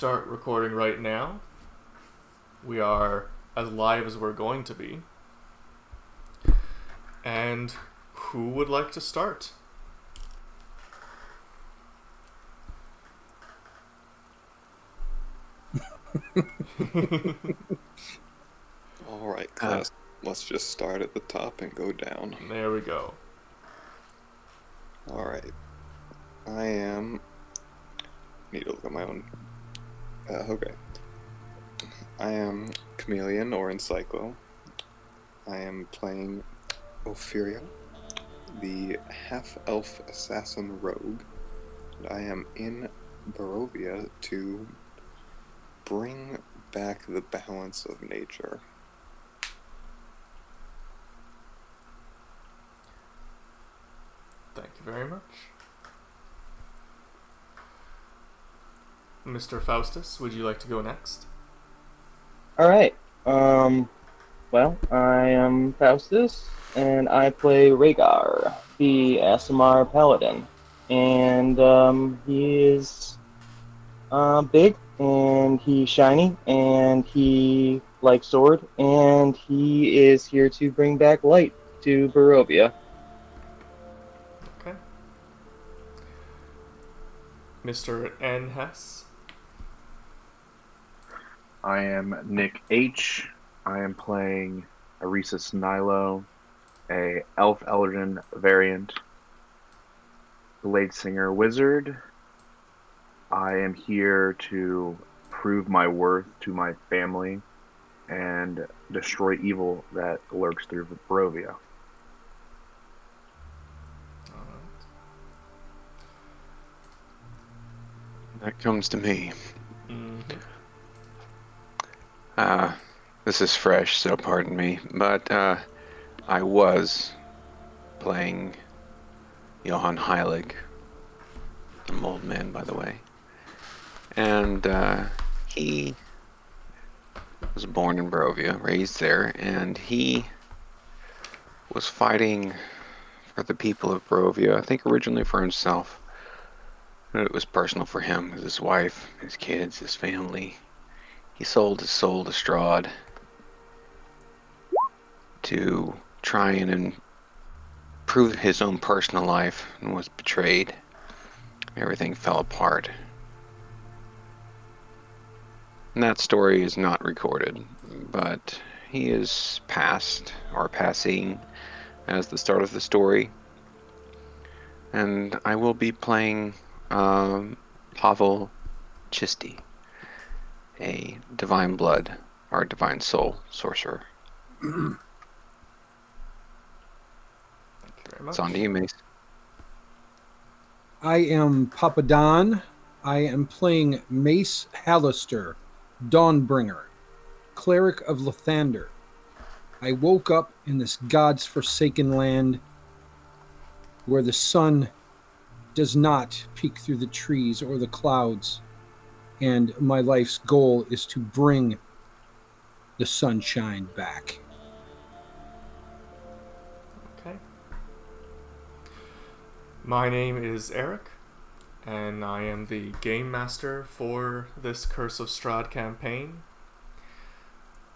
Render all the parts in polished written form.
start recording right now. We are as live as we're going to be. And who would like to start? All right, class. Let's just start at the top and go down. There we go. All right. I am. Need to look at my own. Okay. I am Chameleon or Encyclo. I am playing Ophiria, the half-elf assassin rogue. And I am in Barovia to bring back the balance of nature. Thank you very much. Mr. Faustus, would you like to go next? All right. Well, I am Faustus, and I play Rhaegar, the Aasimar Paladin. And he is big, and he's shiny, and he likes sword, and he is here to bring back light to Barovia. Okay. Mr. N. Hess. I am Nick H. I am playing Aresis Nilo, a Elf Eldrin variant, Blade Singer Wizard. I am here to prove my worth to my family and destroy evil that lurks through Barovia. Alright. That comes to me. Mm-hmm. This is fresh, so pardon me, but I was playing Johann Heilig, the mold man, by the way, and he was born in Barovia, raised there, and he was fighting for the people of Barovia, I think originally for himself. It was personal for him, with his wife, his kids, his family. He sold his soul to Strahd to try and improve his own personal life, and was betrayed. Everything fell apart. And that story is not recorded, but he is passed, or passing, as the start of the story. And I will be playing Pavel Chisti, a divine blood, or divine soul sorcerer. Thank you very much. It's on to you, Mace. I am Papadon. I am playing Mace Hallister, Dawnbringer, Cleric of Lathander. I woke up in this God's forsaken land where the sun does not peek through the trees or the clouds, and my life's goal is to bring the sunshine back. Okay. My name is Eric, and I am the game master for this Curse of Strahd campaign.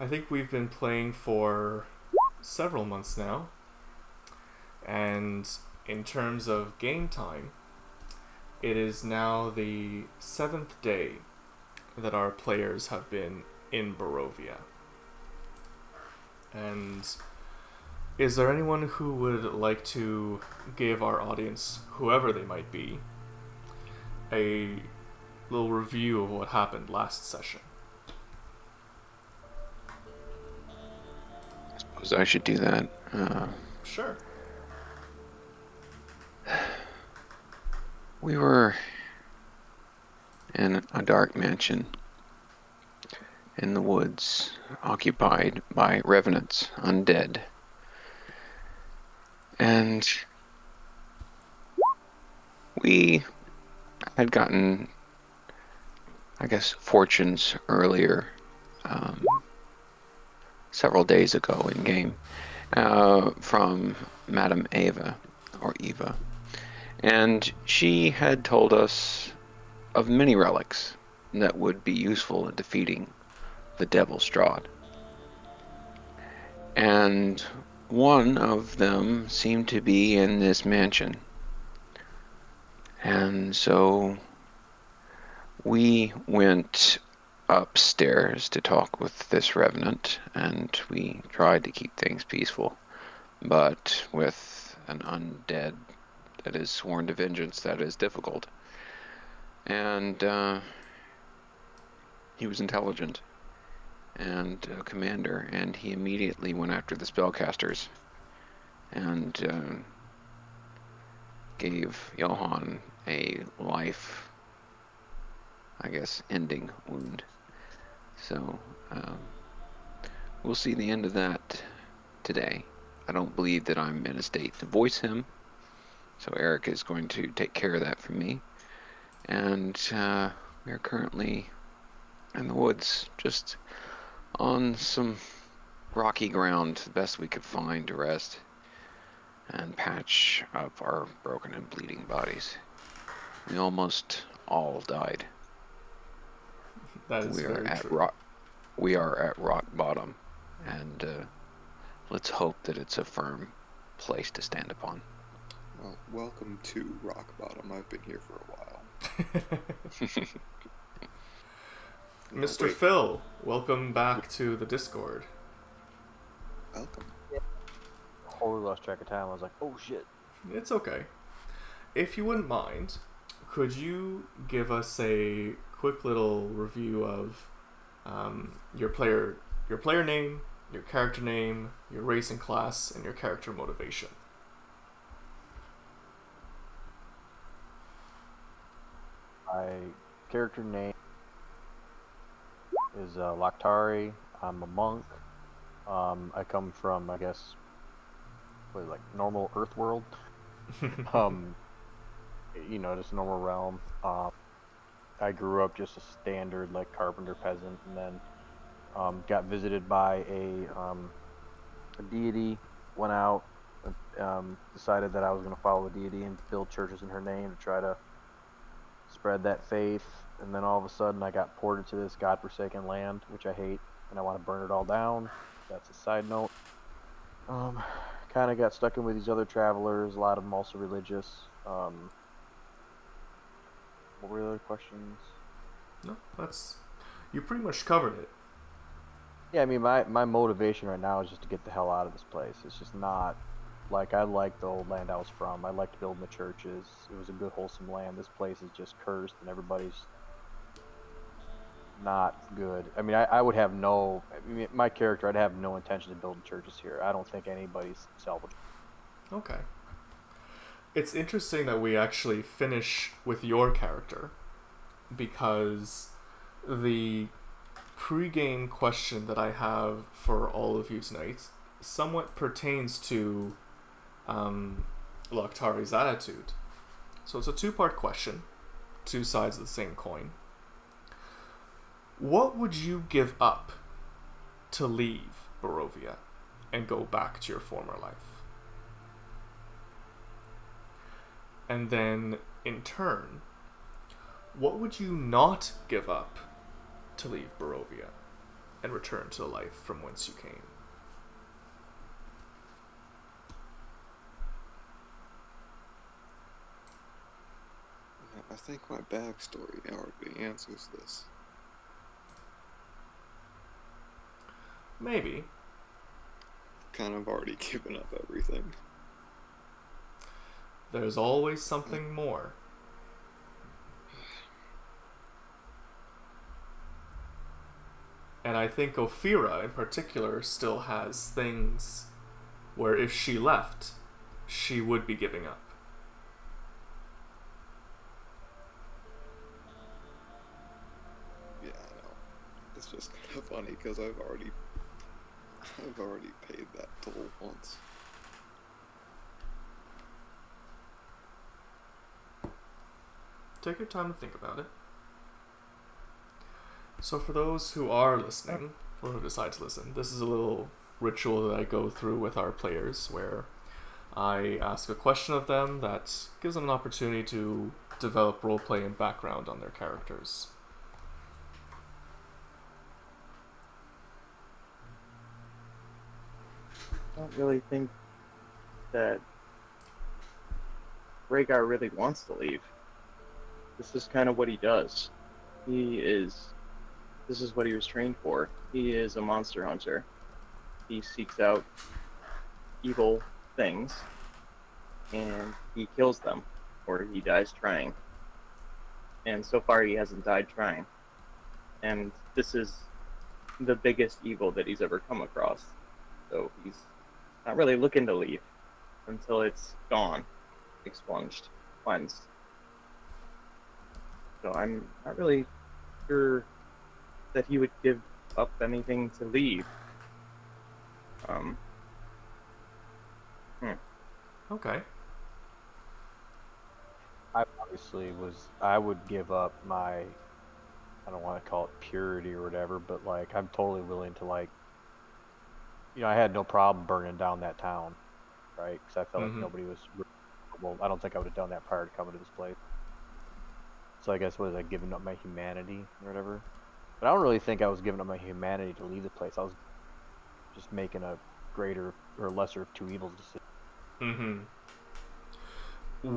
I think we've been playing for several months now, and in terms of game time, it is now the 7th day that our players have been in Barovia. And is there anyone who would like to give our audience, whoever they might be, a little review of what happened last session? I suppose I should do that. Sure. We were in a dark mansion in the woods, occupied by revenants, undead. And we had gotten, I guess, fortunes earlier, several days ago in game, from Madame Eva, or And she had told us of many relics that would be useful in defeating the Devil Strahd. And one of them seemed to be in this mansion. And so we went upstairs to talk with this revenant, and we tried to keep things peaceful. But with an undead that is sworn to vengeance, that is difficult. And he was intelligent and a commander, and he immediately went after the spellcasters and gave Johann a life, I guess, ending wound. So we'll see the end of that today. I don't believe that I'm in a state to voice him, so Eric is going to take care of that for me. And we are currently in the woods, just on some rocky ground, the best we could find to rest and patch up our broken and bleeding bodies. We almost all died. That is very true. We are at rock bottom, and let's hope that it's a firm place to stand upon. Well, welcome to rock bottom. I've been here for a while. Mr. Phil, welcome back to the Discord. Welcome. Totally lost track of time. I was like, oh shit. It's okay. If you wouldn't mind, could you give us a quick little review of your player name, your character name, your race and class, and your character motivation? My character name is Laktari. I'm a monk. I come from, I guess, like normal Earth world. Just normal realm. I grew up just a standard like carpenter peasant, and then got visited by a deity. Went out, decided that I was going to follow the deity and build churches in her name to try to spread that faith. And then all of a sudden, I got ported to this godforsaken land, which I hate, and I want to burn it all down. That's a side note. Kind of got stuck in with these other travelers. A lot of them also religious. What were the other questions? No, you pretty much covered it. Yeah, I mean, my motivation right now is just to get the hell out of this place. It's just not, like, I like the old land I was from. I liked building the churches. It was a good, wholesome land. This place is just cursed, and everybody's not good. I mean, I would have my character, I'd have no intention of building churches here. I don't think anybody's salvageable. Okay. It's interesting that we actually finish with your character, because the pre-game question that I have for all of you tonight somewhat pertains to Laktari's attitude. So it's a two-part question, two sides of the same coin. What would you give up to leave Barovia and go back to your former life? And then, in turn, what would you not give up to leave Barovia and return to the life from whence you came? I think my backstory already answers this. Maybe. Kind of already given up everything. There's always something more. And I think Ophira in particular still has things where if she left, she would be giving up. Yeah, I know. It's just kind of funny because I've already paid that toll once. Take your time to think about it. So for those who are listening, or who decide to listen, this is a little ritual that I go through with our players where I ask a question of them that gives them an opportunity to develop roleplay and background on their characters. don't really think that Rhaegar really wants to leave. This is kind of what he does. He is. This is what he was trained for. He is a monster hunter. He seeks out evil things and he kills them, or he dies trying. And so far, he hasn't died trying. And this is the biggest evil that he's ever come across. So he's not really looking to leave until it's gone, expunged, cleansed. So I'm not really sure that he would give up anything to leave. Um, Okay. I would give up my, I don't want to call it purity or whatever, but like I'm totally willing to like, I had no problem burning down that town, right? Because I felt like Mm-hmm. nobody was, well, I don't think I would have done that prior to coming to this place. So I guess was I giving up my humanity or whatever? But I don't really think I was giving up my humanity to leave the place. I was just making a greater or lesser of two evils decision. Mm-hmm.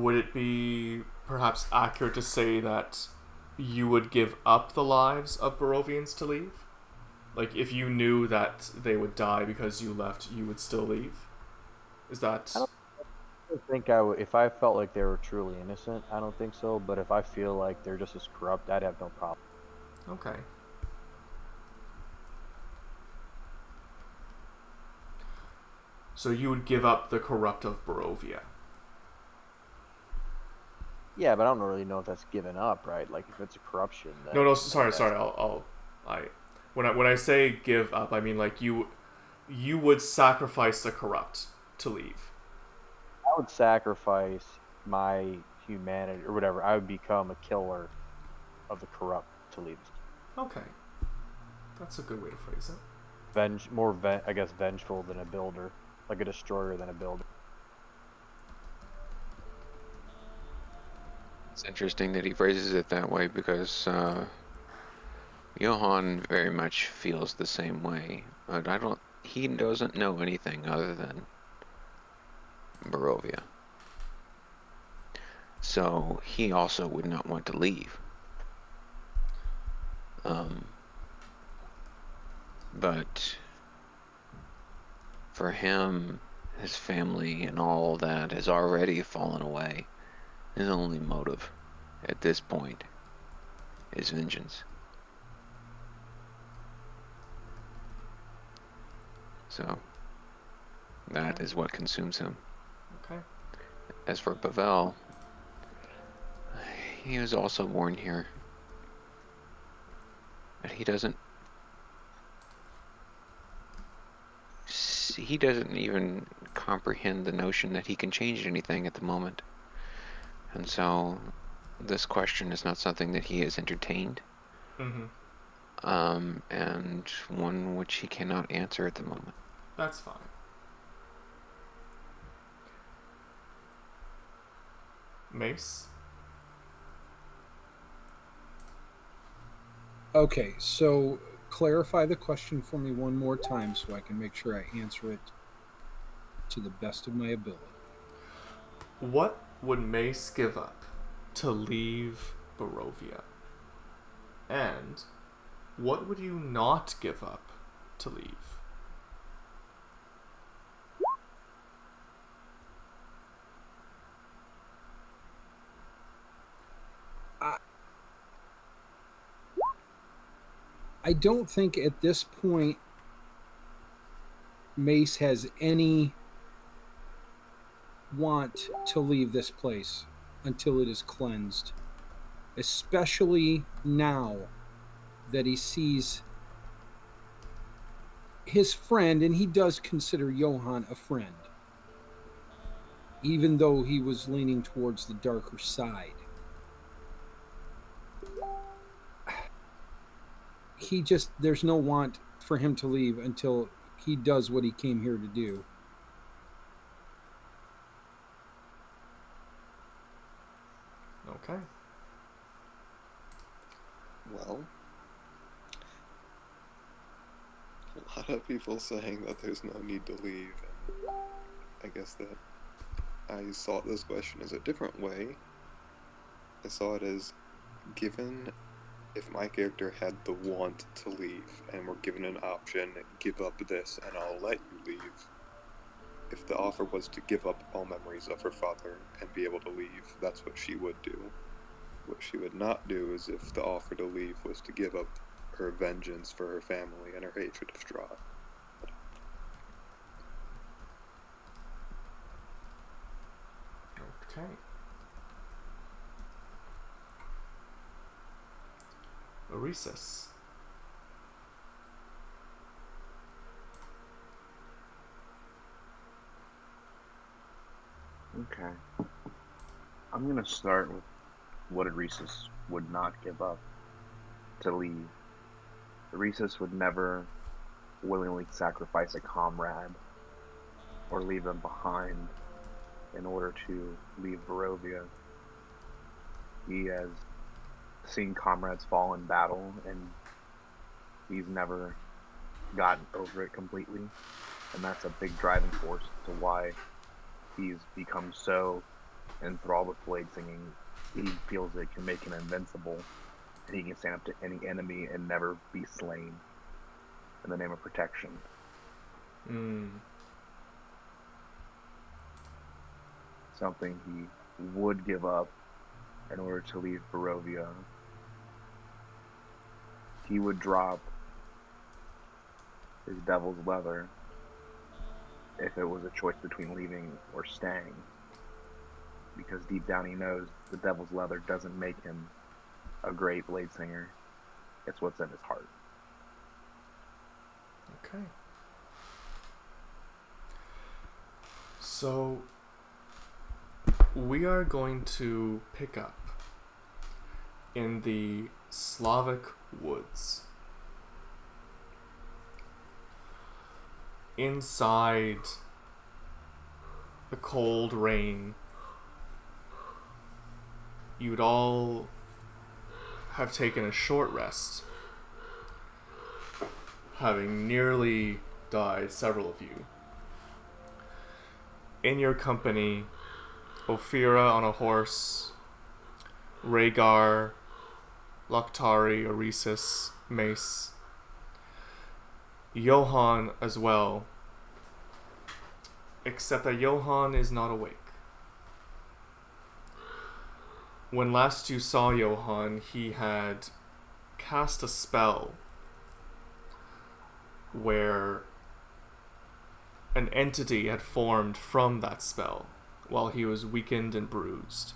Would it be perhaps accurate to say that you would give up the lives of Barovians to leave? Like, if you knew that they would die because you left, you would still leave? Is that... I don't think I would, if I felt like they were truly innocent, I don't think so. But if I feel like they're just as corrupt, I'd have no problem. Okay. So you would give up the corrupt of Barovia? Yeah, but I don't really know if that's given up, right? Like if it's a corruption, then No, no, like sorry, that's sorry. When I say give up, I mean like you would sacrifice the corrupt to leave. I would sacrifice my humanity or whatever. I would become a killer of the corrupt to leave. Okay, that's a good way to phrase it. I guess, vengeful than a builder, like a destroyer than a builder. It's interesting that he phrases it that way because Johann very much feels the same way, but he doesn't know anything other than Barovia. So he also would not want to leave. But for him, his family and all that has already fallen away. His only motive at this point is vengeance. So that is what consumes him. Okay. As for Pavel, he was also born here. But he doesn't even comprehend the notion that he can change anything at the moment. And so this question is not something that he has entertained. Mm-hmm. And one which he cannot answer at the moment. That's fine. Mace? Okay, so clarify the question for me one more time so I can make sure I answer it to the best of my ability. What would Mace give up to leave Barovia? And what would you not give up to leave? I don't think at this point Mace has any want to leave this place until it is cleansed, especially now that he sees his friend, and he does consider Johann a friend, even though he was leaning towards the darker side. There's no want for him to leave until he does what he came here to do. Okay. Well, a lot of people saying that there's no need to leave, and I guess that I saw this question as a different way. I saw it as, given if my character had the want to leave and were given an option, give up this and I'll let you leave. If the offer was to give up all memories of her father and be able to leave, that's what she would do. What she would not do is if the offer to leave was to give up her vengeance for her family and her hatred of Strahd. Okay. Oresis. Okay. I'm gonna start with what Reese's would not give up to leave. Reese's would never willingly sacrifice a comrade or leave them behind in order to leave Barovia. He has seen comrades fall in battle, and he's never gotten over it completely. And that's a big driving force to why he's become so enthralled with blade singing. He feels it can make him invincible, and he can stand up to any enemy and never be slain in the name of protection. Something he would give up in order to leave Barovia. He would drop his devil's leather if it was a choice between leaving or staying, because deep down he knows the devil's leather doesn't make him a great blade singer. It's what's in his heart. Okay. So we are going to pick up in the Slavic woods. Inside the cold rain, you'd all have taken a short rest, having nearly died, several of you. In your company, Ophira on a horse, Rhaegar, Lokhtari, Oresis, Mace, Johan as well, except that Johan is not awake. When last you saw Johan, he had cast a spell where an entity had formed from that spell while he was weakened and bruised.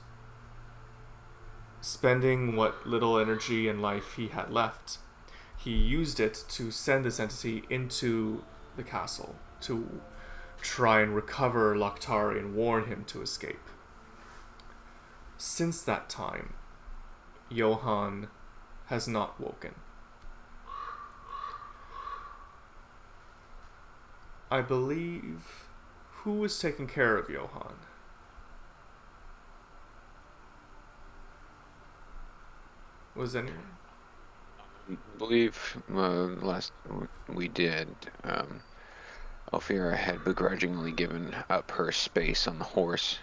Spending what little energy and life he had left, he used it to send this entity into the castle to try and recover Lokhtari and warn him to escape. Since that time, Johan has not woken. I believe... Who was taking care of Johan? Was anyone? I believe last we did, Ophira had begrudgingly given up her space on the horse,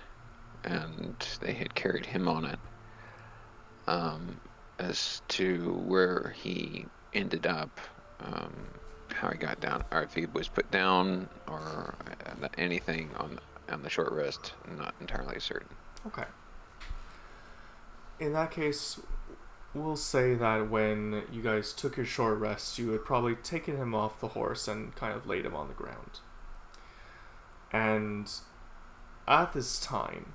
and they had carried him on it. As to where he ended up, how he got down, or if he was put down, or anything on the short rest, I'm not entirely certain. Okay. In that case, we'll say that when you guys took your short rest, you had probably taken him off the horse and kind of laid him on the ground. And at this time,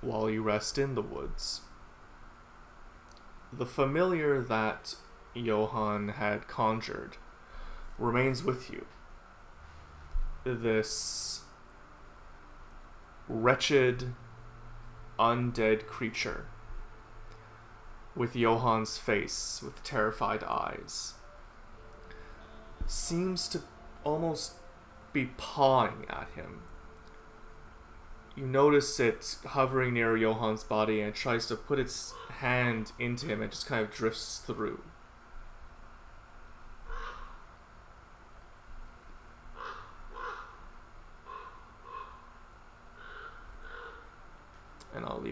while you rest in the woods, the familiar that Johan had conjured remains with you. This wretched, undead creature with Johan's face, with terrified eyes, seems to almost be pawing at him. You notice it hovering near Johan's body, and it tries to put its hand into him and just kind of drifts through.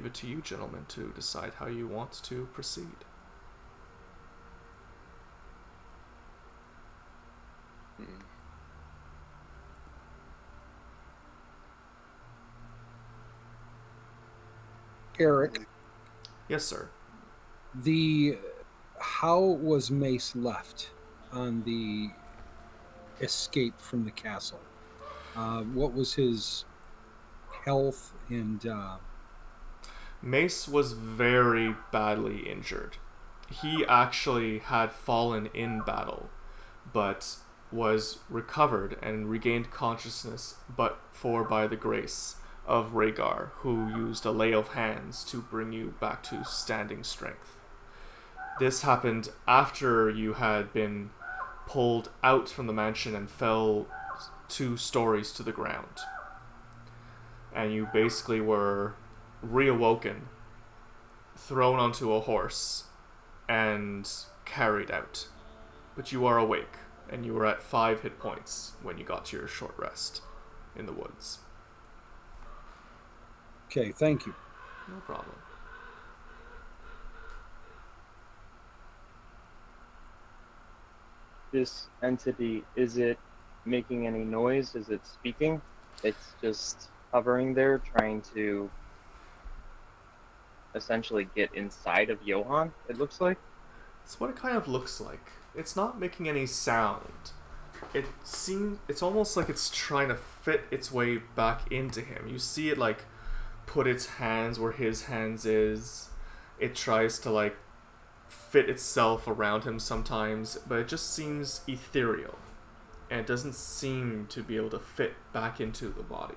it to you, gentlemen, to decide how you want to proceed. Hmm. Eric, Yes, sir. how was Mace left on the escape from the castle? What was his health and Mace was very badly injured. He actually had fallen in battle, but was recovered and regained consciousness, but for by the grace of Rhaegar, who used a lay of hands to bring you back to standing strength. This happened after you had been pulled out from the mansion and fell 2 stories to the ground. And you basically were reawoken, thrown onto a horse, and carried out. But you are awake, and you were at 5 hit points when you got to your short rest in the woods. Okay, thank you. No problem. This entity, is it making any noise? Is it speaking? It's just hovering there, trying to essentially get inside of Johann, it looks like. It's what it kind of looks like. It's not making any sound. It's almost like it's trying to fit its way back into him. You see it like put its hands where his hands is. It tries to like fit itself around him sometimes, but it just seems ethereal. And it doesn't seem to be able to fit back into the body.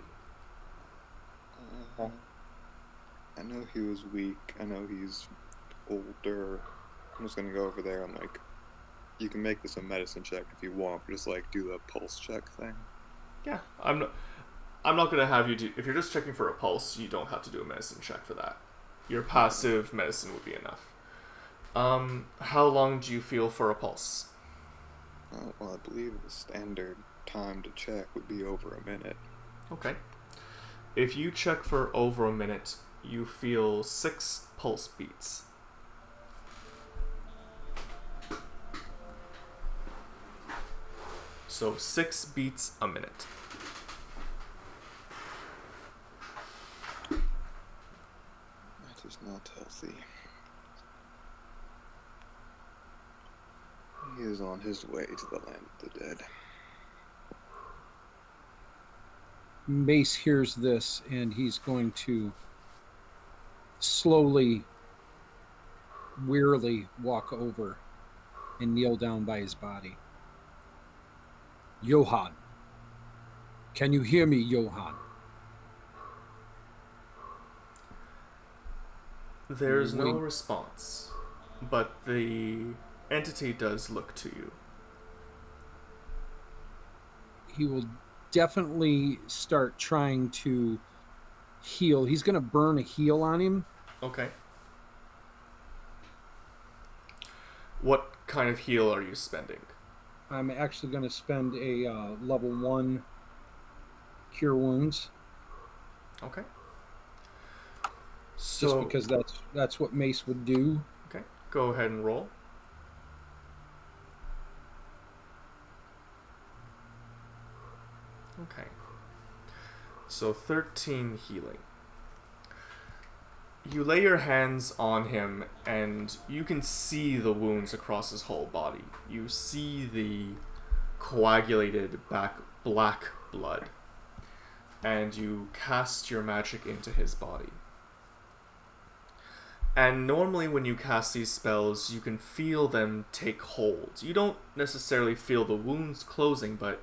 I know he was weak. I know he's older. I'm just gonna go over there and like, you can make this a medicine check if you want, but just like do the pulse check thing. Yeah, I'm not gonna have you do. If you're just checking for a pulse, you don't have to do a medicine check for that. Your passive medicine would be enough. How long do you feel for a pulse? Well, I believe the standard time to check would be over a minute. Okay. If you check for over a minute, you feel 6 pulse beats. So 6 beats a minute. That is not healthy. He is on his way to the land of the dead. Mace hears this and he's going to slowly, wearily walk over and kneel down by his body. Johann. Can you hear me, Johann? There's no response, but the entity does look to you. He will definitely start trying to heal. He's going to burn a heal on him. Okay. What kind of heal are you spending? I'm actually going to spend a level 1 cure wounds. Okay. Just So, because that's what Mace would do. okay, go ahead and roll. Okay. So 13 healing. You lay your hands on him and you can see the wounds across his whole body. You see the coagulated black blood. And you cast your magic into his body. And normally when you cast these spells, you can feel them take hold. You don't necessarily feel the wounds closing, but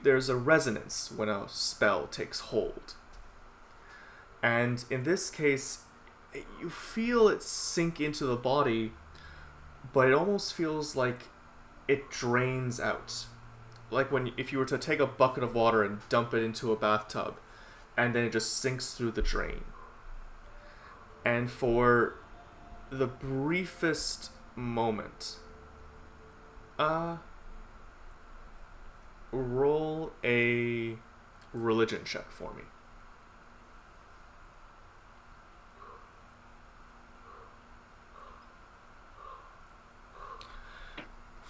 there's a resonance when a spell takes hold. And in this case, you feel it sink into the body, but it almost feels like it drains out. Like if you were to take a bucket of water and dump it into a bathtub, and then it just sinks through the drain. And for the briefest moment, roll a religion check for me.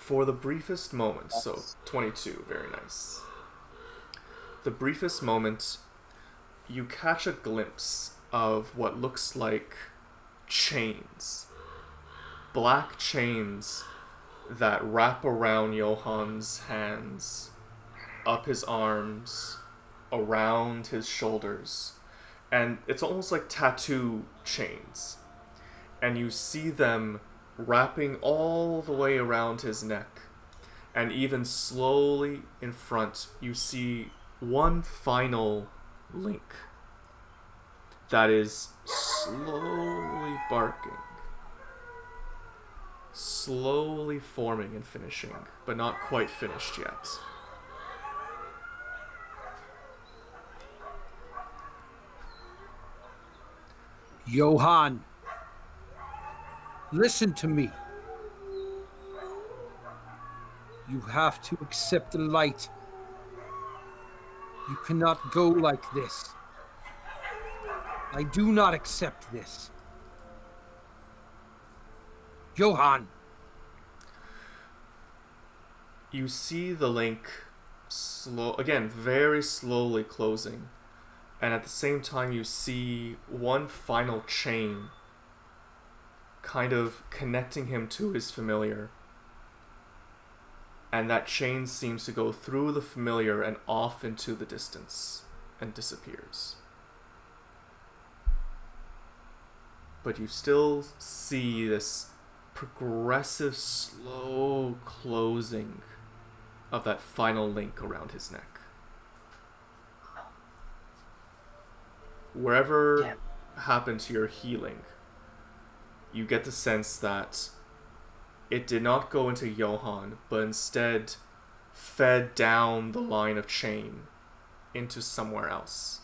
For the briefest moment, so That's- 22, very nice. The briefest moment, you catch a glimpse of what looks like chains. Black chains that wrap around Johann's hands, up his arms, around his shoulders. And it's almost like tattoo chains. And you see them wrapping all the way around his neck. And even slowly in front, you see one final link that is slowly barking, slowly forming and finishing, but not quite finished yet. Johann, listen to me. You have to accept the light. You cannot go like this. I do not accept this. Johann. You see the link again, very slowly closing. And at the same time, you see one final chain kind of connecting him to his familiar. And that chain seems to go through the familiar and off into the distance and disappears. But you still see this progressive, slow closing of that final link around his neck. Wherever happened to your healing, you get the sense that it did not go into Johann, but instead fed down the line of chain into somewhere else.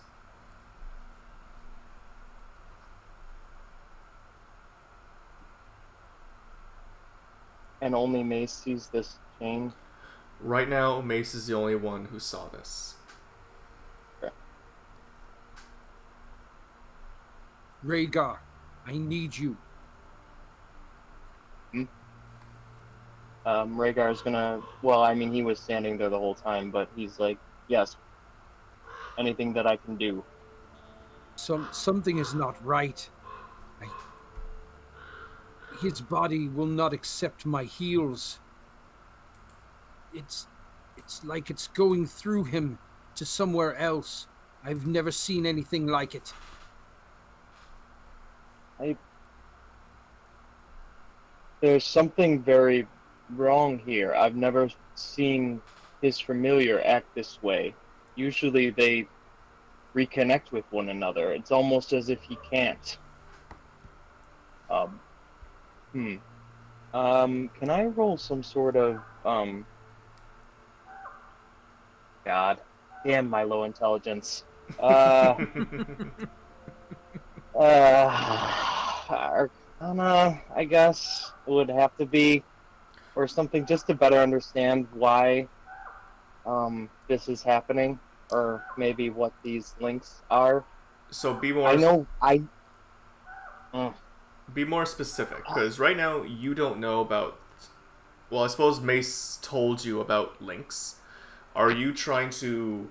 And only Mace sees this chain. Right now, Mace is the only one who saw this. Rhaegar, I need you. Rhaegar's gonna. Well, I mean, he was standing there the whole time, but he's like, yes, anything that I can do. Something is not right. His body will not accept my heals. It's like it's going through him to somewhere else. I've never seen anything like it. There's something very wrong here. I've never seen his familiar act this way. Usually they reconnect with one another. It's almost as if he can't. Can I roll some sort of, God damn my low intelligence. Arcana, I guess, would have to be, or something, just to better understand why this is happening, or maybe what these links are. So be more. I know Be more specific, because right now you don't know about. Well, I suppose Mace told you about links. Are you trying to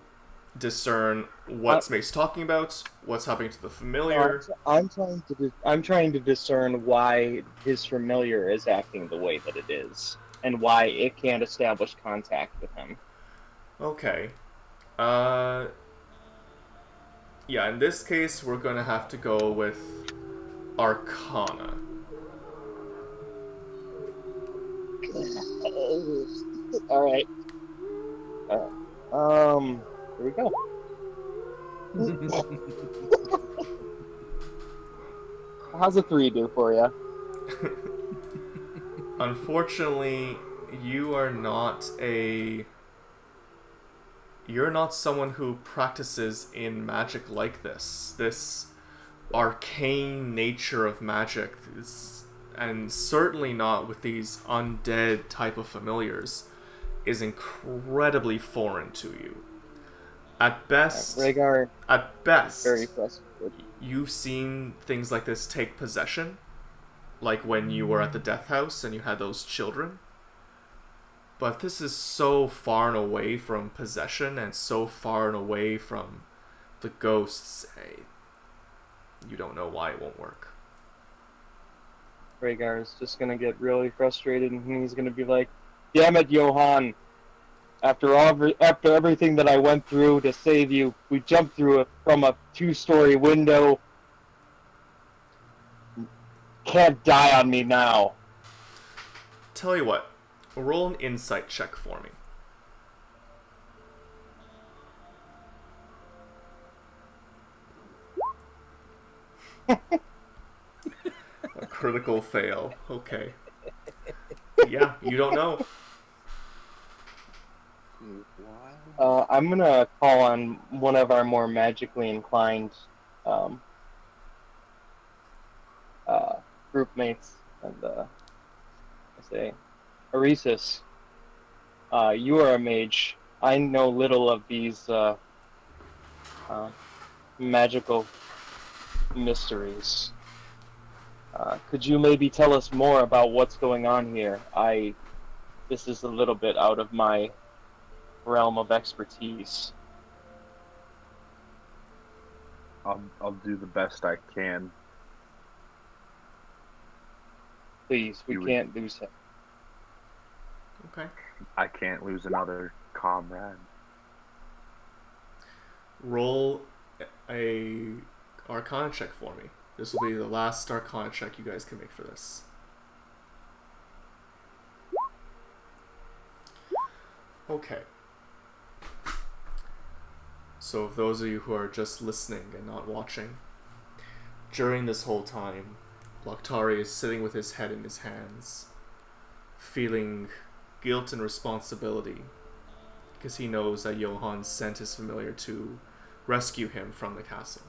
discern what's Mace talking about? What's happening to the familiar? I'm trying to discern why his familiar is acting the way that it is, and why it can't establish contact with him. Okay. Yeah, in this case, we're gonna have to go with Arcana. Alright. Here we go. How's a 3 do for you? Unfortunately, you're not someone who practices in magic like this. This arcane nature of magic and certainly not with these undead type of familiars, is incredibly foreign to you. At best, Rhaegar, very frustrated. You've seen things like this take possession, like when you were at the death house and you had those children. But this is so far and away from possession and so far and away from the ghosts. You don't know why it won't work. Rhaegar is just gonna get really frustrated, and he's gonna be like, "Damn it, Johan! After everything that I went through to save you, we jumped through it from a 2-story window. Can't die on me now." Tell you what, roll an insight check for me. A critical fail. Okay. Yeah, you don't know. I'm gonna call on one of our more magically inclined um, group mates, and I say, Aresis, you are a mage. I know little of these magical mysteries. Could you maybe tell us more about what's going on here? This is a little bit out of my realm of expertise. I'll do the best I can. Please, we can't lose him. Okay. I can't lose another comrade. Roll a Arcana check for me. This will be the last Arcana check you guys can make for this. Okay. So, for those of you who are just listening and not watching, during this whole time, Lokhtari is sitting with his head in his hands, feeling guilt and responsibility, because he knows that Johan sent his familiar to rescue him from the castle.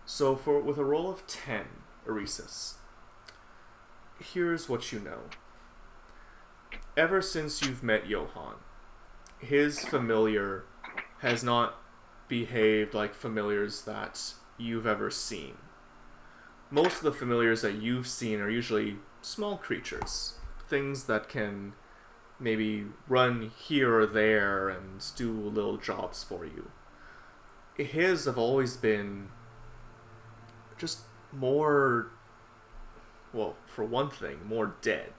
So, with a roll of 10, Aresis, here's what you know. Ever since you've met Johan, his familiar has not behaved like familiars that you've ever seen. Most of the familiars that you've seen are usually small creatures, things that can maybe run here or there and do little jobs for you. His have always been just more, well, for one thing, more dead.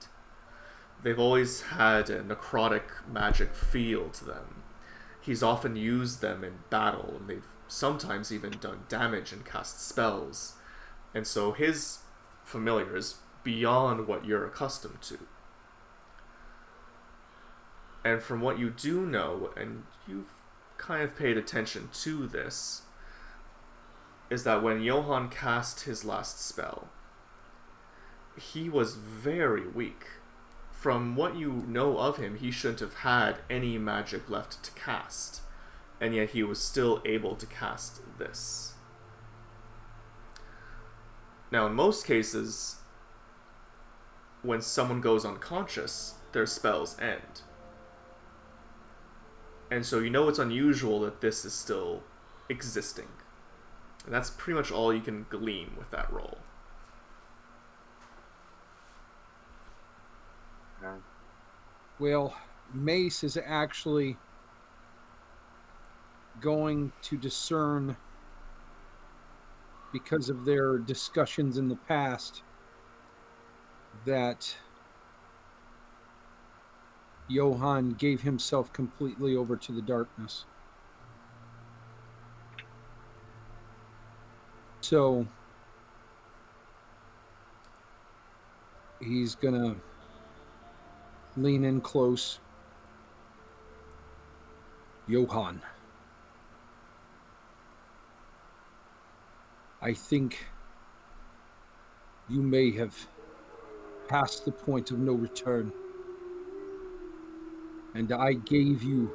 They've always had a necrotic magic feel to them. He's often used them in battle, and they've sometimes even done damage and cast spells. And so his familiar is beyond what you're accustomed to. And from what you do know, and you've kind of paid attention to this, is that when Johan cast his last spell, he was very weak. From what you know of him, he shouldn't have had any magic left to cast, and yet he was still able to cast this. Now, in most cases, when someone goes unconscious, their spells end. And so you know it's unusual that this is still existing. And that's pretty much all you can glean with that roll. Well, Mace is actually going to discern, because of their discussions in the past, that Johan gave himself completely over to the darkness. So he's gonna lean in close. Johan, I think you may have passed the point of no return. And I gave you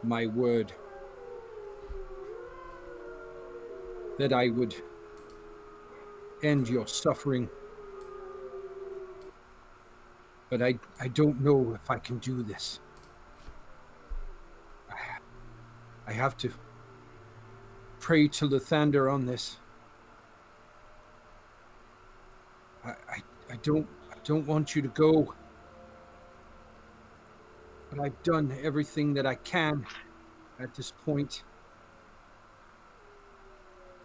my word that I would end your suffering. But I don't know if I can do this. I have to pray to Lathander on this. I don't want you to go. but I've done everything that I can at this point.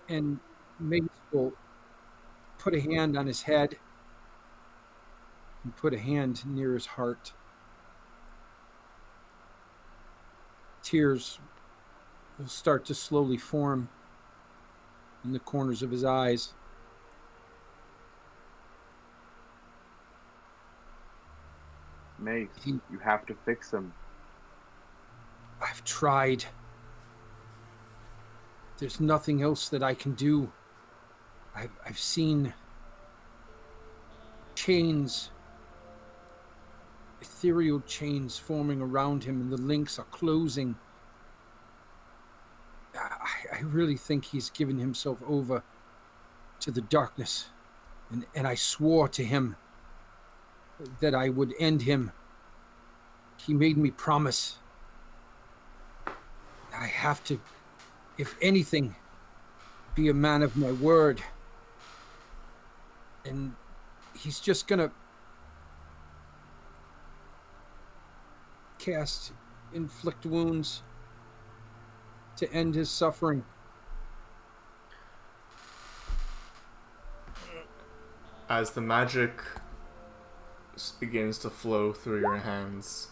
And Mace will put a hand on his head and put a hand near his heart. Tears will start to slowly form in the corners of his eyes. Mace, He- you have to fix him. I've tried. There's nothing else that I can do. I've seen chains, ethereal chains forming around him, and the links are closing. I really think he's given himself over to the darkness. And I swore to him that I would end him. He made me promise. I have to, if anything, be a man of my word. And he's just gonna cast inflict wounds to end his suffering. As the magic begins to flow through your hands,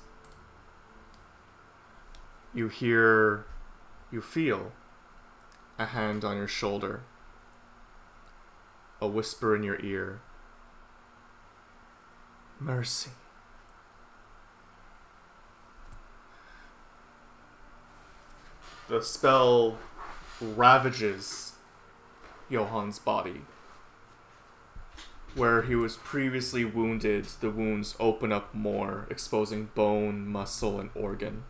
you feel a hand on your shoulder, a whisper in your ear. Mercy. The spell ravages Johann's body. Where he was previously wounded, the wounds open up more, exposing bone, muscle, and organ.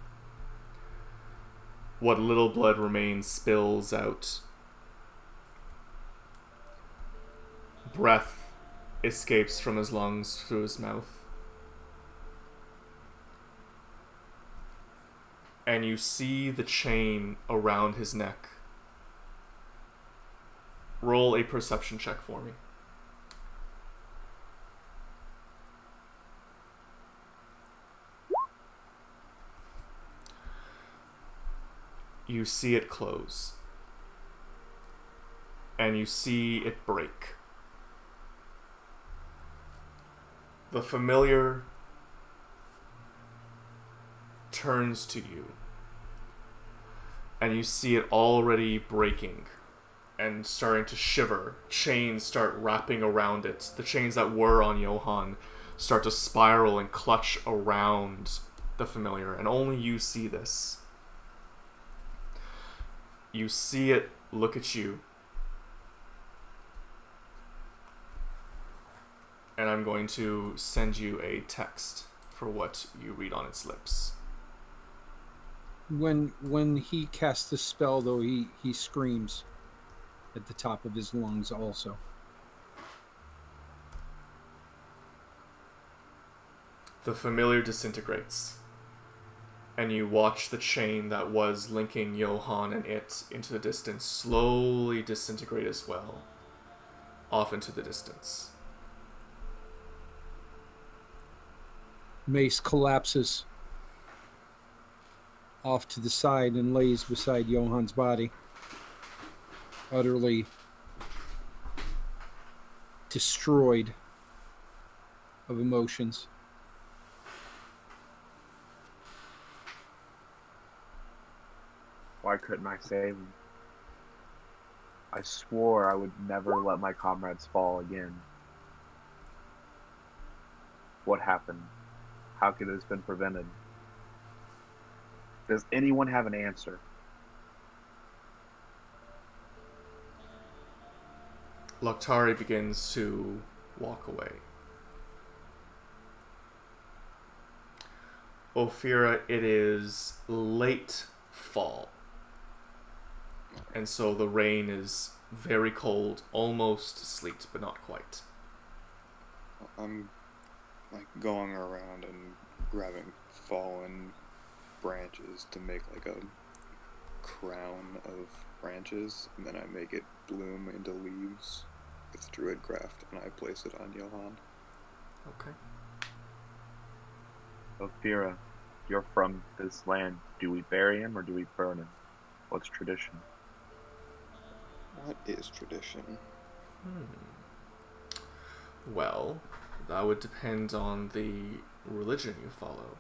What little blood remains spills out. Breath escapes from his lungs through his mouth. And you see the chain around his neck. Roll a perception check for me. You see it close. And you see it break. The familiar turns to you. And you see it already breaking and starting to shiver. Chains start wrapping around it. The chains that were on Johann start to spiral and clutch around the familiar. And only you see this. You see it look at you. And I'm going to send you a text for what you read on its lips. When he casts the spell, though, he screams at the top of his lungs also. The familiar disintegrates. And you watch the chain that was linking Johann and it into the distance slowly disintegrate as well, off into the distance. Mace collapses off to the side and lays beside Johann's body, utterly destroyed of emotions. Why couldn't I save him? I swore I would never let my comrades fall again. What happened? How could it have been prevented? Does anyone have an answer? Lokhtari begins to walk away. Ophira, it is late fall. And so the rain is very cold, almost sleet, but not quite. I'm like going around and grabbing fallen branches to make like a crown of branches, and then I make it bloom into leaves with druidcraft, and I place it on Johann. Okay. Ophira, you're from this land, do we bury him or do we burn him? What's tradition? What is tradition? Well, that would depend on the religion you follow.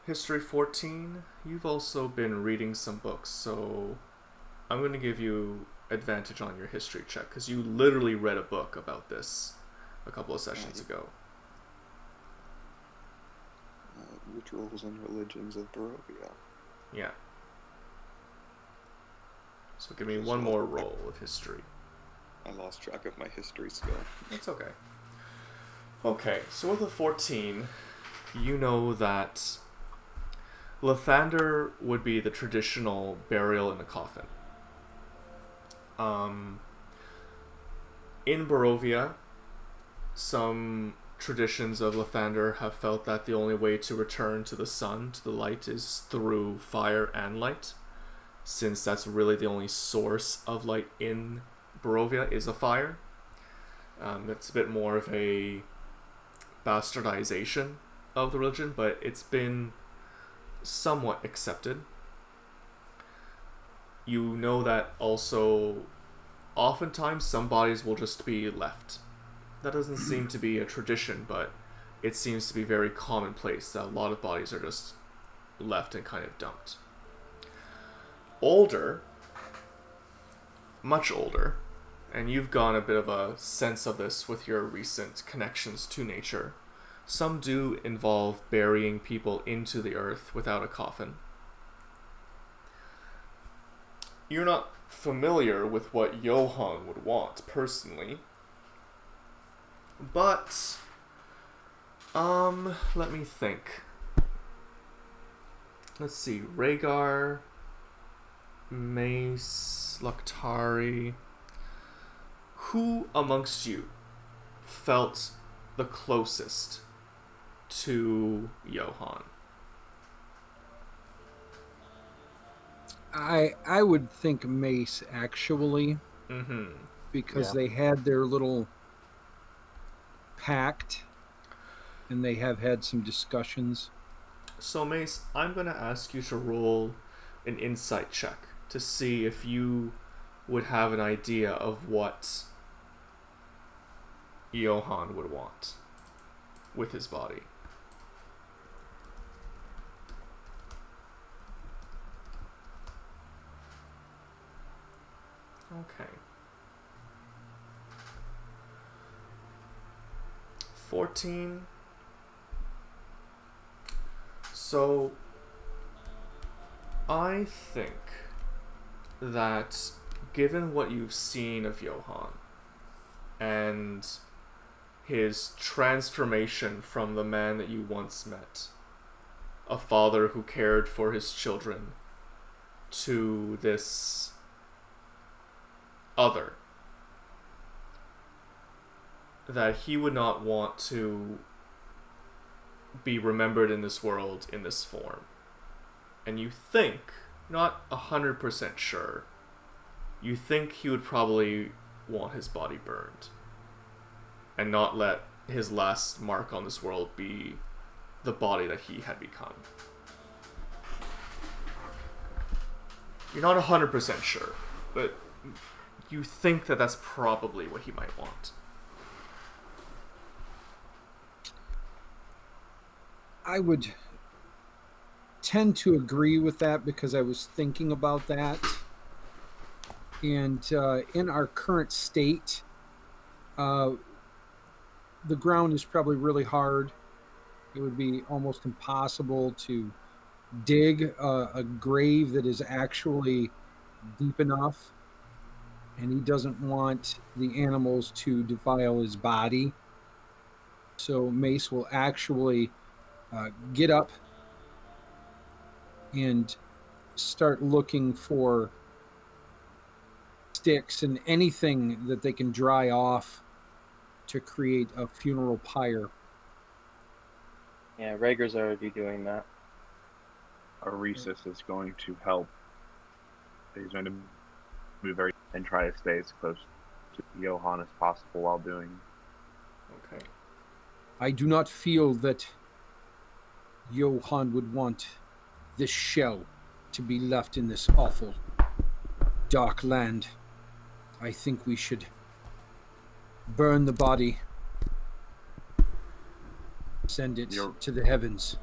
History 14, you've also been reading some books, so I'm going to give you advantage on your history check, because you literally read a book about this a couple of sessions ago. Rituals and Religions of Barovia. Yeah. So give me one more roll of history. I lost track of my history skill. That's okay. Okay, so with a 14, you know that Lathander would be the traditional burial in a coffin. In Barovia, some traditions of Lathander have felt that the only way to return to the sun, to the light, is through fire and light, since that's really the only source of light in Barovia is a fire. It's a bit more of a bastardization of the religion, but it's been somewhat accepted. You know that also oftentimes some bodies will just be left. That doesn't seem to be a tradition, but it seems to be very commonplace that a lot of bodies are just left and kind of dumped. Older, much older, and you've gotten a bit of a sense of this with your recent connections to nature. Some do involve burying people into the earth without a coffin. You're not familiar with what Johann would want personally, but let me think. Let's see, Rhaegar, Mace, Luktari. Who amongst you felt the closest to Johann? I would think Mace, actually, because they had their little pact and they have had some discussions. So Mace, I'm going to ask you to roll an insight check to see if you would have an idea of what Johann would want with his body. Okay. 14. So, I think that given what you've seen of Johann and his transformation from the man that you once met, a father who cared for his children, to this other, that he would not want to be remembered in this world in this form. And you think, not 100% sure, you think he would probably want his body burned and not let his last mark on this world be the body that he had become. You're not 100% sure, but you think that that's probably what he might want. I would tend to agree with that because I was thinking about that. And in our current state, the ground is probably really hard. It would be almost impossible to dig a grave that is actually deep enough. And he doesn't want the animals to defile his body. So Mace will actually get up and start looking for sticks and anything that they can dry off to create a funeral pyre. Yeah, Rhaegar's already doing that. Aresis is going to help. He's going to move very and try to stay as close to Johann as possible while doing. Okay. I do not feel that Johann would want this shell to be left in this awful dark land. I think we should burn the body, send it You're to the heavens.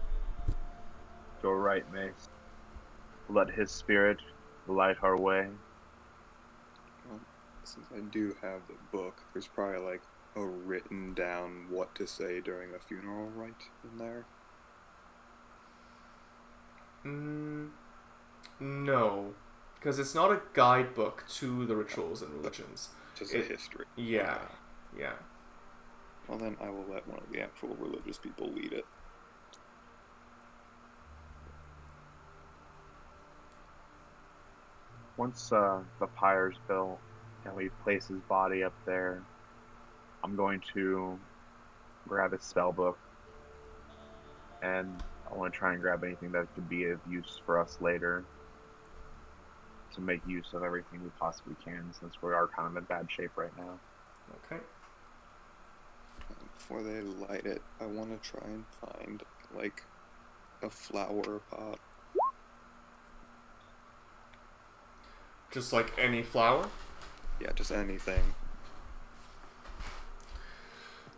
right, Mace. Let his spirit light our way. Well, since I do have the book, there's probably like a written down what to say during a funeral rite in there. No, because it's not a guidebook to the rituals and religions. Just a history. Yeah, Okay. yeah. Well, then I will let one of the actual religious people lead it. Once the pyre's built and we place his body up there, I'm going to grab his spell book, and I want to try and grab anything that could be of use for us later to make use of everything we possibly can, since we are kind of in bad shape right now. Okay. Before they light it, I want to try and find like a flower pot. Just like any flower. Yeah, just anything.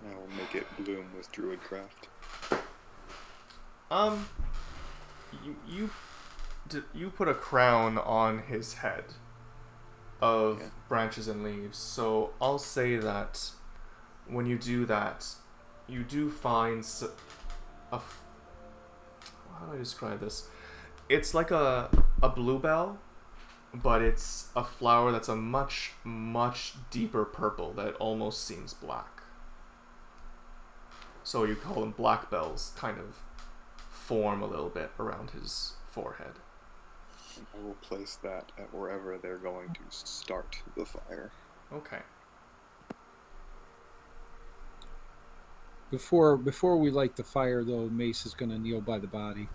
And I will make it bloom with druidcraft. You put a crown on his head of Yeah. branches and leaves. So I'll say that when you do that, you do find how do I describe this? It's like a bluebell, but it's a flower that's a much, much deeper purple that almost seems black. So you call them black bells, kind of form a little bit around his forehead. And I will place that at wherever they're going to start the fire. Okay. Before we light the fire, though, Mace is going to kneel by the body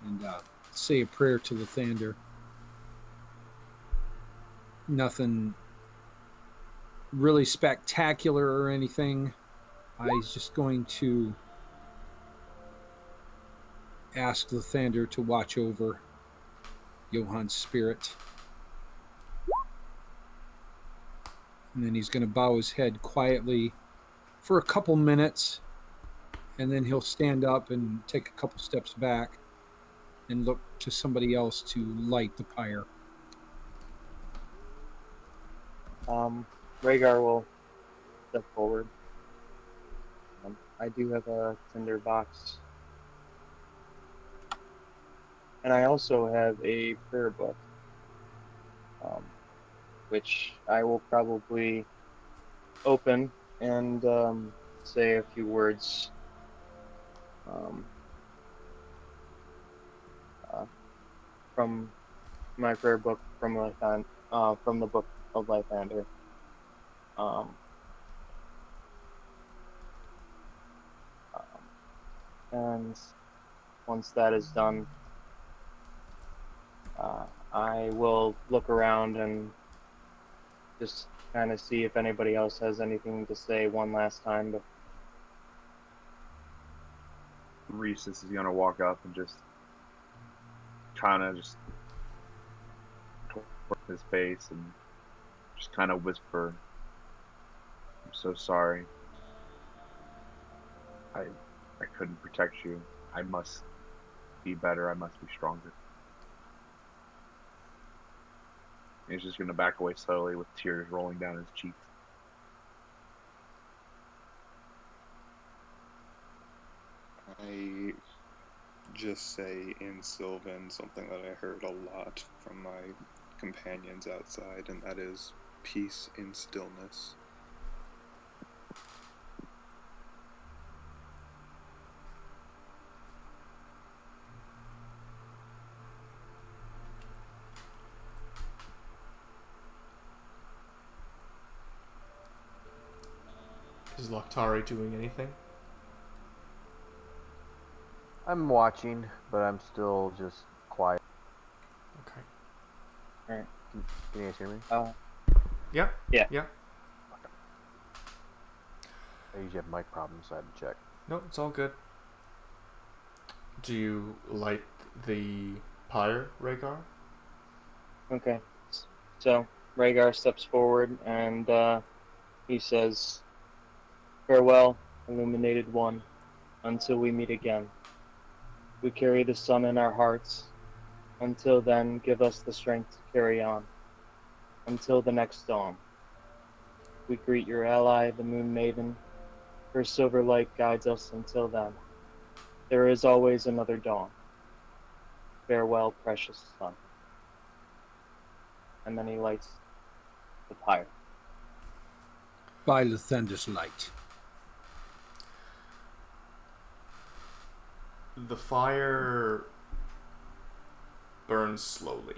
and say a prayer to Lathander. Nothing really spectacular or anything. He's just going to ask Lathander to watch over Johann's spirit. And then he's going to bow his head quietly for a couple minutes, and then he'll stand up and take a couple steps back and look to somebody else to light the pyre. Rhaegar will step forward. I do have a tinder box. And I also have a prayer book, which I will probably open and say a few words from my prayer book from the book of Lathander. And once that is done, I will look around and just kind of see if anybody else has anything to say one last time. But Reese's is gonna walk up and just kind of just toward his face and just kind of whisper, "I'm so sorry. I couldn't protect you. I must be better. I must be stronger." And he's just gonna back away slowly with tears rolling down his cheeks. I just say in Sylvan something that I heard a lot from my companions outside, and that is peace in stillness. Is Lokhtari doing anything? I'm watching, but I'm still just quiet. Okay. Alright. Can you guys hear me? Yeah. Yeah. Yeah. I usually have mic problems, so I had to check. No, it's all good. Do you light the pyre, Rhaegar? Okay. So Rhaegar steps forward and he says, "Farewell, illuminated one, until we meet again. We carry the sun in our hearts. Until then, give us the strength to carry on. Until the next dawn. We greet your ally, the Moon Maiden. Her silver light guides us until then. There is always another dawn. Farewell, precious sun." And then he lights the pyre. By Lathander's light. The fire burns slowly.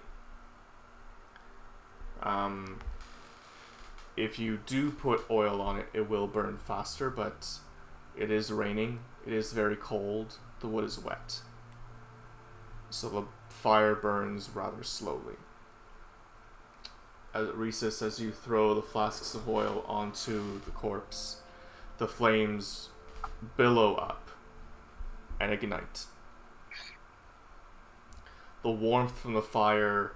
If you do put oil on it, it will burn faster, but it is raining. It is very cold. The wood is wet. So the fire burns rather slowly. Rhesus, as you throw the flasks of oil onto the corpse, the flames billow up and ignite. The warmth from the fire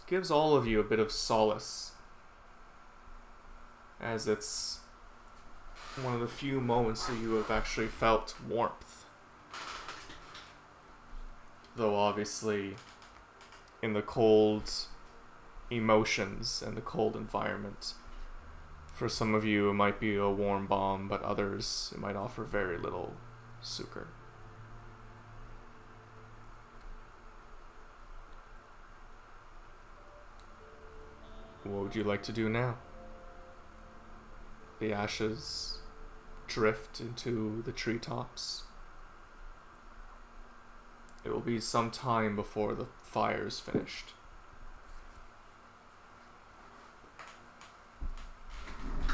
gives all of you a bit of solace, as it's one of the few moments that you have actually felt warmth. Though obviously, in the cold emotions and the cold environment, for some of you it might be a warm balm, but others it might offer very little succor. What would you like to do now? The ashes drift into the treetops. It will be some time before the fire is finished.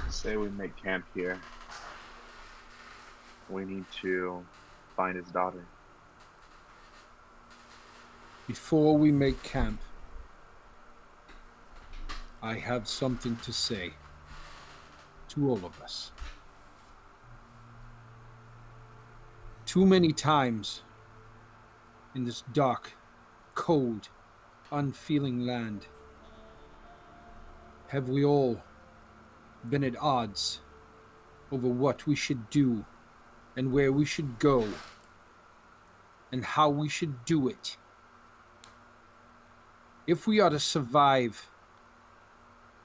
Say we make camp here. We need to find his daughter. Before we make camp, I have something to say to all of us. Too many times in this dark, cold, unfeeling land have we all been at odds over what we should do and where we should go and how we should do it. If we are to survive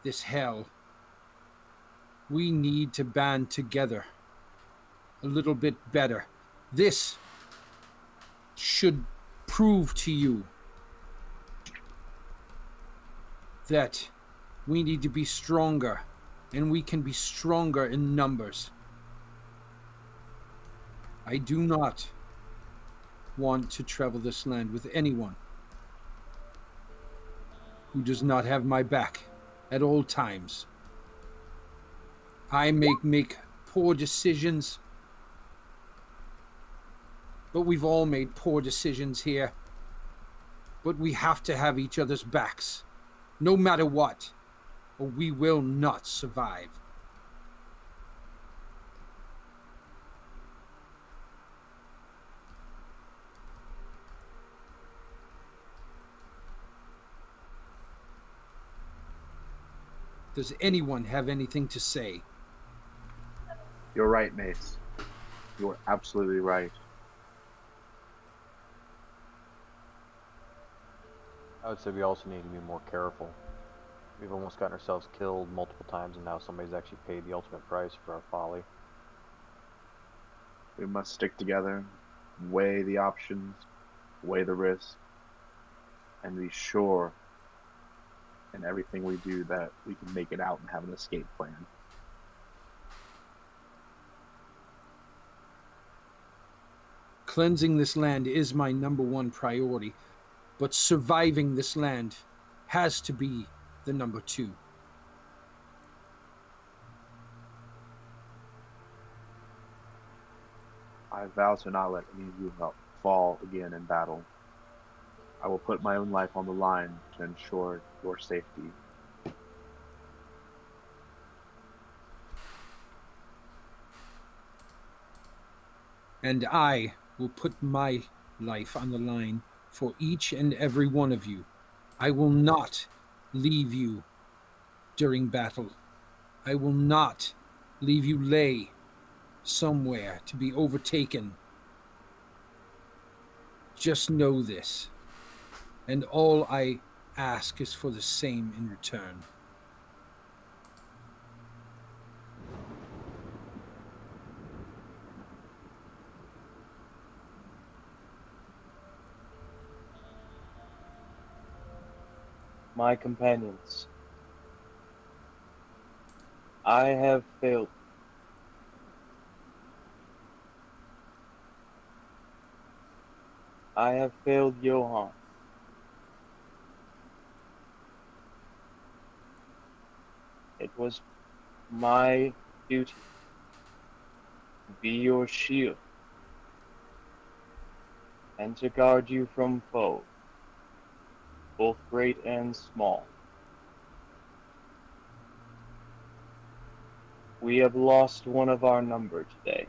this hell, we need to band together a little bit better. This should prove to you that we need to be stronger, and we can be stronger in numbers. I do not want to travel this land with anyone who does not have my back at all times. I may make poor decisions, but we've all made poor decisions here. But we have to have each other's backs, no matter what, or we will not survive. Does anyone have anything to say? You're right, Mace. You're absolutely right. I would say we also need to be more careful. We've almost gotten ourselves killed multiple times, and now somebody's actually paid the ultimate price for our folly. We must stick together, weigh the options, weigh the risks, and be sure in everything we do that we can make it out and have an escape plan. Cleansing this land is my number one priority, but surviving this land has to be the number two. I vow to not let any of you fall again in battle. I will put my own life on the line to ensure your safety. And I will put my life on the line for each and every one of you. I will not leave you during battle. I will not leave you lay somewhere to be overtaken. Just know this, and all I ask is for the same in return. My companions, I have failed. I have failed Johann. It was my duty to be your shield and to guard you from foes, both great and small. We have lost one of our number today,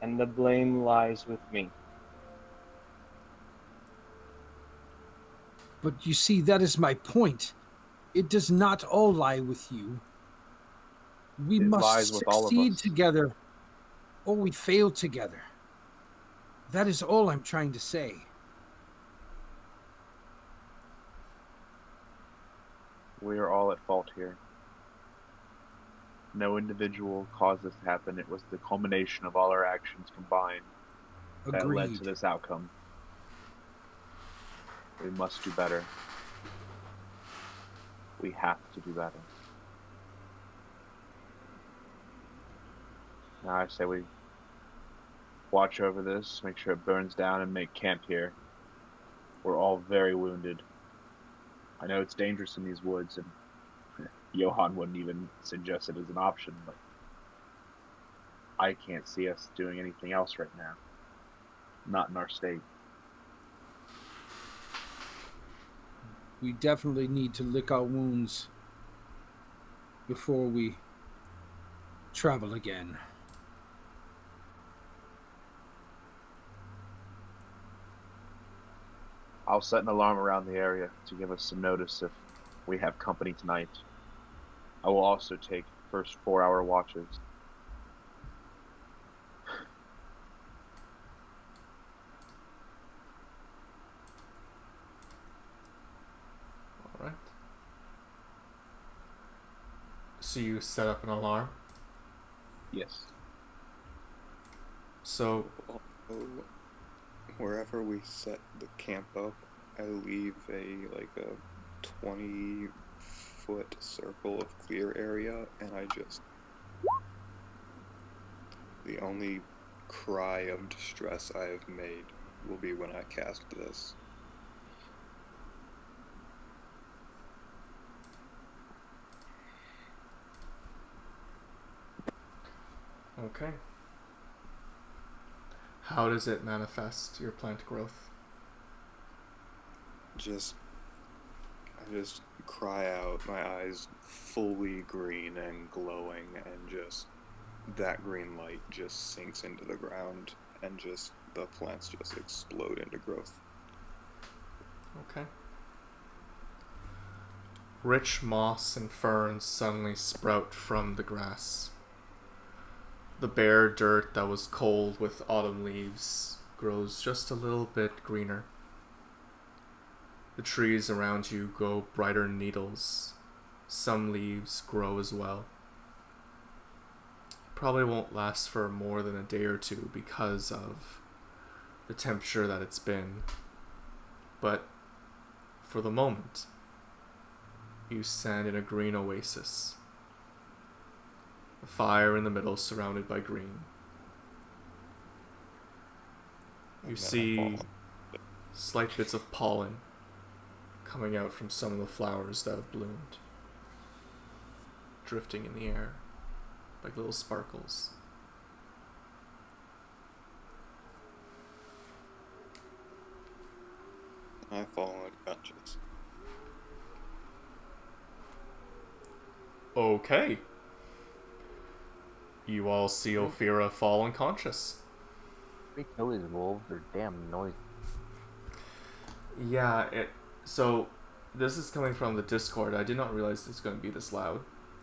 and the blame lies with me. But you see, that is my point. It does not all lie with you. We It must lies with all of succeed us. together, or we fail together. That is all I'm trying to say. We are all at fault here. No individual caused this to happen. It was the culmination of all our actions combined that led to Agreed. this outcome. We must do better. We have to do better. Now I say we watch over this, make sure it burns down, and make camp here. We're all very wounded. I know it's dangerous in these woods, and Johann wouldn't even suggest it as an option, but I can't see us doing anything else right now. Not in our state. We definitely need to lick our wounds before we travel again. I'll set an alarm around the area to give us some notice if we have company tonight. I will also take first 4-hour watches. All right. So you set up an alarm. Yes. So Also, wherever we set the camp up, I leave a 20-foot circle of clear area, and the only cry of distress I have made will be when I cast this. okay. How does it manifest your plant growth? I just cry out, my eyes fully green and glowing, and just that green light just sinks into the ground, and just the plants just explode into growth. Okay. Rich moss and ferns suddenly sprout from the grass. The bare dirt that was cold with autumn leaves grows just a little bit greener. The trees around you grow brighter needles. Some leaves grow as well. Probably won't last for more than a day or two because of the temperature that it's been. But for the moment, you stand in a green oasis. A fire in the middle surrounded by green. You And then I see fall. slight bits of pollen coming out from some of the flowers that have bloomed, drifting in the air like little sparkles. I fall unconscious. Okay. You all see Ophira fall unconscious. We kill these wolves. They're damn noisy. Yeah, so this is coming from the Discord. I did not realize it's going to be this loud.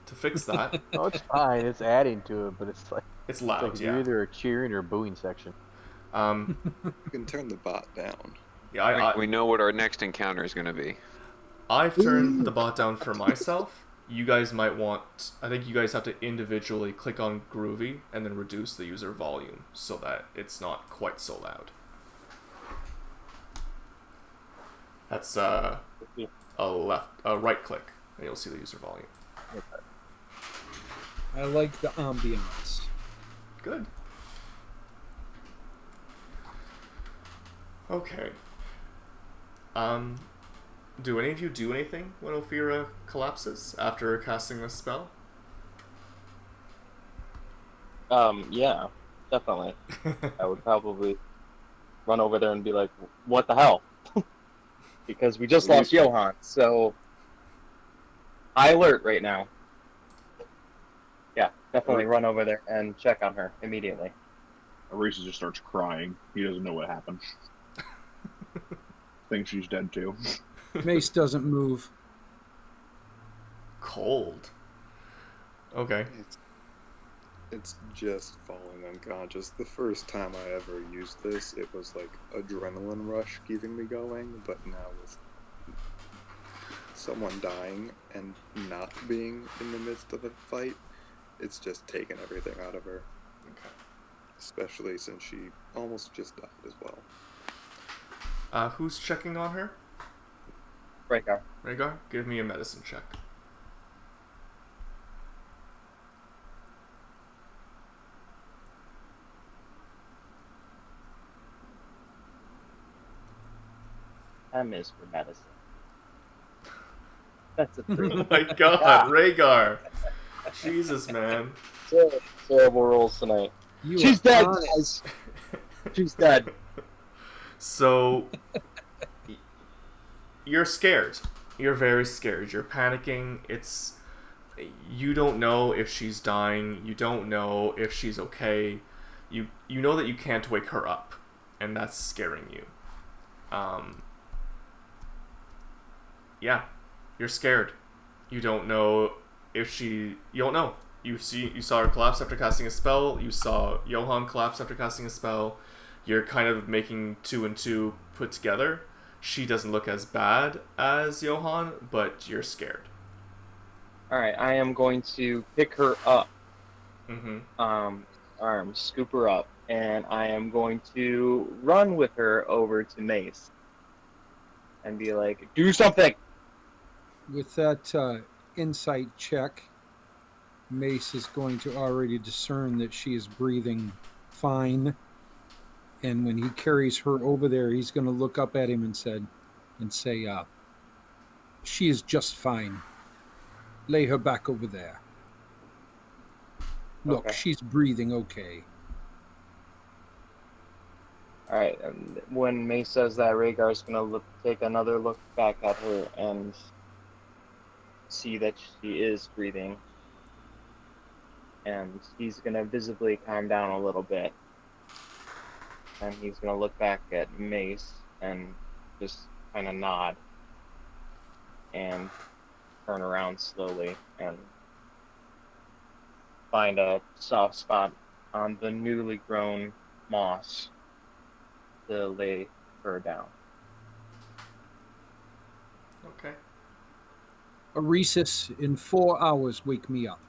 To fix that, No, it's fine. It's adding to it, but it's like it's loud, you're yeah. either a cheering or a booing section. You can turn the bot down. Yeah, We know what our next encounter is going to be. I've turned the bot down for myself. You guys might want... I think you guys have to individually click on Groovy and then reduce the user volume so that it's not quite so loud. That's a right click, and you'll see the user volume. I like the ambiance. Good. Okay. Do any of you do anything when Ophira collapses after casting a spell? Yeah, definitely. I would probably run over there and be like, "What the hell?" Because we just lost Johan, so high alert right now. Yeah, definitely run over there and check on her immediately. Arisa just starts crying. He doesn't know what happened. Thinks she's dead too. Mace doesn't move. Cold. Okay. It's just falling unconscious. The first time I ever used this, it was like adrenaline rush keeping me going, but now with someone dying and not being in the midst of a fight, it's just taken everything out of her. Okay. Especially since she almost just died as well. Who's checking on her? Rhaegar. Rhaegar, give me a medicine check. M is for medicine. That's a 3. Oh my god, Rhaegar! Jesus, man. Terrible rolls tonight. She's dead, guys. She's dead. So, you're scared. You're very scared. You're panicking. You don't know if she's dying. You don't know if she's okay. You know that you can't wake her up, and that's scaring you. Yeah, you're scared. You don't know if you don't know. You saw her collapse after casting a spell. You saw Johan collapse after casting a spell. You're kind of making 2 and 2 put together. She doesn't look as bad as Johan, but you're scared. Alright, I am going to pick her up. Mm-hmm. Scoop her up, and I am going to run with her over to Mace. And be like, do something! With that insight check, Mace is going to already discern that she is breathing fine. And when he carries her over there, he's going to look up at him and say, she is just fine. Lay her back over there. Look, Okay. She's breathing okay. Alright, and when Mace says that, Rhaegar's going to take another look back at her and see that she is breathing. And he's going to visibly calm down a little bit. And he's going to look back at Mace and just kind of nod. And turn around slowly and find a soft spot on the newly grown moss to lay her down. Okay. Aresis, in 4 hours, wake me up.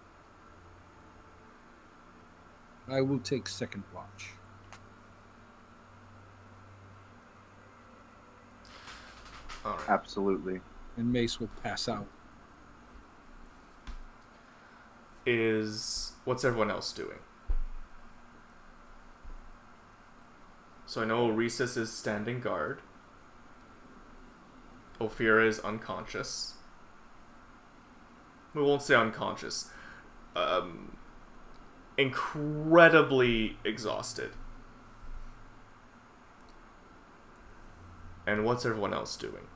I will take second watch. All right. Absolutely. And Mace will pass out. What's everyone else doing? So I know Rhesus is standing guard. Ophira is unconscious. We won't say unconscious. Incredibly exhausted. And what's everyone else doing?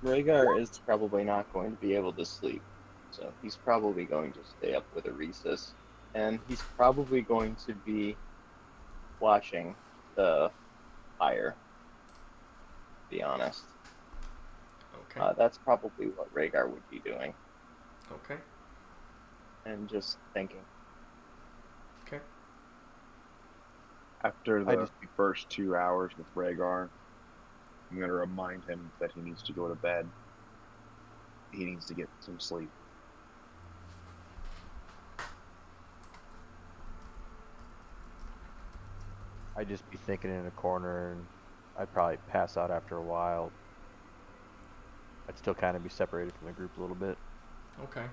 Rhaegar is probably not going to be able to sleep So he's probably going to stay up with Aresis. And he's probably going to be watching the fire, to be honest. Okay. That's probably what Rhaegar would be doing. Okay. And just thinking. Okay. After I the just first 2 hours with Rhaegar, I'm going to remind him that he needs to go to bed. He needs to get some sleep. I'd just be thinking in a corner, and I'd probably pass out after a while. I'd still kind of be separated from the group a little bit. Okay.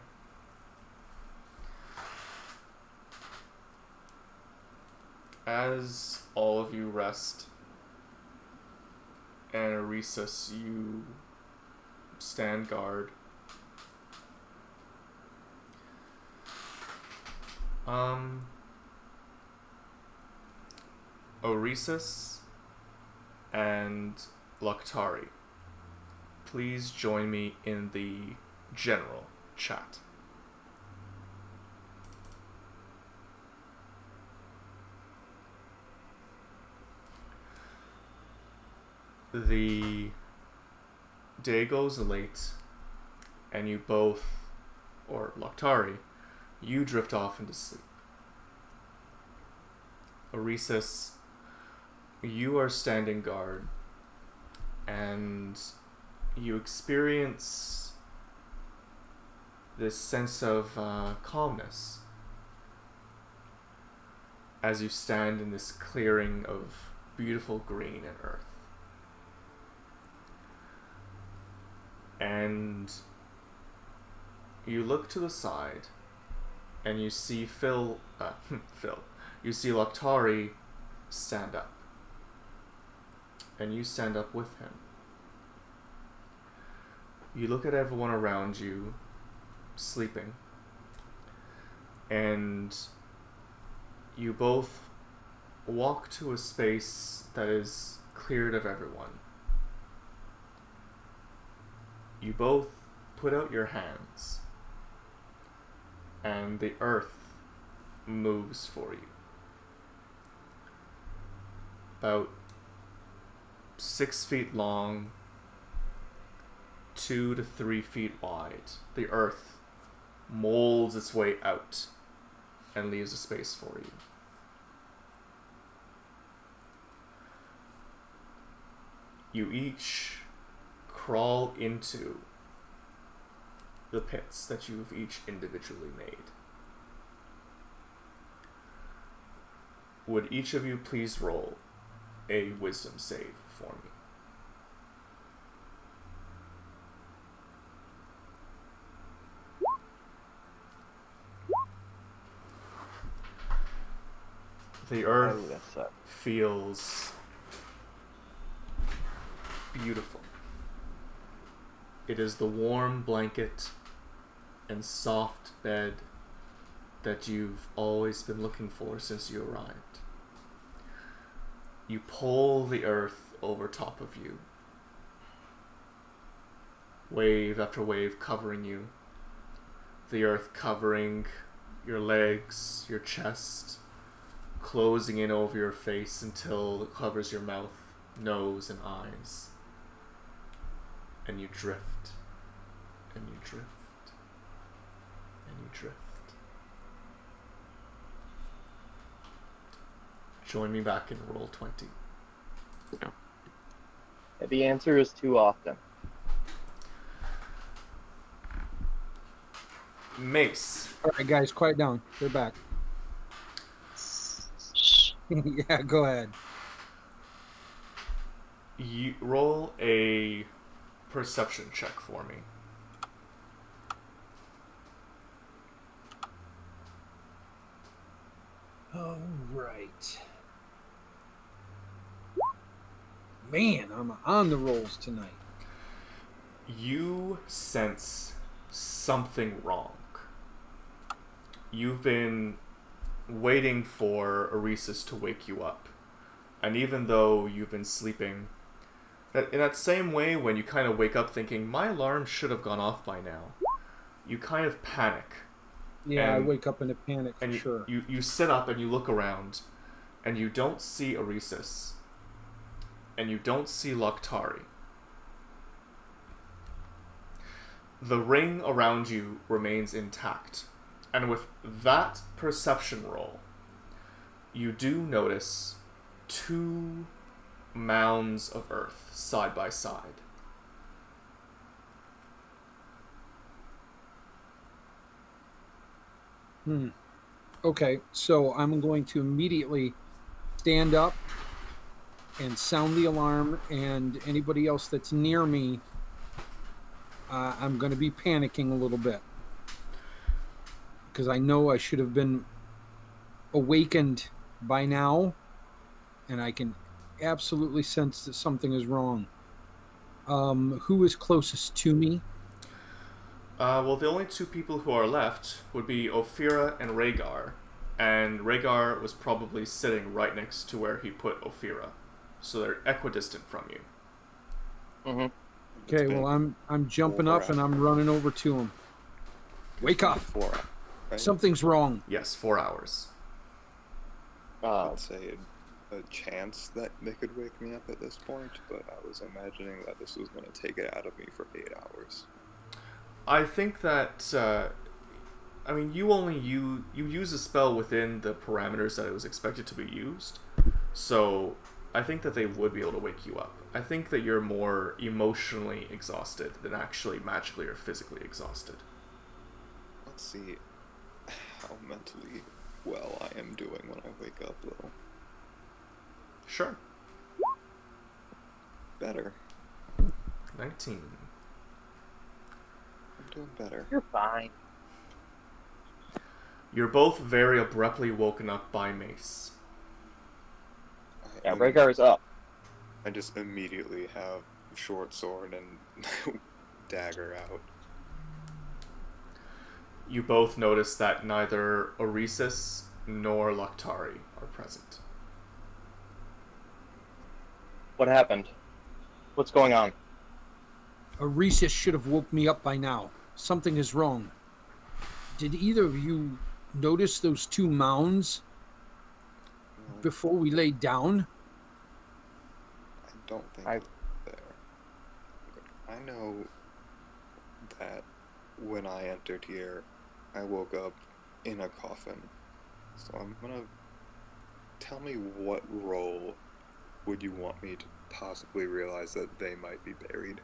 As all of you rest, and Aresis, you stand guard. Oresis and Luktari, please join me in the general chat. The day goes late, and you both, or Luktari, you drift off into sleep. Oresis, you are standing guard, and you experience this sense of calmness as you stand in this clearing of beautiful green and earth. And you look to the side, and you see Phil, you see Luktari stand up. And you stand up with him. You look at everyone around you, sleeping, and you both walk to a space that is cleared of everyone. You both put out your hands, and the earth moves for you. About 6 feet long, 2 to 3 feet wide, the earth molds its way out and leaves a space for you. You each crawl into the pits that you've each individually made. Would each of you please roll a wisdom save for me? The earth Oh, that sucks. feels beautiful. It is the warm blanket and soft bed that you've always been looking for since you arrived. You pull the earth over top of you, wave after wave covering you, the earth covering your legs, your chest, closing in over your face until it covers your mouth, nose, and eyes. And you drift, and you drift, and you drift. Join me back in roll 20. The answer is too often. Mace. All right, guys, quiet down. They're back. Yeah, go ahead. You roll a perception check for me. All right. Man, I'm on the rolls tonight. You sense something wrong. You've been waiting for Aresis to wake you up. And even though you've been sleeping, in that same way when you kind of wake up thinking, my alarm should have gone off by now, you kind of panic. Yeah, I And- wake up in a panic for And sure. you sit up and you look around, and you don't see Oresis, and you don't see Lokhtari. The ring around you remains intact, and with that perception roll, you do notice 2 mounds of earth side by side. Okay, so I'm going to immediately stand up and sound the alarm, and anybody else that's near me, I'm going to be panicking a little bit. Because I know I should have been awakened by now, and I can absolutely sense that something is wrong. Who is closest to me? Well, the only 2 people who are left would be Ophira and Rhaegar, and Rhaegar was probably sitting right next to where he put Ophira, so they're equidistant from you. Mm-hmm. Okay, well I'm jumping up and I'm running over to him. Wake up! 4 hours, right? Something's wrong. Yes, 4 hours. I'd say a chance that they could wake me up at this point, but I was imagining that this was going to take it out of me for 8 hours. I think that, I mean, you use a spell within the parameters that it was expected to be used, so I think that they would be able to wake you up. I think that you're more emotionally exhausted than actually magically or physically exhausted. Let's see how mentally well I am doing when I wake up, though. Sure. Better. 19. I'm doing better. You're fine. You're both very abruptly woken up by Mace. Yeah, Rhaegar is up. I just immediately have short sword and dagger out. You both notice that neither Oresis nor Lokhtari are present. What happened? What's going on? Oresis should have woke me up by now. Something is wrong. Did either of you notice those 2 mounds Well, before we laid down? I don't think I- it's there. I know that when I entered here, I woke up in a coffin. So I'm gonna... Tell me what role would you want me to possibly realize that they might be buried?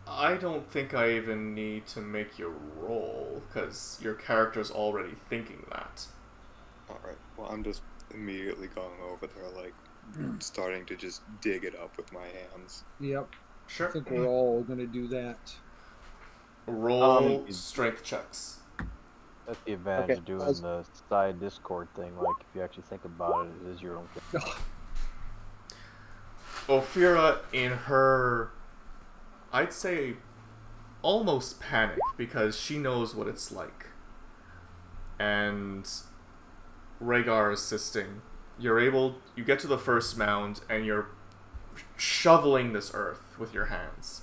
I don't think I even need to make your roll, because your character's already thinking that. Alright, well I'm just immediately going over there, like, starting to just dig it up with my hands. Yep. Sure. I think we're all going to do that. Roll strength checks. That's the advantage Okay, of doing let's- the side Discord thing. Like, if you actually think about it, it is your own character. Ophira, in her, I'd say, almost panic, because she knows what it's like. And Rhaegar assisting. You get to the first mound, and you're shoveling this earth with your hands.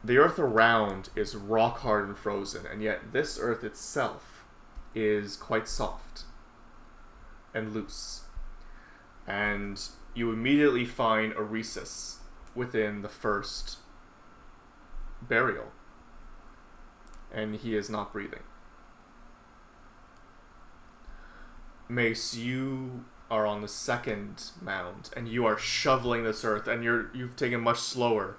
The earth around is rock hard and frozen, and yet this earth itself is quite soft and loose. And you immediately find Oresis within the first burial, and he is not breathing. Mace, you are on the second mound, and you are shoveling this earth, and you've taken much slower.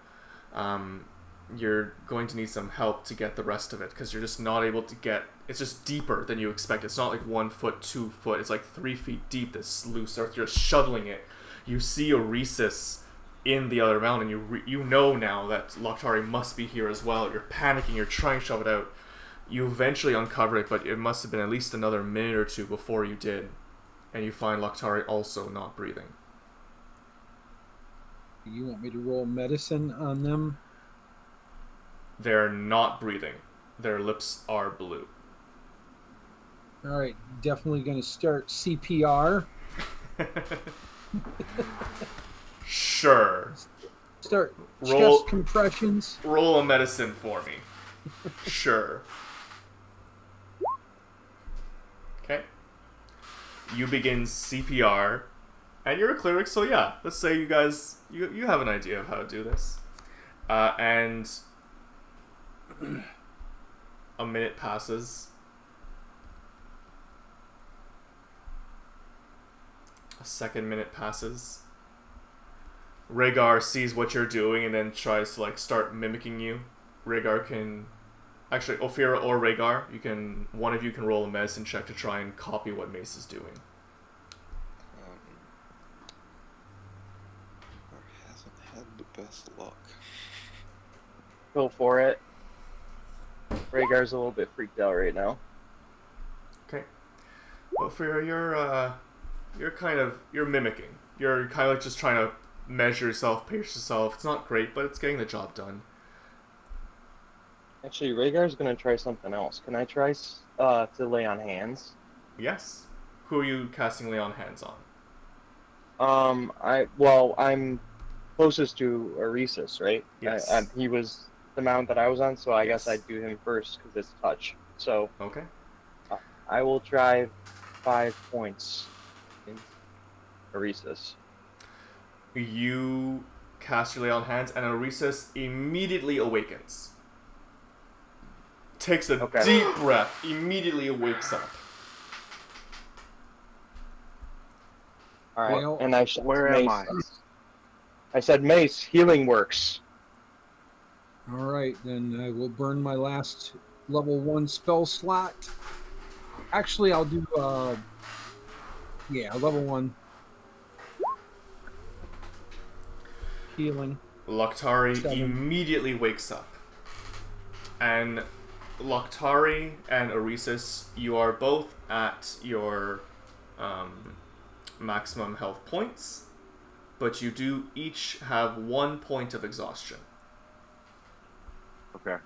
You're going to need some help to get the rest of it, because you're just not able to get... It's just deeper than you expect. It's not like 1 foot, 2 foot. It's like 3 feet deep, this loose earth. You're shoveling it. You see Oresis in the other mound, and you know now that Lokhtari must be here as well. You're panicking. You're trying to shove it out. You eventually uncover it, but it must have been at least another minute or 2 before you did. And you find Lokhtari also not breathing. You want me to roll medicine on them? They're not breathing. Their lips are blue. All right, definitely going to start CPR. Sure. Start Roll- chest compressions. Roll a medicine for me. Sure. Okay. You begin CPR, and you're a cleric, so yeah, let's say you guys, you have an idea of how to do this. And a minute passes. A second minute passes. Rhaegar sees what you're doing and then tries to like start mimicking you. Rhaegar can actually Ophira or Rhaegar, one of you can roll a medicine check to try and copy what Mace is doing. Hasn't had the best luck. Go for it. Rhaegar's a little bit freaked out right now. Okay. Ophira, you're mimicking. You're kind of like just trying to measure yourself, pace yourself. It's not great, but it's getting the job done. Actually, Rhaegar's gonna try something else. Can I try to lay on hands? Yes. Who are you casting lay on hands on? I'm closest to Aresis, right? Yes. He was the mount that I was on, so I guess Yes. I'd do him first because it's touch. So Okay. I will try 5 points in Aresis. You cast your lay on hands, and Aresis immediately awakens. Takes a Okay. deep breath, immediately wakes up. All right, Well, and I shot where Mace. am I? I said, Mace, healing works. all right, then I will burn my last level 1 spell slot. Actually, I'll do, level 1. Healing. Lokhtari 7. immediately wakes up. And Lokhtari and Aresis, you are both at your maximum health points, but you do each have 1 point of exhaustion. Okay.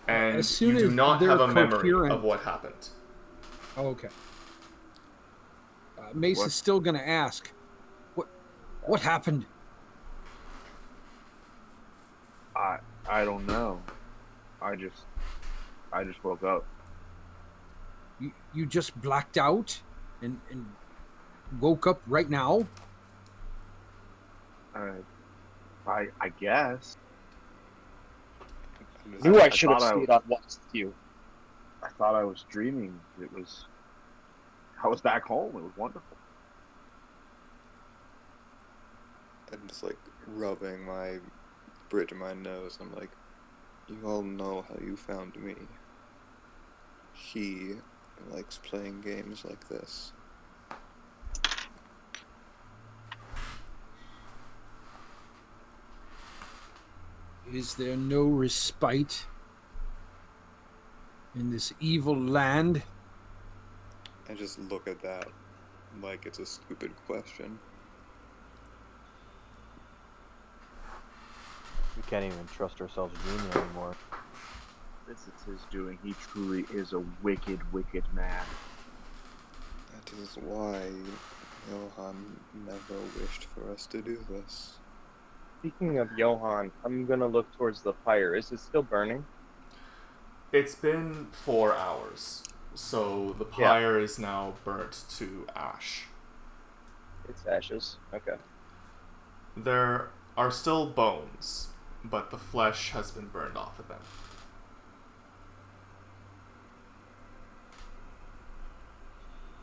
And As soon you do as not they're have a memory coherent- of what happened. Oh, okay. Mace What? is still going to ask, what happened? I don't know. I just woke up. You just blacked out and woke up right now? I guess. Knew I I should have thought I- stayed on watch with you. I thought I was dreaming. I was back home. It was wonderful. I'm just like rubbing my bridge of my nose. I'm like, you all know how you found me. He likes playing games like this. Is there no respite in this evil land? I just look at that like it's a stupid question. We can't even trust ourselves dreaming anymore. This is his doing. He truly is a wicked, wicked man. That is why Johann never wished for us to do this. Speaking of Johann, I'm gonna look towards the fire. Is it still burning? It's been 4 hours, so the Yeah. pyre is now burnt to ash. It's ashes. Okay. There are still bones, but the flesh has been burned off of them.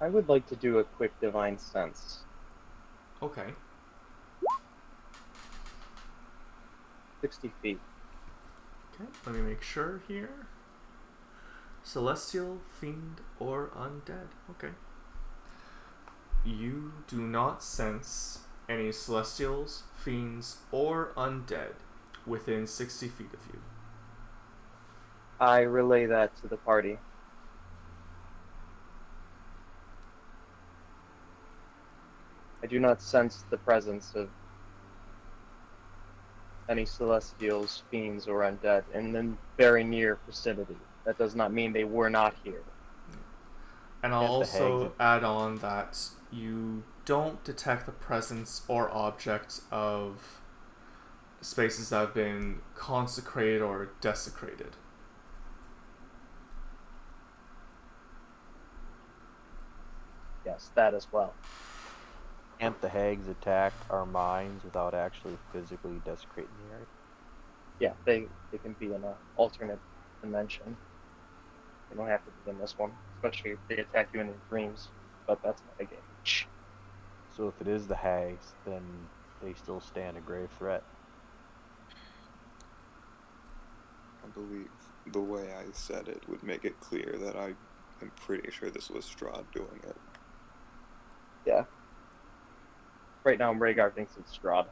I would like to do a quick divine sense. Okay. 60 feet. Okay, let me make sure here. Celestial, fiend, or undead. Okay. You do not sense any celestials, fiends, or undead within 60 feet of you. I relay that to the party. I do not sense the presence of any celestials, fiends, or undead in the very near vicinity. That does not mean they were not here. And I'll Get the also hags. add on that you don't detect the presence or object of spaces that have been consecrated or desecrated. Yes, that as well. Can't the hags attack our minds without actually physically desecrating the area? Yeah, they can be in an alternate dimension. They don't have to be in this one, especially if they attack you in your dreams. But that's not a game. So if it is the hags, then they still stand a grave threat. I believe the way I said it would make it clear that I am pretty sure this was Strahd doing it. Yeah. Right now, Rhaegar thinks it's Strahd.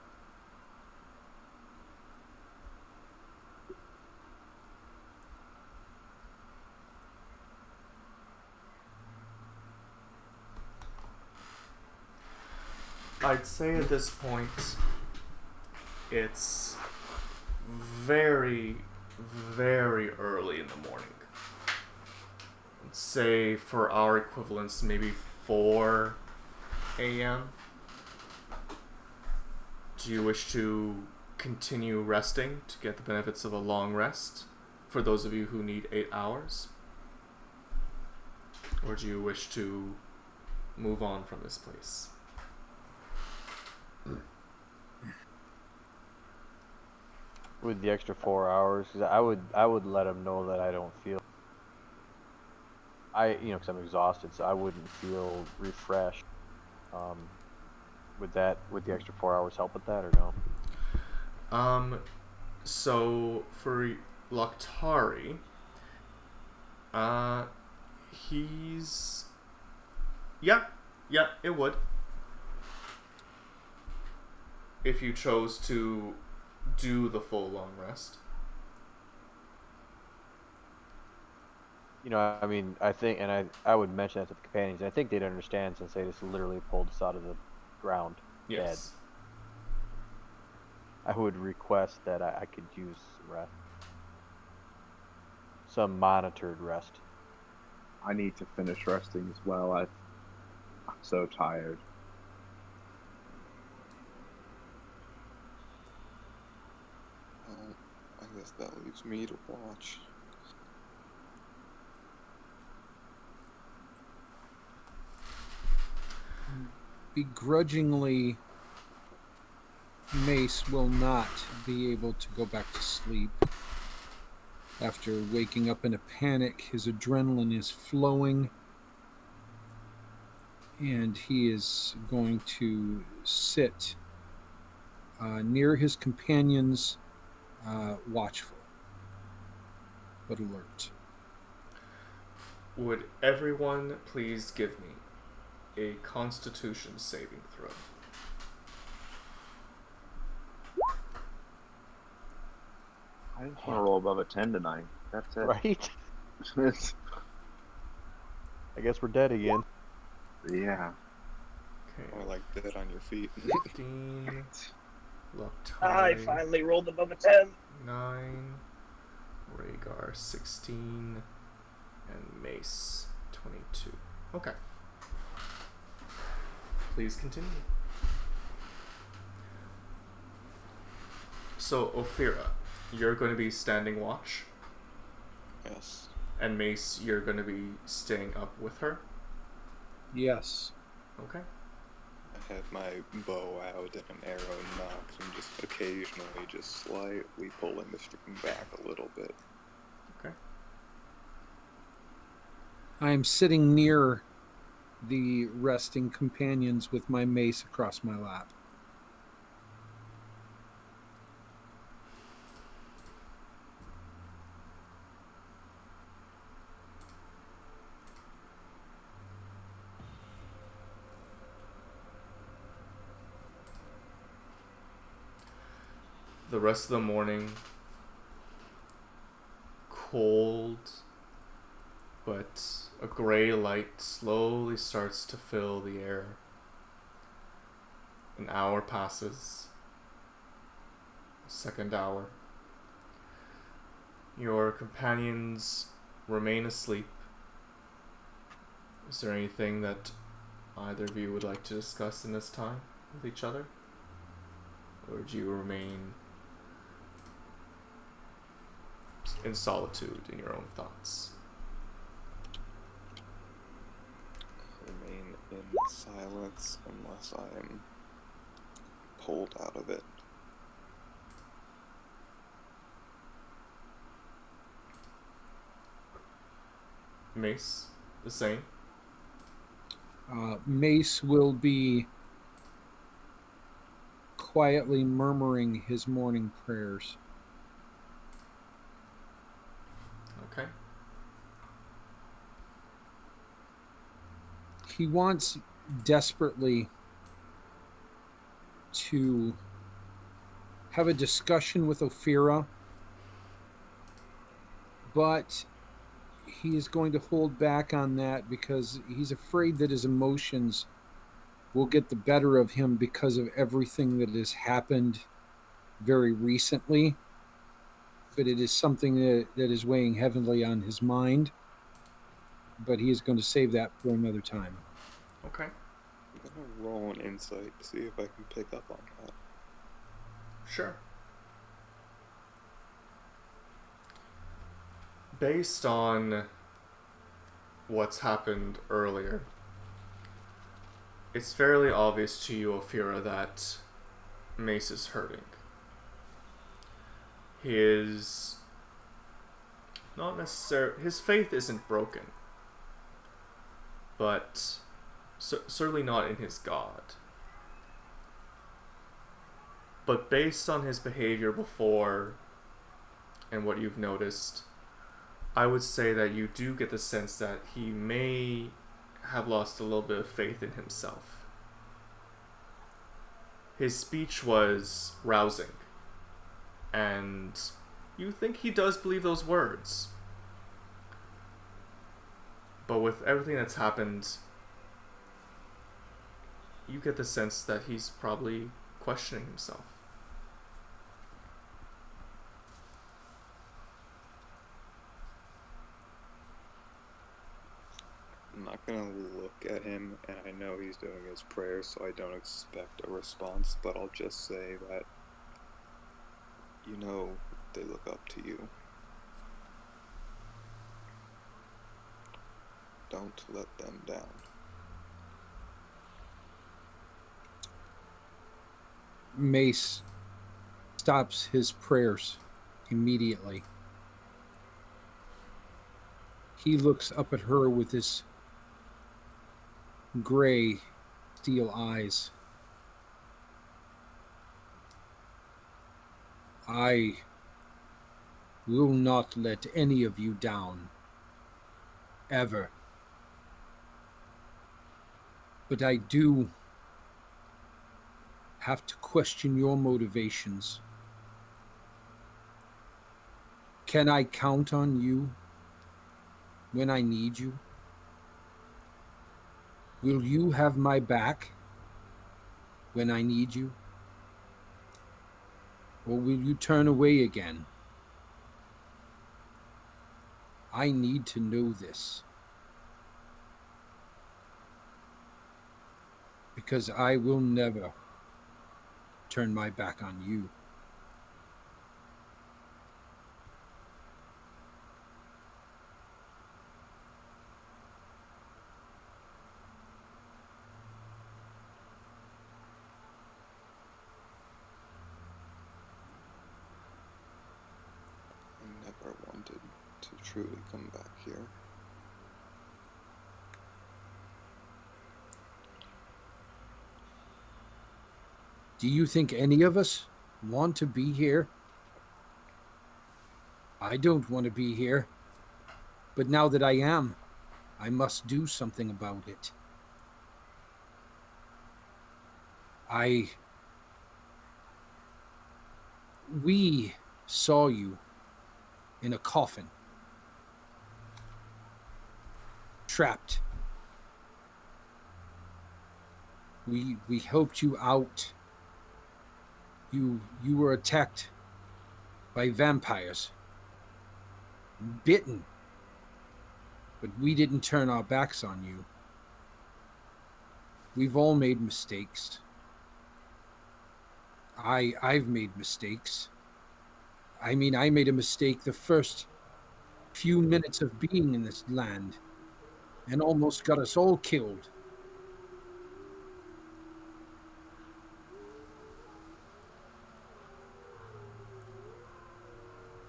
I'd say at this point, it's very, very early in the morning. I'd say for our equivalents, maybe 4 a.m. Do you wish to continue resting to get the benefits of a long rest for those of you who need 8 hours? Or do you wish to move on from this place? With the extra 4 hours, 'cause I would let them know that I don't feel. Because I'm exhausted, so I wouldn't feel refreshed. Would the extra 4 hours help with that or no? So for Lokhtari, he's yeah, it would. If you chose to do the full long rest. I think, and I would mention that to the companions, and I think they'd understand since they just literally pulled us out of the ground Yes. dead. I would request that I could use rest. Some monitored rest. I need to finish resting as well. I'm so tired. Well, I guess that leaves me to watch. Begrudgingly, Mace will not be able to go back to sleep. After waking up in a panic, his adrenaline is flowing, and he is going to sit near his companions, watchful but alert. Would everyone please give me a Constitution saving throw? I just want to roll above a 10 tonight. That's it. Right? It's- I guess we're dead again. yeah. Okay. Or like dead on your feet. 15. I Lokhtari, finally rolled above a 10. 9. Rhaegar, 16. And Mace, 22. Okay. Please continue. So, Ophira, you're going to be standing watch, Yes. and Mace, you're going to be staying up with her. Yes. Okay. I have my bow out and an arrow nocked and just occasionally just slightly pulling the string back a little bit. Okay. I am sitting near the resting companions with my mace across my lap. The rest of the morning, cold, but a gray light slowly starts to fill the air. An hour passes. A second hour. Your companions remain asleep. Is there anything that either of you would like to discuss in this time with each other? Or do you remain in solitude in your own thoughts. Remain in silence unless I am pulled out of it. Mace, the same. Mace will be quietly murmuring his morning prayers. Okay. He wants desperately to have a discussion with Ophira, but he is going to hold back on that because he's afraid that his emotions will get the better of him because of everything that has happened very recently. But it is something that is weighing heavily on his mind. But he is going to save that for another time. Okay. I'm gonna roll an insight to see if I can pick up on that. Sure. Based on what's happened earlier, it's fairly obvious to you, Ophira, that Mace is hurting. His not necessarily his faith isn't broken, but certainly not in his god. But based on his behavior before and what you've noticed, I would say that you do get the sense that he may have lost a little bit of faith in himself. His speech was rousing, and you think he does believe those words. But with everything that's happened, you get the sense that he's probably questioning himself. I'm not gonna look at him, and I know he's doing his prayers, so I don't expect a response, but I'll just say that, you know, they look up to you. Don't let them down. Mace stops his prayers immediately. He looks up at her with his gray steel eyes. I will not let any of you down. Ever. But I do have to question your motivations. Can I count on you when I need you? Will you have my back when I need you? Or will you turn away again? I need to know this. Because I will never turn my back on you. I never wanted to truly come back here. Do you think any of us want to be here? I don't want to be here. But now that I am, I must do something about it. We saw you in a coffin, trapped. We helped you out. You were attacked by vampires, bitten, but we didn't turn our backs on you. We've all made mistakes. I've made mistakes. I mean, I made a mistake the first few minutes of being in this land and almost got us all killed.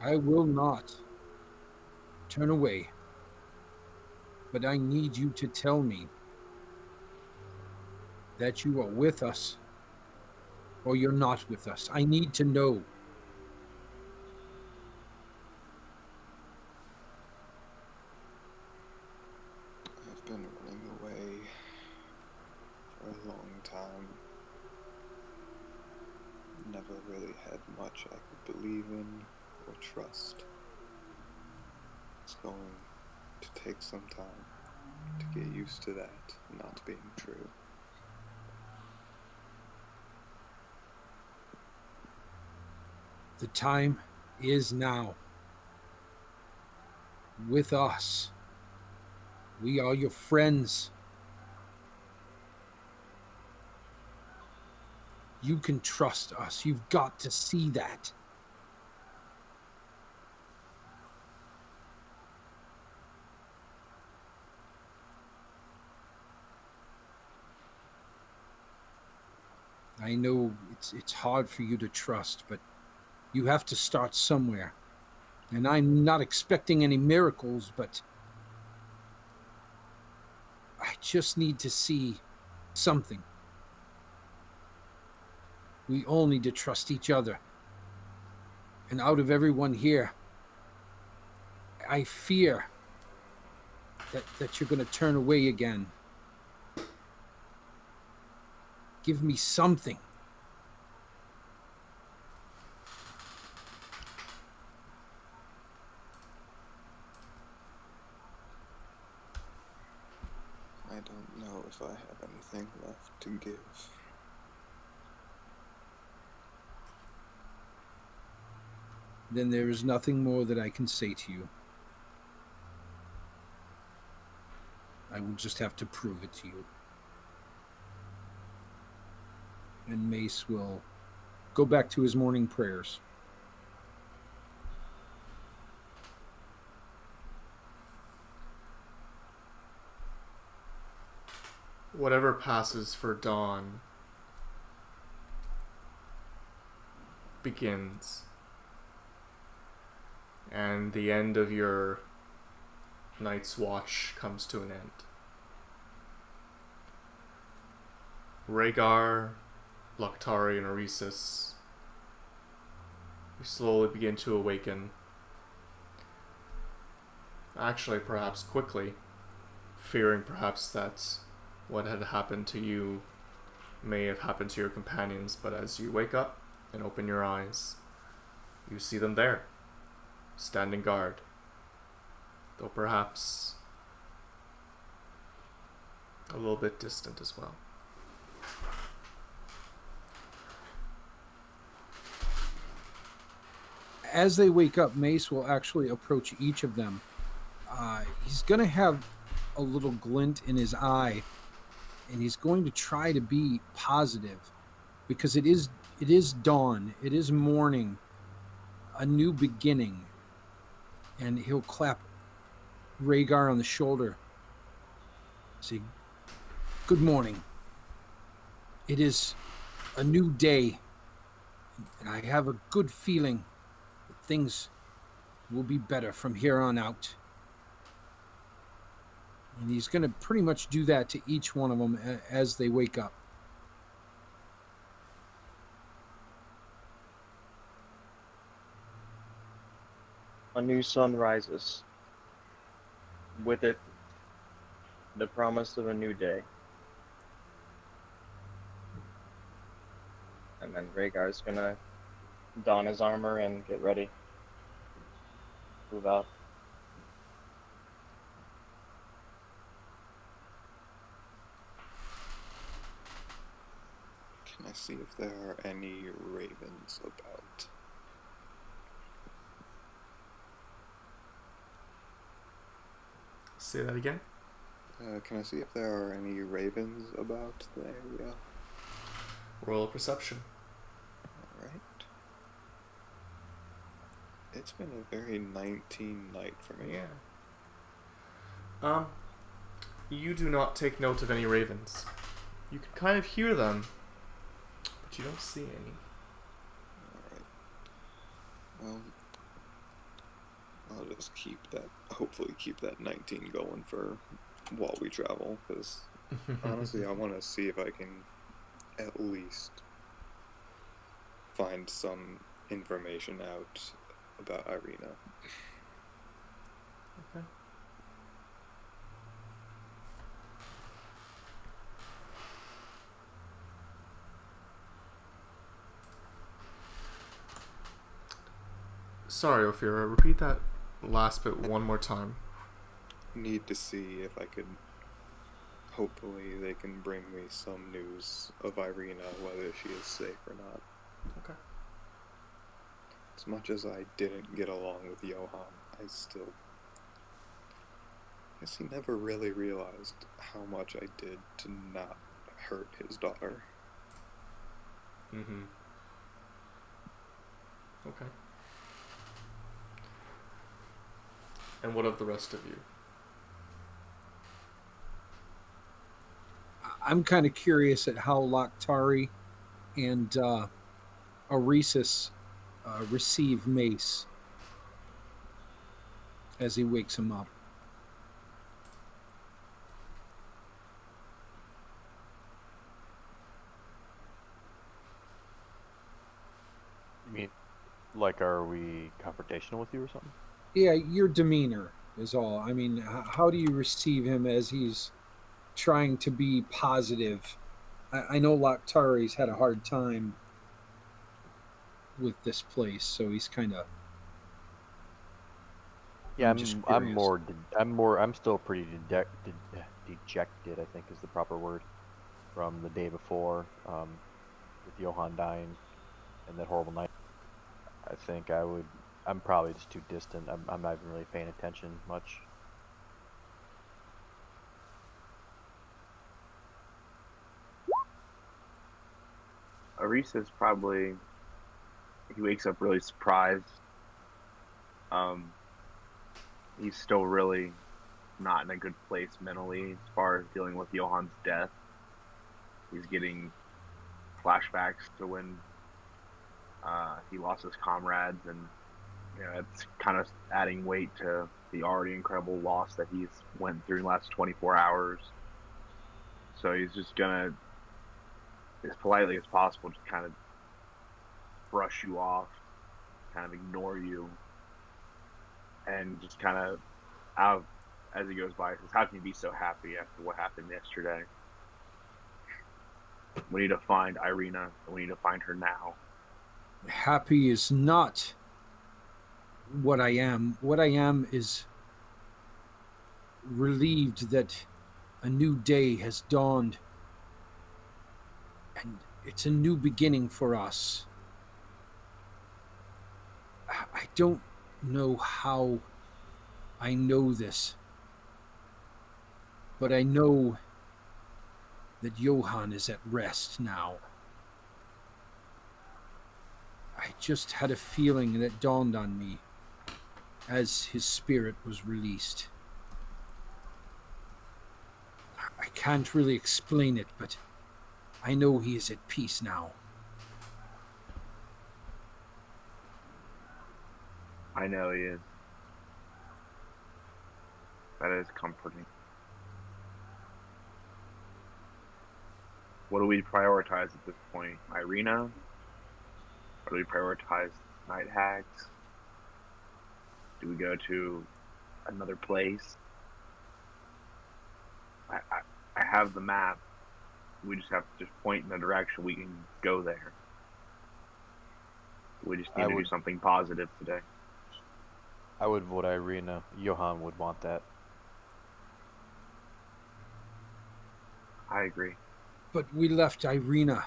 I will not turn away, but I need you to tell me that you are with us or you're not with us. I need to know. I've been running away for a long time. Never really had much I could believe in or trust. It's going to take some time to get used to that not being true. The time is now. With us. We are your friends. You can trust us. You've got to see that. I know it's hard for you to trust, but you have to start somewhere. And I'm not expecting any miracles, but I just need to see something. We all need to trust each other. And out of everyone here, I fear that you're going to turn away again. Give me something. I don't know if I have anything left to give. Then there is nothing more that I can say to you. I will just have to prove it to you. And Mace will go back to his morning prayers. Whatever passes for dawn begins, and the end of your night's watch comes to an end. Rhaegar, Loctari, and Oresis, you slowly begin to awaken. Actually, perhaps quickly, fearing perhaps that what had happened to you may have happened to your companions, but as you wake up and open your eyes, you see them there, standing guard, though perhaps a little bit distant as well. As they wake up, Mace will actually approach each of them. He's going to have a little glint in his eye, and he's going to try to be positive, because it is dawn, it is morning, a new beginning. And he'll clap Rhaegar on the shoulder, say, "Good morning. It is a new day, and I have a good feeling that things will be better from here on out." And he's going to pretty much do that to each one of them as they wake up. A new sun rises. With it, the promise of a new day. And then Rhaegar's gonna don his armor and get ready. Move out. Can I see if there are any ravens about? Say that again? Can I see if there are any ravens about the area? Roll a perception. Alright. It's been a very 19 night for me. Yeah. You do not take note of any ravens. You can kind of hear them, but you don't see any. Alright. Well, I'll just hopefully keep that 19 going for while we travel, because honestly, I want to see if I can at least find some information out about Irina. Okay. Sorry, Ophira. Repeat that last bit one more time. Need to see if I could. Hopefully, they can bring me some news of Irina, whether she is safe or not. Okay. As much as I didn't get along with Johann, I guess he never really realized how much I did to not hurt his daughter. Mm-hmm. Okay. And what of the rest of you? I'm kind of curious at how Loctari and Oresis receive Mace as he wakes him up. You mean, like, are we confrontational with you or something? Yeah, your demeanor is all. I mean, how do you receive him as he's trying to be positive? I know Loctari's had a hard time with this place, so he's kind of. Yeah, just I'm curious. I'm still pretty dejected, I think is the proper word, from the day before, with Johann dying and that horrible night. I think I'm probably just too distant. I'm not even really paying attention much. Arisa's probably, he wakes up really surprised. He's still really not in a good place mentally as far as dealing with Johann's death. He's getting flashbacks to when he lost his comrades, and it's kind of adding weight to the already incredible loss that he's went through in the last 24 hours. So he's just gonna, as politely as possible, just kind of brush you off, kind of ignore you, and just kind of out as he goes by says, "How can you be so happy after what happened yesterday? We need to find Irina, and we need to find her now." Happy is not what I am. What I am is relieved that a new day has dawned, and it's a new beginning for us. I don't know how I know this, but I know that Johann is at rest now. I just had a feeling that dawned on me as his spirit was released. I can't really explain it, but I know he is at peace now. I know he is. That is comforting. What do we prioritize at this point? Irina? Or do we prioritize night hags? Do we go to another place? I have the map. We just have to just point in the direction we can go there. We just need to do something positive today. I would vote Irina. Johann would want that. I agree. But we left Irina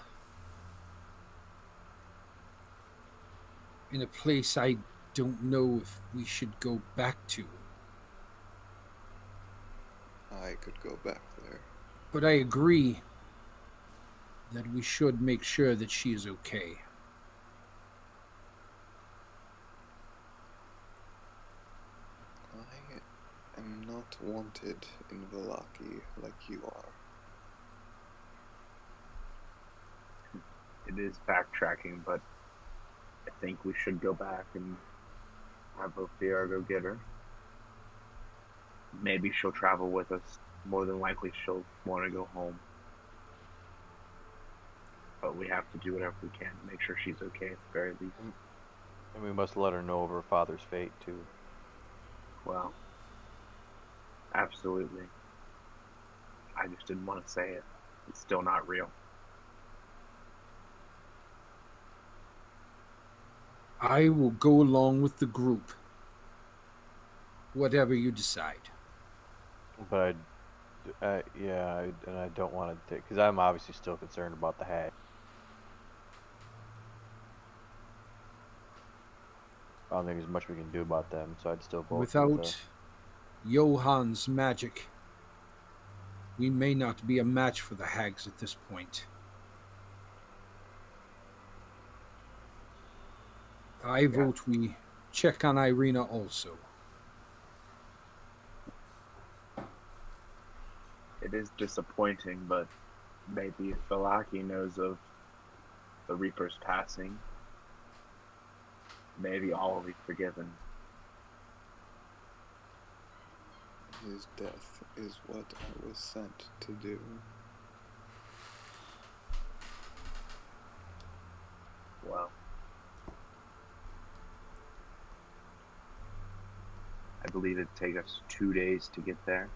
in a place I don't know if we should go back to. I could go back there. But I agree that we should make sure that she is okay. I am not wanted in Vallaki like you are. It is backtracking, but I think we should go back and have Ophir go get her. Maybe she'll travel with us. More than likely, she'll want to go home. But we have to do whatever we can to make sure she's okay at the very least. And we must let her know of her father's fate, too. Well, absolutely. I just didn't want to say it. It's still not real. I will go along with the group. Whatever you decide. But, and I don't want to take, because I'm obviously still concerned about the hag. I don't think there's much we can do about them, so I'd still vote Without Johann's magic, we may not be a match for the hags at this point. I vote we check on Irina also. It is disappointing, but maybe if Vallaki knows of the Reaper's passing, maybe all will be forgiven. His death is what I was sent to do. Well, I believe it'd take us 2 days to get there.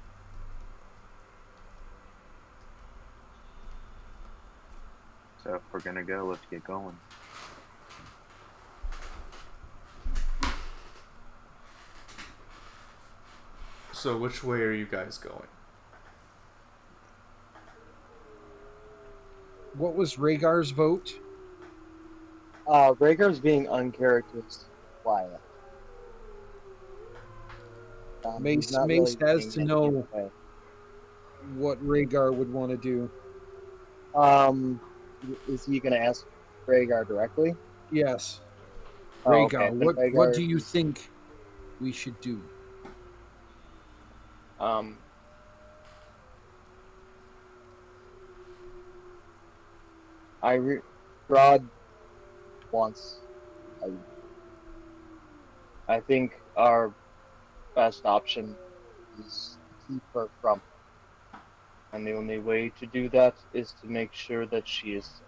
So if we're gonna go, let's get going. So which way are you guys going? What was Rhaegar's vote? Rhaegar's being uncharacteristically quiet. He's not Mace really has saying to anything know away. what Rhaegar would want to do. Is he going to ask Rhaegar directly? Yes. Oh, Rhaegar, okay. Then what Rhaegar do you is- think we should do? Strahd wants. I think our best option is to keep her from him. And the only way to do that is to make sure that she is safe.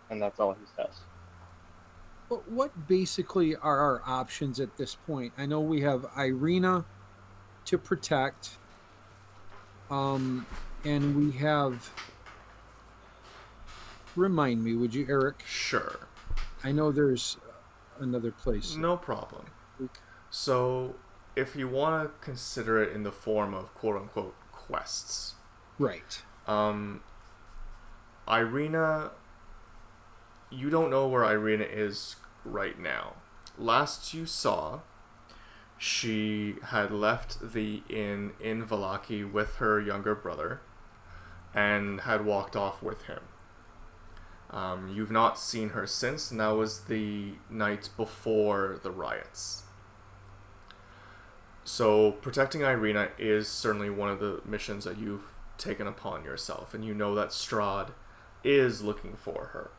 And that's all he says. But what basically are our options at this point? I know we have Irina to protect, and we have. Remind me, would you, Eric? Sure. I know there's another place. No problem. So, if you want to consider it in the form of quote-unquote quests, Right. Irina, you don't know where Irina is right now. Last you saw, she had left the inn in Vallaki with her younger brother and had walked off with him. You've not seen her since, and that was the night before the riots. So protecting Irina is certainly one of the missions that you've taken upon yourself, and you know that Strahd is looking for her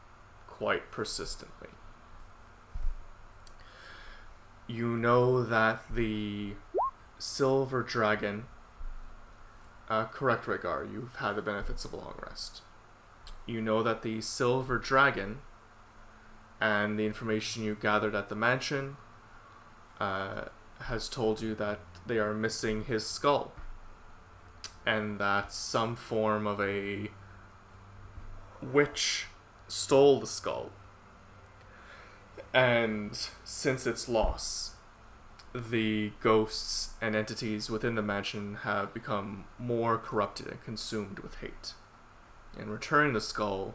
quite persistently. You know that the Silver Dragon, correct, Rhaegar, you've had the benefits of a long rest. You know that the Silver Dragon and the information you gathered at the mansion has told you that they are missing his skull, and that some form of a witch stole the skull. And since its loss, the ghosts and entities within the mansion have become more corrupted and consumed with hate. And returning the skull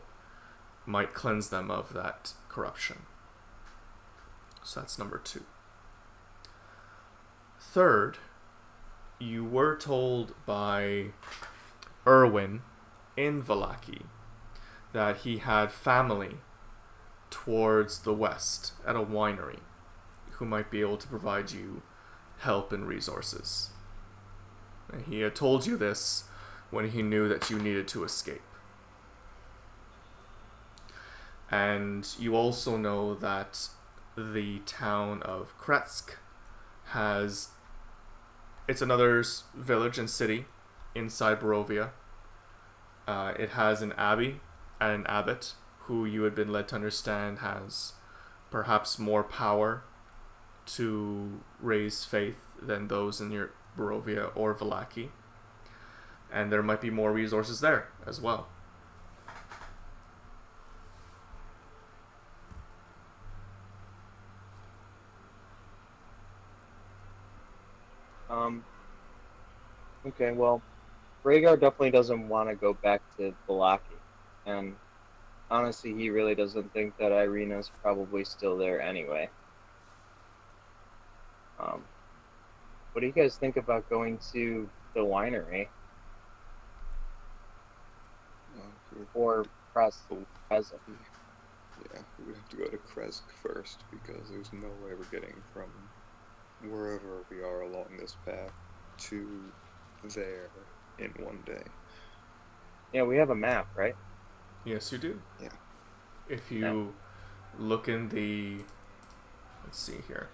might cleanse them of that corruption. So that's number 2. Third, you were told by Erwin in Vallaki that he had family towards the west at a winery who might be able to provide you help and resources. And he had told you this when he knew that you needed to escape. And you also know that the town of Kretsk has... It's another village and city inside Barovia. It has an abbey and an abbot who you had been led to understand has perhaps more power to raise faith than those in your Barovia or Vallaki. And there might be more resources there as well. Okay, well, Rhaegar definitely doesn't want to go back to Vallaki, and honestly, he really doesn't think that Irina's probably still there anyway. What do you guys think about going to the winery or Press? Yeah, we would have to go to Kresk first because there's no way we're getting from wherever we are along this path to there in one day. Yeah, we have a map, right? Yes, you do. Yeah. If you look in the... Let's see here.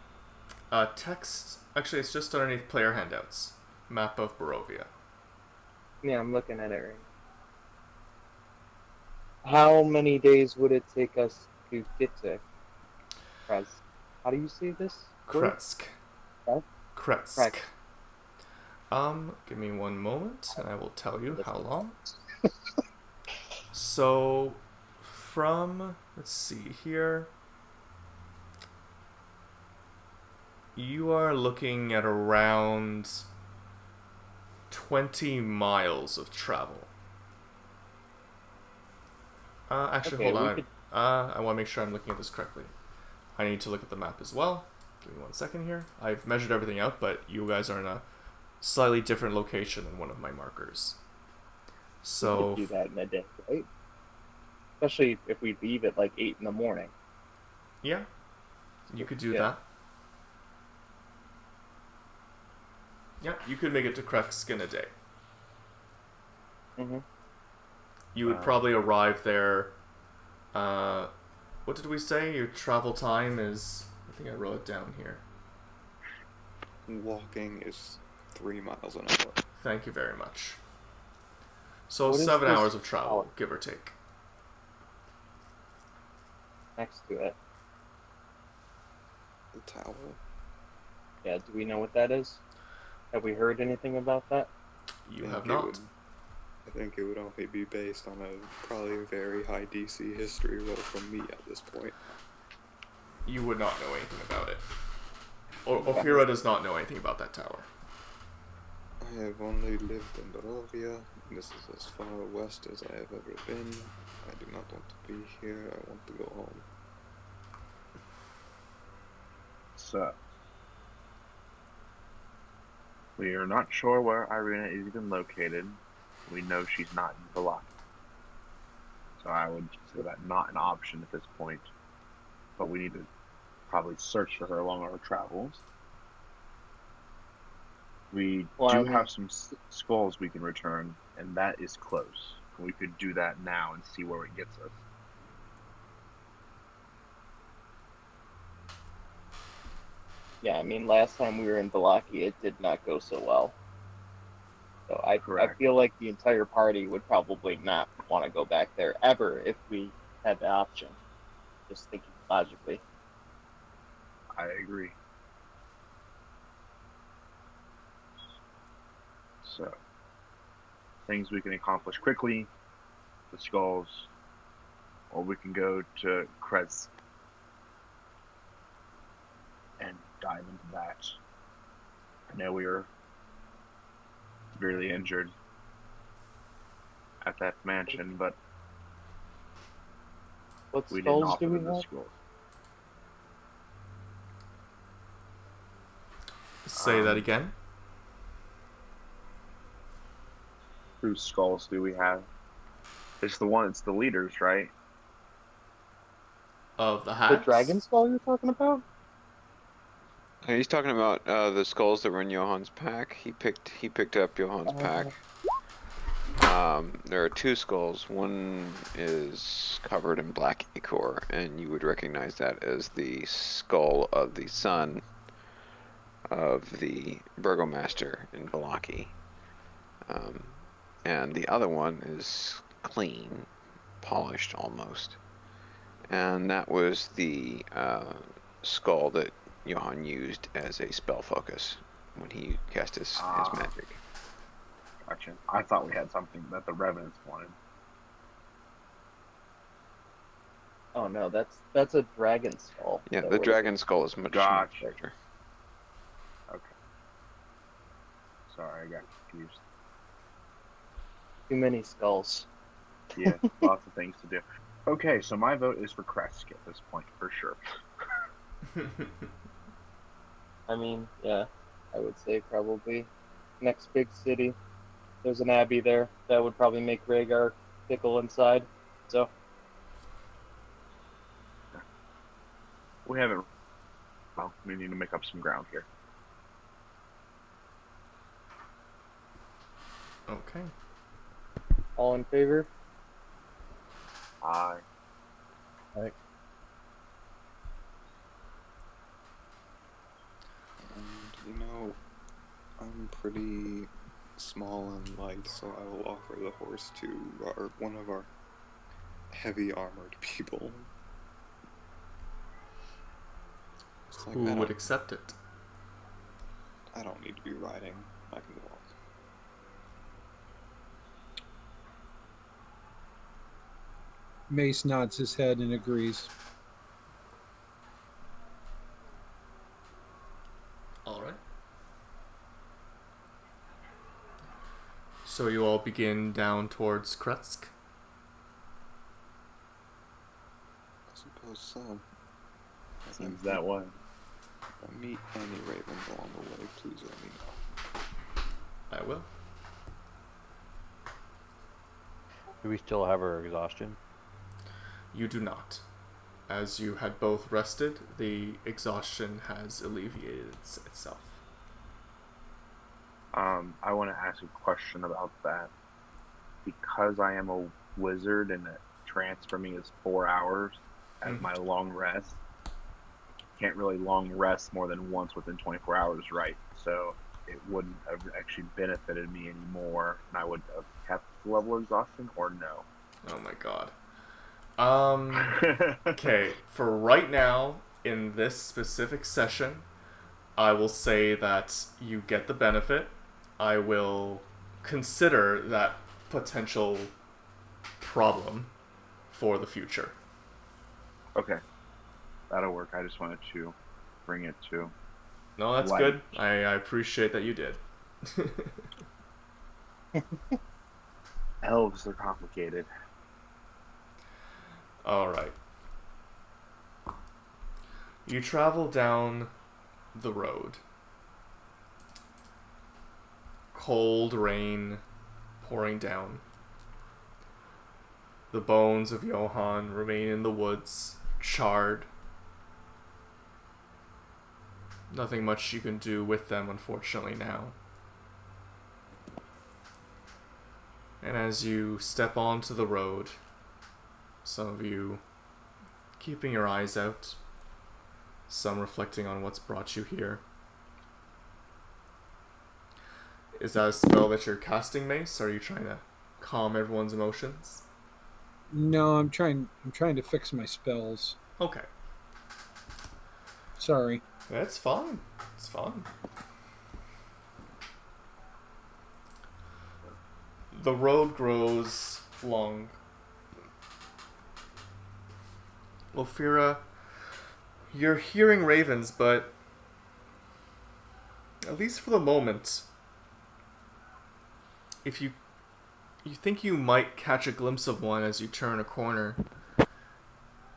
Text... Actually, it's just underneath player handouts. Map of Barovia. Yeah, I'm looking at it right now. How many days would it take us to get to Press? How do you say this word? Kretsk. Huh? Kretsk. Give me one moment and I will tell you how long. So, from... Let's see here. You are looking at around 20 miles of travel. Actually, Okay, hold we on. could- I want to make sure I'm looking at this correctly. I need to look at the map as well. Give me 1 second here. I've measured everything out, but you guys are in a slightly different location than one of my markers. We So, could do that in a day, right? Especially if we leave at like 8 in the morning. yeah, you could do Yeah. that. Yeah, you could make it to Kretsk in a day. Mm-hmm. You would probably arrive there. What did we say? Your travel time is... I think I wrote it down here. Walking is 3 miles an hour. Thank you very much. So What is 7 this hours of travel, tower give or take. next to it? The tower? Yeah, do we know what that is? Have we heard anything about that? You I have think it not. I think it would only be based on a probably very high DC history roll from me at this point. You would not know anything about it. Ophira does not know anything about that tower. I have only lived in Barovia. This is as far west as I have ever been. I do not want to be here. I want to go home. So, we are not sure where Irina is even located. We know she's not in Vallaki. So I would consider that not an option at this point. But we need to probably search for her along our travels. We do have some skulls we can return, and that is close. We could do that now and see where it gets us. Yeah, I mean, last time we were in Vallaki, it did not go so well. So I feel like the entire party would probably not want to go back there ever if we had the option. Just thinking logically. I agree. So, things we can accomplish quickly, the skulls, or we can go to Kretsk and dive into that. I know we were severely injured at that mansion, but What we didn't skulls offer do we them the have? skulls. Say that again. Whose skulls do we have? It's the leaders, right? of the The hags. dragon skull you're talking about? He's talking about the skulls that were in Johann's pack. He picked up Johann's pack. There are two skulls. One is covered in black ichor, and you would recognize that as the skull of the son of the burgomaster in Valaki. And the other one is clean, polished almost. And that was the skull that Johann used as a spell focus when he cast his magic. Gotcha. I thought we had something that the Revenants wanted. Oh no, that's a dragon skull. Yeah, that the we're dragon looking skull is much Gotcha. larger. Okay. Sorry, I got confused. for. Too many skulls. Yeah, lots of things to do. Okay, so my vote is for Kresk at this point, for sure. I mean, yeah, I would say probably next big city. There's an abbey there that would probably make Rhaegar tickle inside. So We haven't. Well, we need to make up some ground here. Okay. all in favor? Aye. And, I'm pretty small and light, so I will offer the horse to one of our heavy armored people. It's like, Who would accept it? I don't need to be riding. I can walk. Mace nods his head and agrees. All right. So you all begin down towards Kresk. I suppose so. Seems that way. If I meet any ravens along the way, please let me know. I will. Do we still have our exhaustion? You do not. As you had both rested, the exhaustion has alleviated itself. I want to ask a question about that. Because I am a wizard and a trance for me is 4 hours as my long rest, can't really long rest more than once within 24 hours, right? So it wouldn't have actually benefited me anymore, and I would have kept the level of exhaustion, or no? Oh my god. Okay, for right now, in this specific session, I will say that you get the benefit. I will consider that potential problem for the future. Okay. That'll work. I just wanted to bring it to... No, that's light. good. I appreciate that you did. Elves are complicated. Alright. You travel down the road. Cold rain pouring down. The bones of Johann remain in the woods, charred. Nothing much you can do with them, unfortunately, now. And as you step onto the road, some of you keeping your eyes out, some reflecting on what's brought you here. Is that a spell that you're casting, Mace? Or are you trying to calm everyone's emotions? No, I'm trying to fix my spells. Okay. Sorry. That's fine. It's fine. The road grows long. Ophira, you're hearing ravens, but at least for the moment, if you think you might catch a glimpse of one as you turn a corner,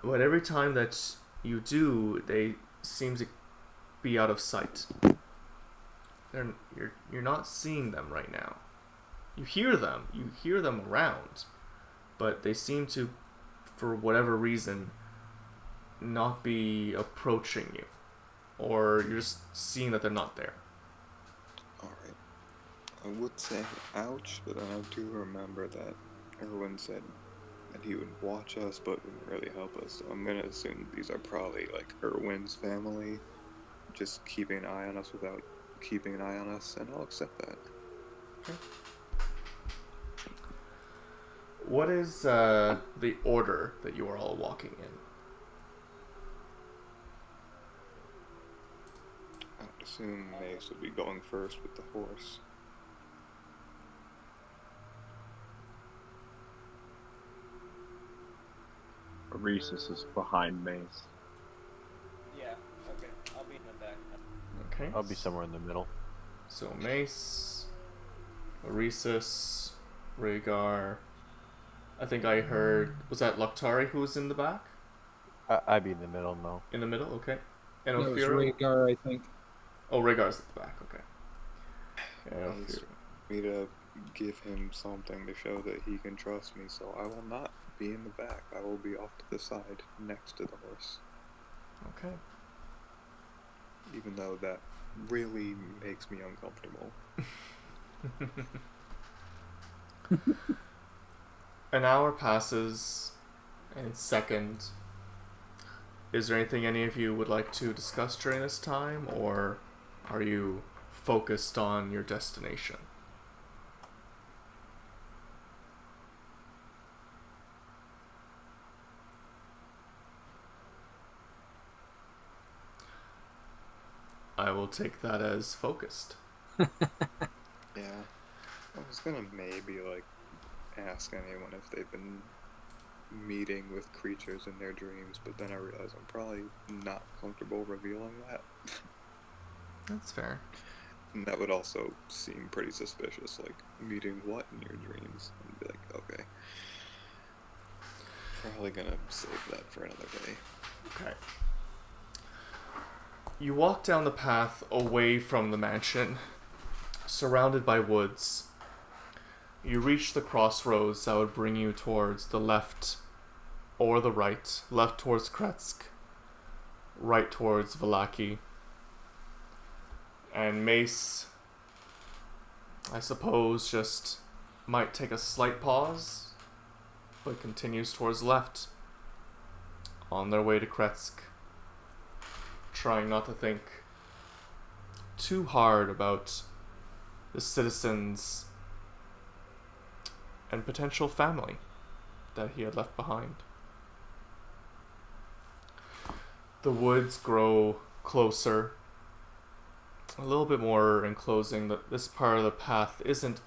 but every time that you do, they seem to be out of sight. You're not seeing them right now. You hear them around, but they seem to, for whatever reason, not be approaching you, or you're just seeing that they're not there. Alright. I would say ouch, but I do remember that Erwin said that he would watch us but wouldn't really help us. So I'm gonna assume these are probably like Erwin's family, just keeping an eye on us without keeping an eye on us, and I'll accept that. What is the order that you are all walking in? I would assume Mace would be going first with the horse. Reese's is behind Mace. Yeah. Okay. I'll be in the back. Okay. I'll be somewhere in the middle. So Mace, Oresis, Rhaegar. I think I heard, was that Loktari who was in the back? I'd be in the middle, no. In the middle, okay. And That was Ophira? Rhaegar, I think. Oh, Rhaegar's at the back, okay. And At least Ophira. me to give him something to show that he can trust me, so I will not be in the back. I will be off to the side next to the horse. Okay. Even though that really makes me uncomfortable. An hour passes, and second. Is there anything any of you would like to discuss during this time, or are you focused on your destination? I will take that as focused. Yeah. I was gonna maybe, like, ask anyone if they've been meeting with creatures in their dreams, but then I realized I'm probably not comfortable revealing that. That's fair. And that would also seem pretty suspicious, like, meeting what in your dreams? And be like, okay. Probably gonna save that for another day. Okay. You walk down the path away from the mansion, surrounded by woods. You reach the crossroads that would bring you towards the left or the right. Left towards Kretsk, right towards Valaki. And Mace, I suppose, just might take a slight pause, but continues towards left, on their way to Kretsk, trying not to think too hard about the citizens and potential family that he had left behind. The woods grow closer, a little bit more enclosing. That this part of the path isn't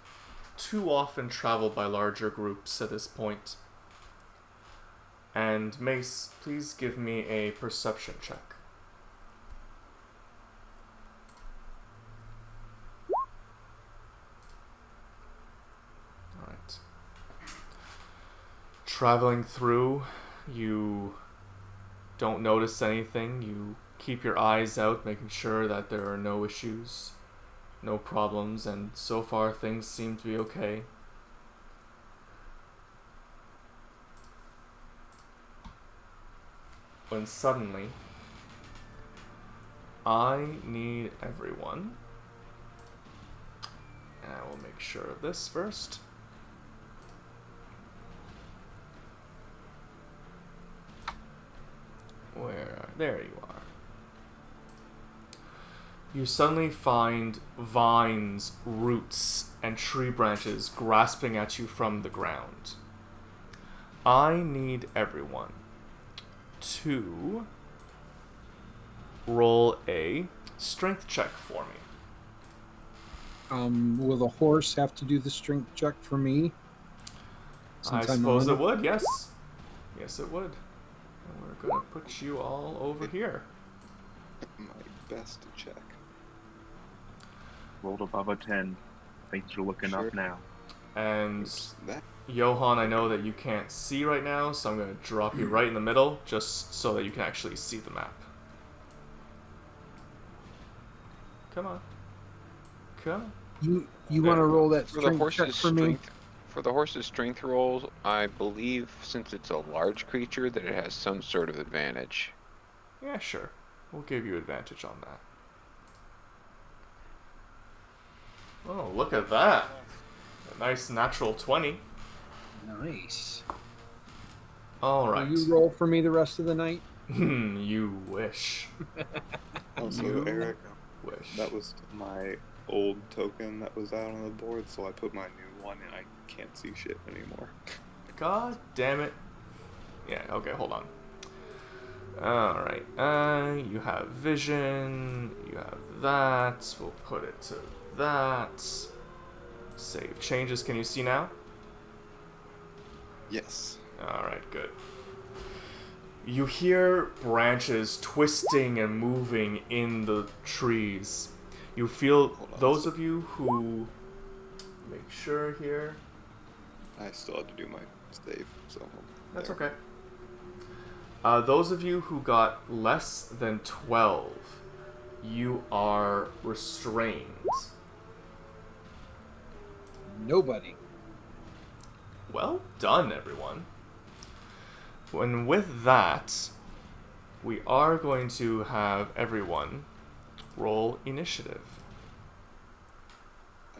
too often traveled by larger groups at this point. And Mace, please give me a perception check. Alright. Traveling through, you don't notice anything. You keep your eyes out, making sure that there are no issues, no problems, and so far things seem to be okay. When suddenly, I need everyone, and I will make sure of this first. There you are. You suddenly find vines, roots, and tree branches grasping at you from the ground. I need everyone to roll a strength check for me. Will the horse have to do the strength check for me? I Since I'm suppose on it would, yes. Yes, it would. And we're going to put you all over here. My best to check. Rolled above a 10. Things are looking Sure. up now. And Oops, that Johan, I know that you can't see right now, so I'm going to drop you right in the middle, just so that you can actually see the map. Come on. Come on. You want to roll that For the strength check horse's for me? strength, for the horse's strength rolls, I believe since it's a large creature that it has some sort of advantage. Yeah, sure. We'll give you advantage on that. Oh, look at that. A nice natural 20. Nice. All Will right. you roll for me the rest of the night? You wish. Also, You Eric, wish. that was my old token that was out on the board, so I put my new one and I can't see shit anymore. God damn it. Yeah, okay, hold on. Alright, you have vision, you have that, we'll put it to that. Save changes, can you see now? Yes. Alright, good. You hear branches twisting and moving in the trees. You feel, Hold on. those of you who, make sure here, I still had to do my save, so that's there. okay. Those of you who got less than 12, you are restrained. Nobody. Well done, everyone. And with that, we are going to have everyone roll initiative.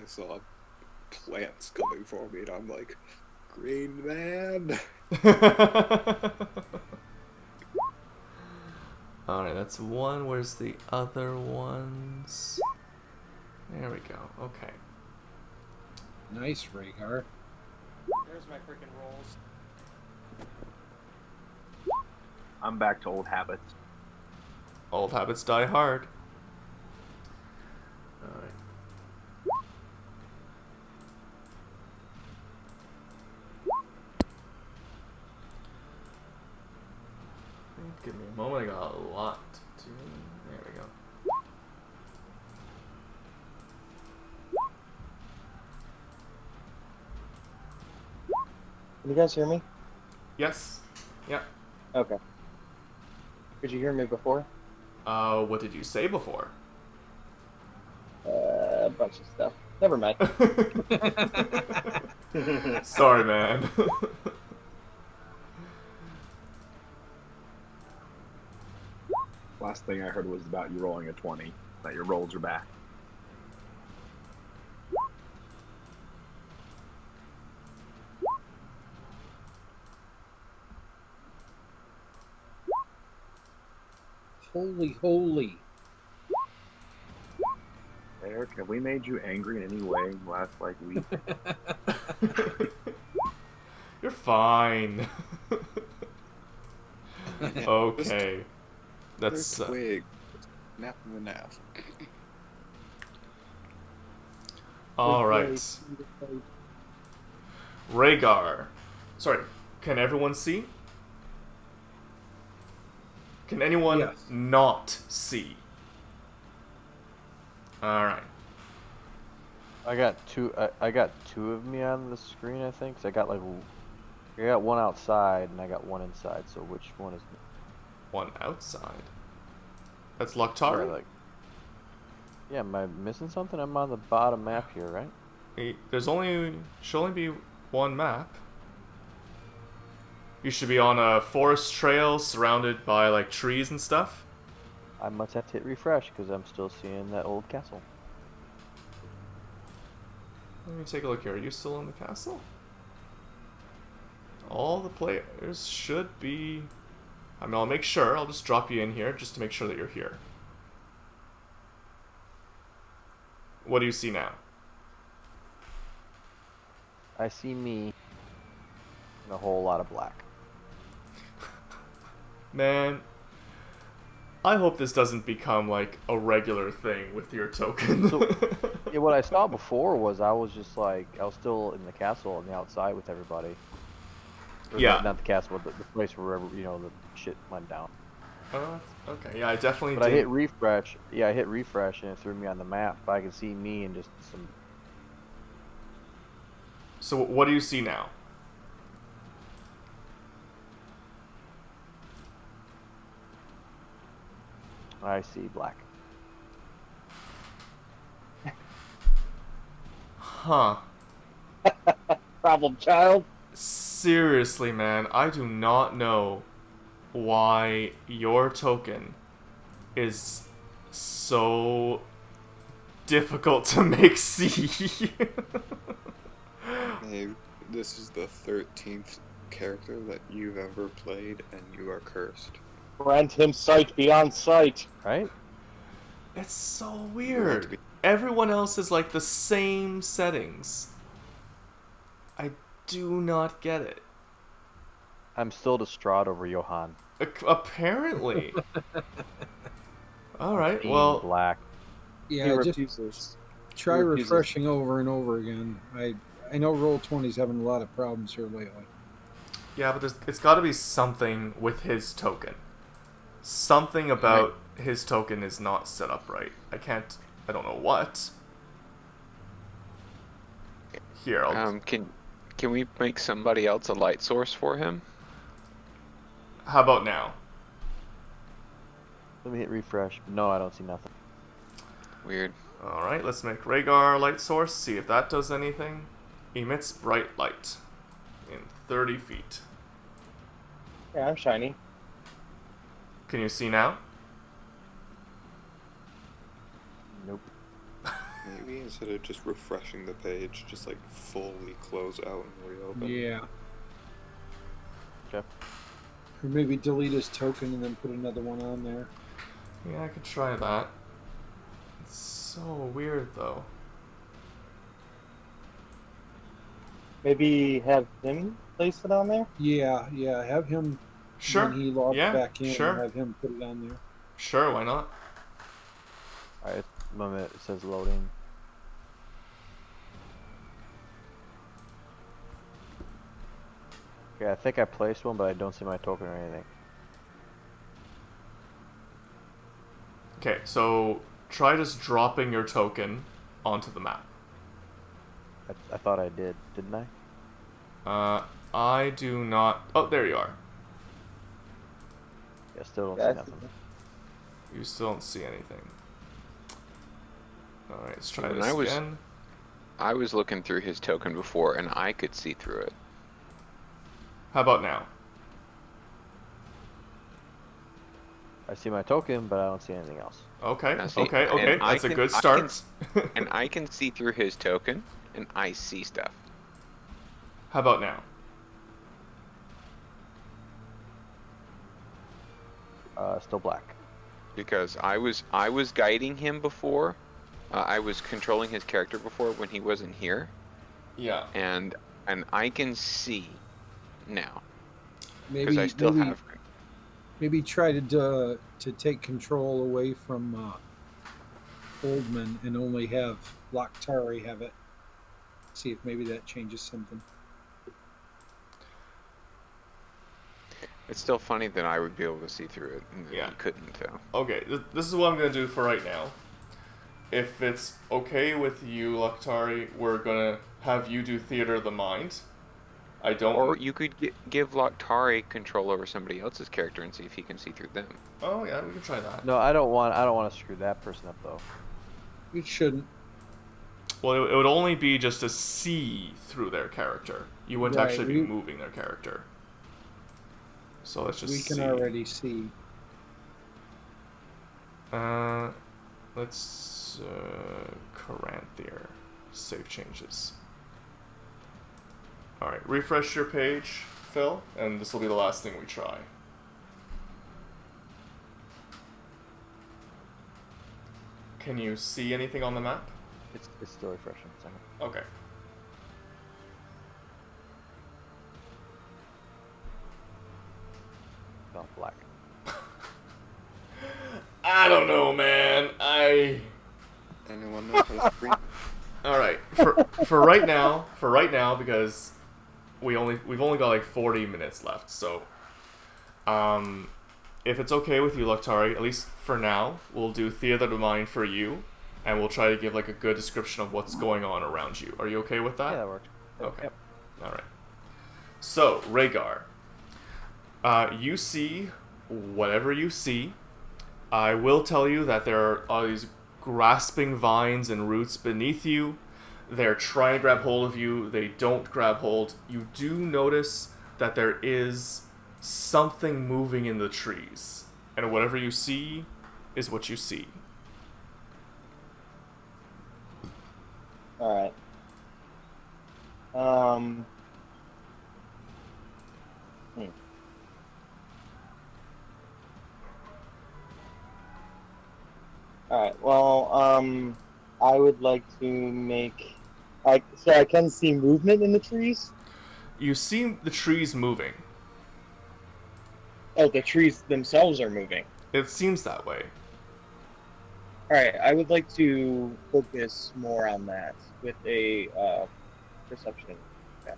I saw plants coming for me, and I'm like, Green Man. Alright, that's one. Where's the other ones? There we go. Okay. Nice, Rhaegar. There's my freaking rolls. I'm back to old habits. Old habits die hard. Alright. Give me a moment, I got a lot to do. There we go. Can you guys hear me? Yes. Yeah. Okay. Could you hear me before? What did you say before? A bunch of stuff. Never mind. Sorry, man. Last thing I heard was about you rolling a 20, that your rolls are back. Holy. Eric, have we made you angry in any way in the last, week? You're fine. Yeah, Okay. That's That's twig. Nap in the nap. alright. Rhaegar. Sorry, can everyone see? Can anyone Yes. not see? Alright. I got two. I got two of me on the screen. I think. 'Cause I got one outside and I got one inside. So which one is? One outside. That's Yeah, Loktar? yeah. Am I missing something? I'm on the bottom map here, right? There's should only be one map. You should be on a forest trail surrounded by trees and stuff. I must have to hit refresh because I'm still seeing that old castle. Let me take a look here. Are you still in the castle? All the players should be... I mean, I'll make sure. I'll just drop you in here just to make sure that you're here. What do you see now? I see me and a whole lot of black. Man, I hope this doesn't become a regular thing with your token. So, yeah, what I saw before was I was still in the castle on the outside with everybody. Or Yeah. Not the castle, but the place where the shit went down. Okay, yeah, I definitely But did. I hit refresh. Yeah, I hit refresh and it threw me on the map. But I can see me and just some. So what do you see now? I see black. Huh. Problem child. Seriously, man, I do not know why your token is so difficult to make see. Hey, this is the 13th character that you've ever played, and you are cursed. Grant him sight beyond sight. Right? It's so You have to weird. be- Everyone else is like the same settings. I do not get it. I'm still distraught over Johann. Apparently. Alright, Being well, black. He Yeah, just refuses. try He refuses. refreshing over and over again. I know Roll20's having a lot of problems here lately. yeah, but it's got to be something with his token. Something about his token is not set up right. I don't know what. Here, Can we make somebody else a light source for him? how about now? Let me hit refresh. No, I don't see nothing. Weird. Alright, let's make Rhaegar light source, see if that does anything. Emits bright light in 30 feet. Yeah, I'm shiny. Can you see now? Nope. Maybe instead of just refreshing the page, just like fully close out and reopen. Yeah. Okay. Or maybe delete his token and then put another one on there. Yeah, I could try that. It's so weird though. Maybe have him place it on there? Yeah, have him Sure. when he logs Yeah, back in, sure. have him put it on there. Sure, why not? Alright, moment. It says loading. Okay, I think I placed one, but I don't see my token or anything. Okay, so try just dropping your token onto the map. I thought I did, didn't I? I do not... Oh, there you are. Yeah, still don't Yeah, see nothing. You still don't see anything. Alright, let's try When this I was- again. I was looking through his token before, and I could see through it. How about now? I see my token, but I don't see anything else. Okay, Now see, okay, and okay. I That's a can- good I start. And I can see through his token, and I see stuff. How about now? Still black. Because I was guiding him before. I was controlling his character before when he wasn't here, Yeah. and I can see now because Maybe I still have. maybe try to take control away from Oldman and only have Loctari have it. See if maybe that changes something. It's still funny that I would be able to see through it, and Yeah. he couldn't though. Okay, this is what I'm gonna do for right now. If it's okay with you, Loctari, we're gonna have you do Theater of the Mind. I don't... Or you could give Loctari control over somebody else's character and see if he can see through them. Oh yeah, we can try that. No, I don't want to screw that person up though. It shouldn't. Well, it would only be just to see through their character. You wouldn't Right, actually be we- moving their character. So let's just We can see. already see. Let's Caranthier. Save changes. Alright, refresh your page, Phil, and this will be the last thing we try. Can you see anything on the map? It's still refreshing. A second. Okay. No, black. I don't know, man. Anyone know how to screen? All right. For right now, because we've only got like 40 minutes left. So, if it's okay with you, Loctari, at least for now, we'll do Theater of the Mind for you, and we'll try to give like a good description of what's going on around you. Are you okay with that? Yeah, that worked. Okay. Yep. All right. So, Rhaegar, you see whatever you see. I will tell you that there are all these grasping vines and roots beneath you. They're trying to grab hold of you. They don't grab hold. You do notice that there is something moving in the trees. And whatever you see is what you see. All right. Hmm. All right. Well, I would like to make. So I can see movement in the trees. You see the trees moving. Oh, the trees themselves are moving. It seems that way. All right. I would like to focus more on that with a perception. Okay.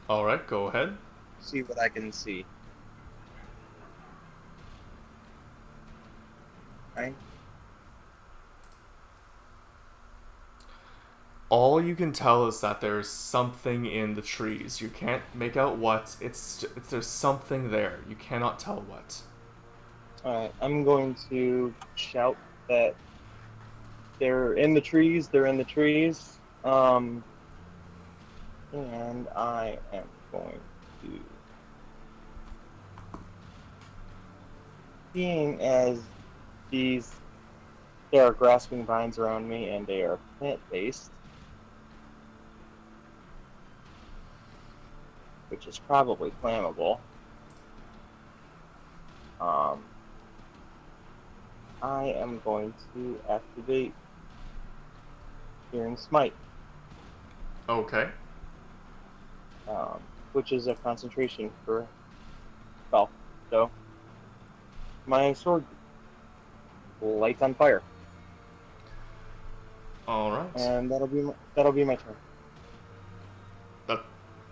Alright, go ahead. See what I can see. Right. All you can tell is that there's something in the trees. You can't make out what. It's there's something there. You cannot tell what. All right. I'm going to shout that they're in the trees. They're in the trees. And I am going to, being as there are grasping vines around me and they are plant-based, which is probably flammable. I am going to activate Searing Smite, Okay. which is a concentration for spell. So my sword lights on fire, Alright. and that'll be my turn.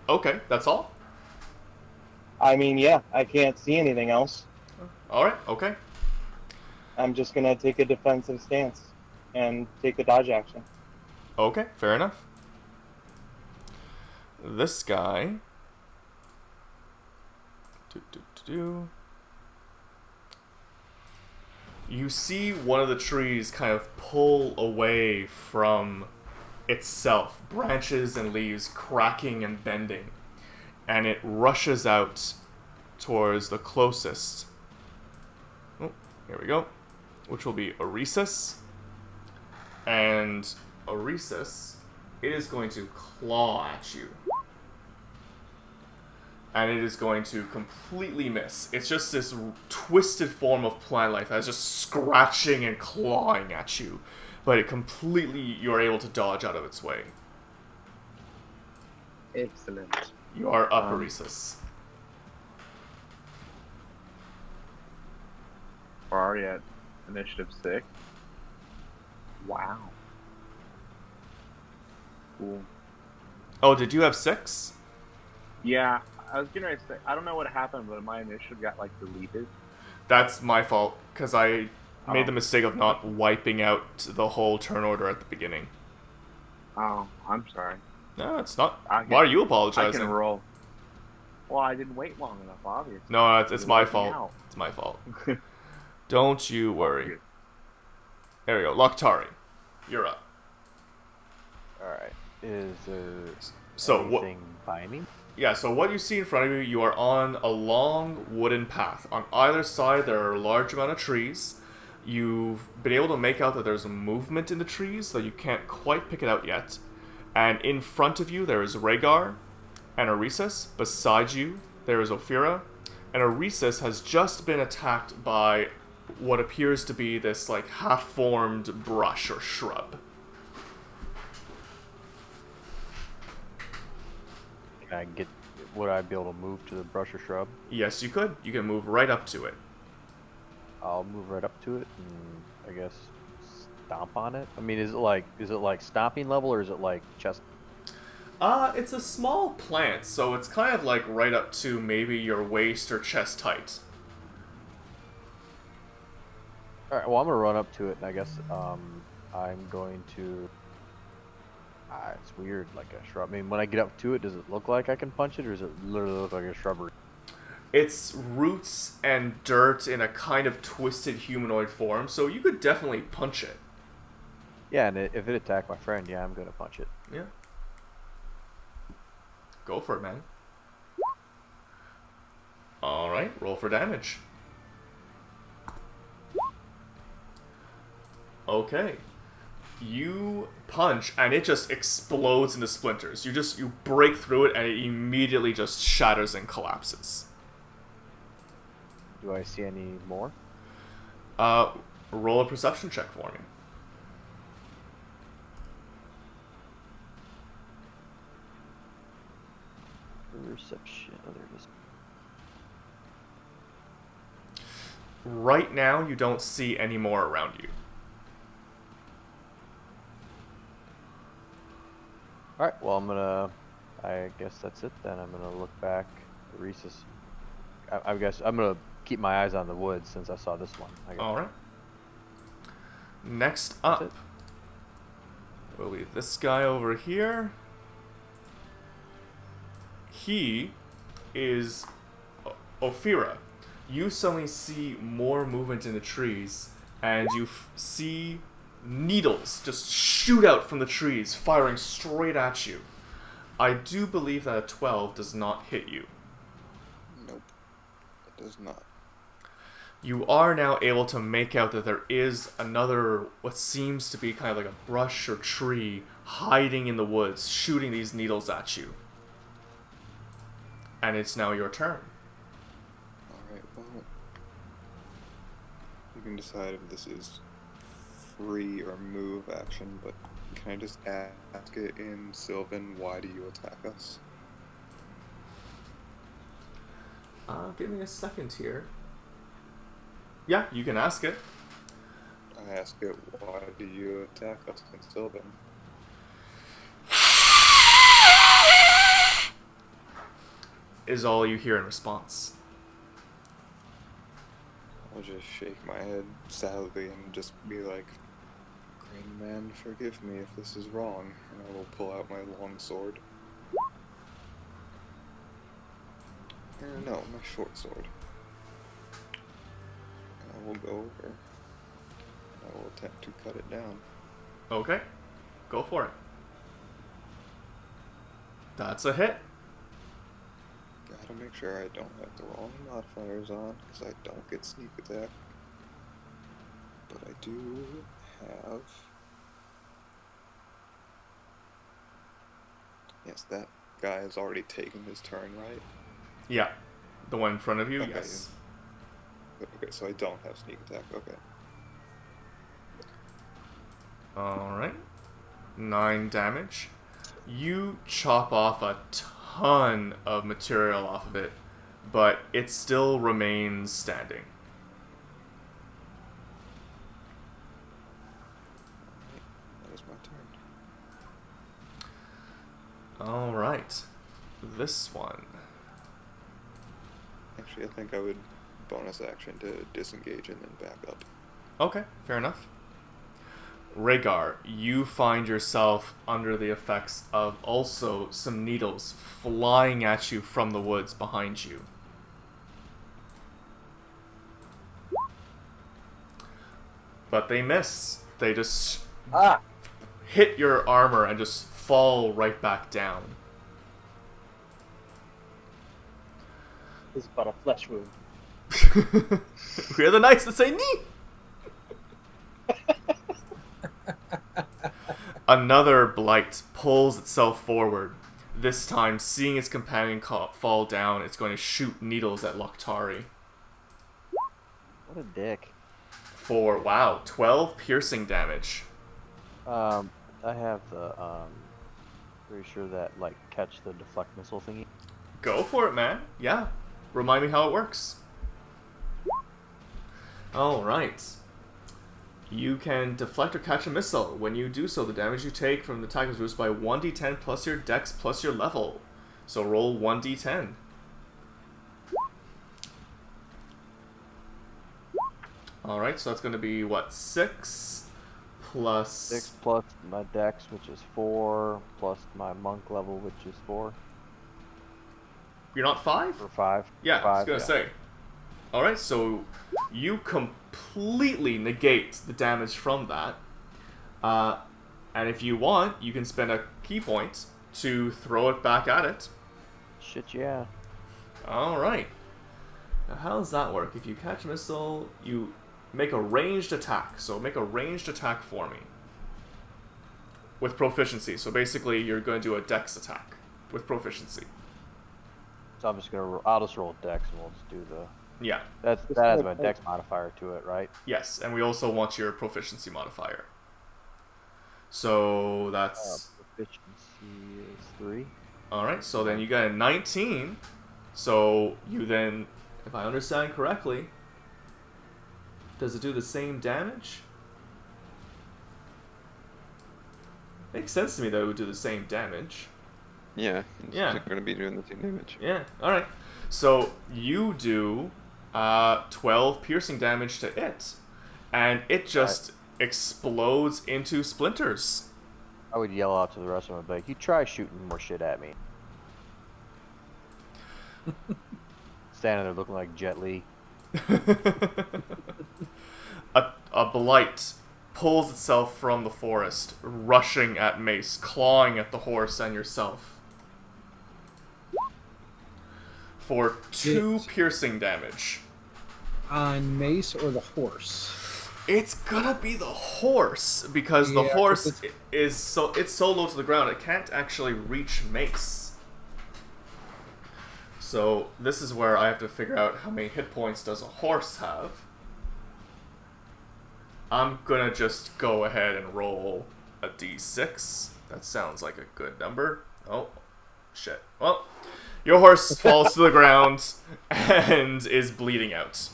Okay, that's all? I mean, yeah, I can't see anything else. Alright, okay. I'm just gonna take a defensive stance and take a dodge action. Okay, fair enough. This guy. You see one of the trees kind of pull away from itself, branches and leaves cracking and bending, and it rushes out towards the closest. Oh, here we go. Which will be Oresis. And Oresis, it is going to claw at you. And it is going to completely miss. It's just this twisted form of plant life that's just scratching and clawing at you. But it completely, you're able to dodge out of its way. Excellent. You are up, Oresis. We're already at initiative 6. Wow. Cool. Oh, did you have 6? Yeah, I was getting ready to say, I don't know what happened, but my initiative got, like, deleted. That's my fault, because I made Oh. the mistake of not wiping out the whole turn order at the beginning. Oh, I'm sorry. No, it's not. I can- Why are you I apologizing? can roll. Well, I didn't wait long enough, obviously. No, it's It my was working fault. It's my fault. Don't you worry. Good. There we go. Lokhtari, you're up. Alright. Is there So what? anything by me? Yeah. So what you see in front of you, you are on a long wooden path. On either side, there are a large amount of trees. You've been able to make out that there's movement in the trees, though you can't quite pick it out yet. And in front of you, there is Rhaegar and Oresis. Beside you, there is Ophira. And Oresis has just been attacked by what appears to be this, like, half-formed brush or shrub. Would I be able to move to the brush or shrub? Yes, you could. You can move right up to it. I'll move right up to it and I guess stomp on it. I mean, is it like stomping level or is it like chest? It's a small plant, so it's kind of like right up to maybe your waist or chest height. All right. Well, I'm gonna run up to it and I guess I'm going to. It's weird, like a shrub. I mean, when I get up to it, does it look like I can punch it, or does it literally look like a shrubbery? It's roots and dirt in a kind of twisted humanoid form, so you could definitely punch it. Yeah, and if it attacked my friend, yeah, I'm gonna punch it. Yeah. Go for it, man. Alright, roll for damage. Okay. You punch and it just explodes into splinters. You break through it and it immediately just shatters and collapses. Do I see any more? Roll a perception check for me. Perception. Oh, there it is. Right now, you don't see any more around you. Alright, well, I guess that's it then. I'm gonna look back. Reese's. I guess I'm gonna keep my eyes on the woods since I saw this one. Alright. Next That's up, we'll leave this guy over here. He is Ophira. You suddenly see more movement in the trees, and you see needles just shoot out from the trees, firing straight at you. I do believe that a 12 does not hit you. Nope, it does not. You are now able to make out that there is another, what seems to be kind of like a brush or tree, hiding in the woods, shooting these needles at you. And it's now your turn. Alright, well, you can decide if this is free or move action, but can I just ask it in Sylvan, why do you attack us? Give me a second here. Yeah, you can ask it. I ask it, why do you attack us in Sylvan? Is all you hear in response. I'll just shake my head sadly and just be like, Green Man, forgive me if this is wrong, and I will pull out my long sword. No, my short sword. And I will go over. I will attempt to cut it down. Okay, go for it. That's a hit. Gotta make sure I don't have the wrong modifiers on, because I don't get sneak attack. But I do have... Yes, that guy has already taken his turn, right? Yeah, the one in front of you, Okay. yes. Okay, so I don't have sneak attack, okay. Alright. 9 damage. You chop off a ton of material off of it, but it still remains standing. That is my turn. Alright. This one. Actually, I think I would bonus action to disengage and then back up. Okay, fair enough. Rhaegar, you find yourself under the effects of also some needles flying at you from the woods behind you. But they miss. They just hit your armor and just fall right back down. This is but a flesh wound. We're the knights that say knee. Another blight pulls itself forward. This time, seeing its companion fall down, it's going to shoot needles at Lokhtari. What a dick. For, wow, 12 piercing damage. I have the pretty sure that like catch the deflect missile thingy. Go for it, man. Yeah. Remind me how it works. Alright. You can deflect or catch a missile. When you do so, the damage you take from the attack is reduced by 1d10 plus your dex plus your level. So roll 1d10. Alright, so that's going to be, what, 6 plus... 6 plus my dex, which is 4, plus my monk level, which is 4. You're not 5? Or 5. Yeah, 5, I was going to say. Alright, so you completely negate the damage from that. And if you want, you can spend a key point to throw it back at it. Shit, yeah. Alright. Now, how does that work? If you catch a missile, you make a ranged attack. So make a ranged attack for me. With proficiency. So basically, you're going to do a dex attack with proficiency. So I'm just gonna. I'll just roll dex, and we'll just do the. Yeah. That has a dex modifier to it, right? Yes, and we also want your proficiency modifier. So that's... proficiency is 3. Alright, so then you got a 19. So you then, if I understand correctly, does it do the same damage? Makes sense to me that it would do the same damage. Yeah, it's Yeah. going to be doing the same damage. Yeah, alright. So you do 12 piercing damage to it, and it just explodes into splinters. I would yell out to the rest of them, like, you try shooting more shit at me. Standing there looking like Jet Li. A blight pulls itself from the forest, rushing at Mace, clawing at the horse and yourself. For 2 piercing damage. On Mace or the horse? It's gonna be the horse, because the Yeah, horse is so low to the ground it can't actually reach Mace. So this is where I have to figure out how many hit points does a horse have. I'm gonna just go ahead and roll a d6. That sounds like a good number. Oh, shit. Well, your horse falls to the ground and is bleeding out.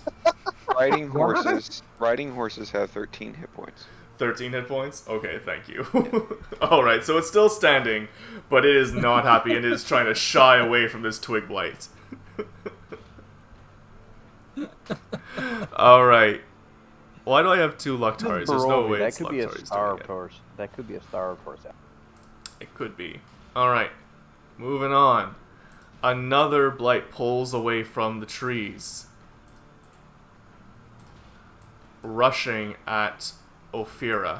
Riding horses have 13 hit points. 13 hit points? Okay, thank you. Alright, so it's still standing, but it is not happy and it is trying to shy away from this twig blight. Alright. Why do I have 2 Luctaris? There's no way that it's could be a Luctaris star doing of it. course. That could be a star of course. It could be. Alright. Moving on. Another blight pulls away from the trees. Rushing at Ophira.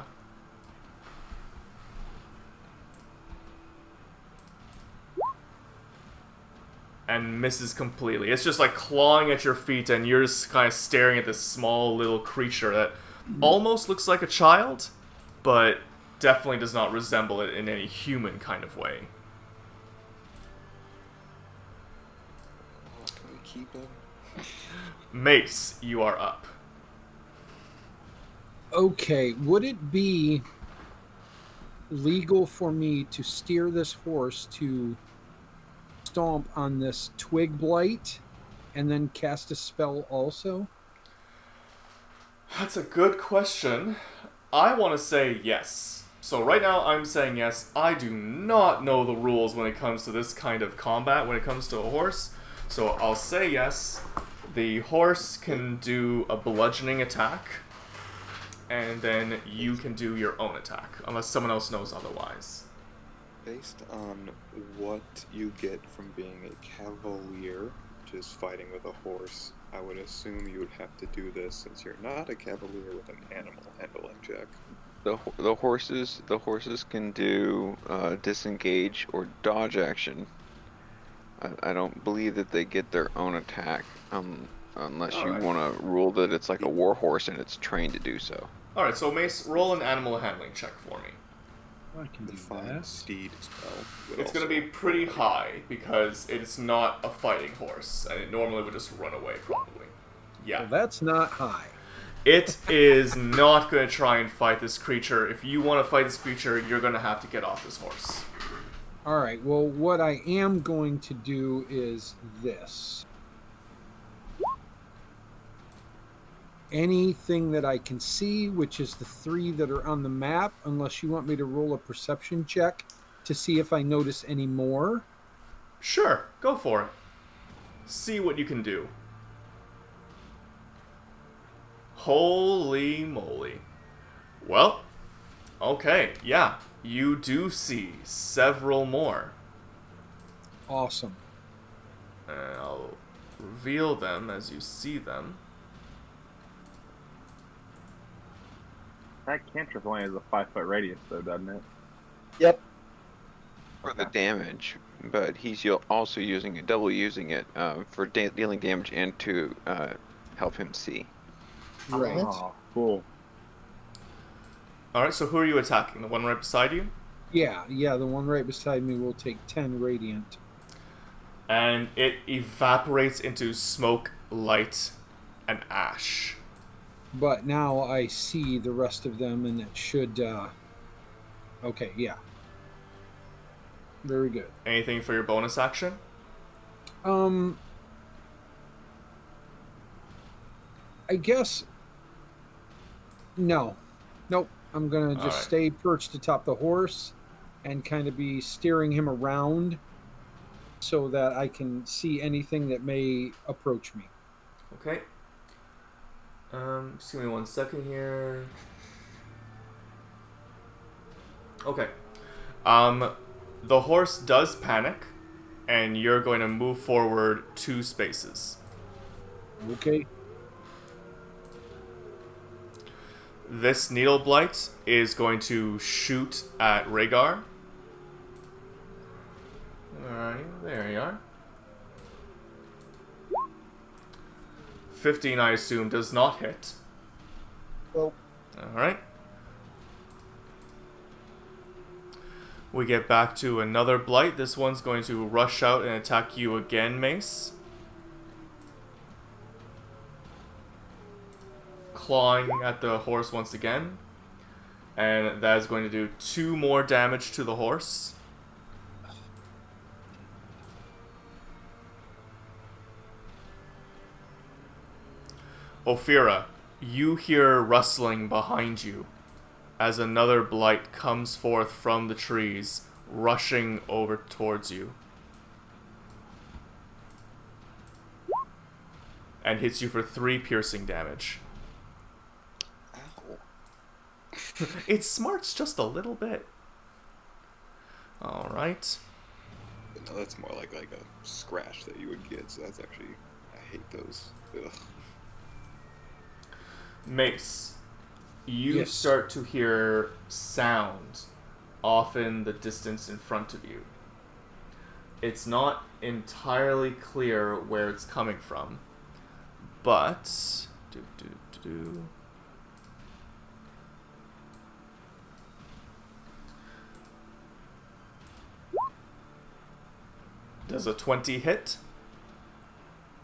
And misses completely. It's just like clawing at your feet, and you're just kind of staring at this small little creature that almost looks like a child, but definitely does not resemble it in any human kind of way. Can we keep him? Mace, you are up. Okay, would it be legal for me to steer this horse to stomp on this twig blight and then cast a spell also? That's a good question. I want to say yes. So right now I'm saying yes. I do not know the rules when it comes to this kind of combat, when it comes to a horse. So I'll say yes. The horse can do a bludgeoning attack, and then you can do your own attack, unless someone else knows otherwise. Based on what you get from being a cavalier, which is fighting with a horse, I would assume you would have to do this since you're not a cavalier with an animal handling check. The horses can do disengage or dodge action. I don't believe that they get their own attack, unless you Alright. want to rule that it's like a war horse and it's trained to do so. Alright, so Mace, roll an animal handling check for me. I can The do fine that. steed spell. would It's going to also be pretty work. high, because it's not a fighting horse, and it normally would just run away, probably. Yeah. Well, that's not high. It is not going to try and fight this creature. If you want to fight this creature, you're going to have to get off this horse. All right, well, what I am going to do is this. Anything that I can see, which is the 3 that are on the map, unless you want me to roll a perception check to see if I notice any more. Sure, go for it. See what you can do. Holy moly. Well, okay, yeah. You do see several more. Awesome. And I'll reveal them as you see them. That cantrip only has a 5-foot radius, though, doesn't it? Yep. for the Okay. damage, but he's also using it, double using it for dealing damage and to help him see. Right. Oh, cool. Alright, so who are you attacking? The one right beside you? Yeah, the one right beside me will take 10 radiant. And it evaporates into smoke, light, and ash. But now I see the rest of them, and it should. Okay, yeah. Very good. Anything for your bonus action? Um, I guess no, nope. I'm gonna just Alright. stay perched atop the horse, and kind of be steering him around, so that I can see anything that may approach me. Okay. Just give me 1 second here. Okay. The horse does panic, and you're going to move forward 2 spaces. Okay. This needle blight is going to shoot at Rhaegar. Alright, there you are. 15, I assume, does not hit. Well, Alright. We get back to another blight. This one's going to rush out and attack you again, Mace. Clawing at the horse once again. And that is going to do 2 more damage to the horse. Ophira, you hear rustling behind you as another blight comes forth from the trees, rushing over towards you. And hits you for 3 piercing damage. Ow. It smarts just a little bit. Alright. No, that's more like a scratch that you would get, so that's actually... I hate those. Ugh. Mace, you Yes. start to hear sound off in the distance in front of you. It's not entirely clear where it's coming from, but... Does a 20 hit?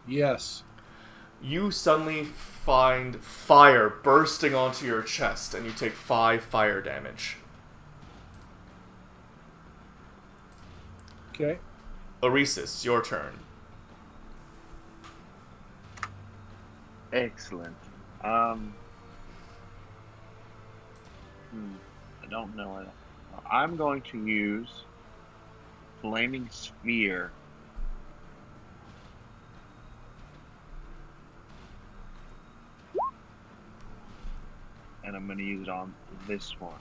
Yes. You suddenly find fire bursting onto your chest, and you take 5 fire damage. Okay. Oresis, your turn. Excellent. I don't know it. I'm going to use Flaming Sphere. And I'm going to use it on this one.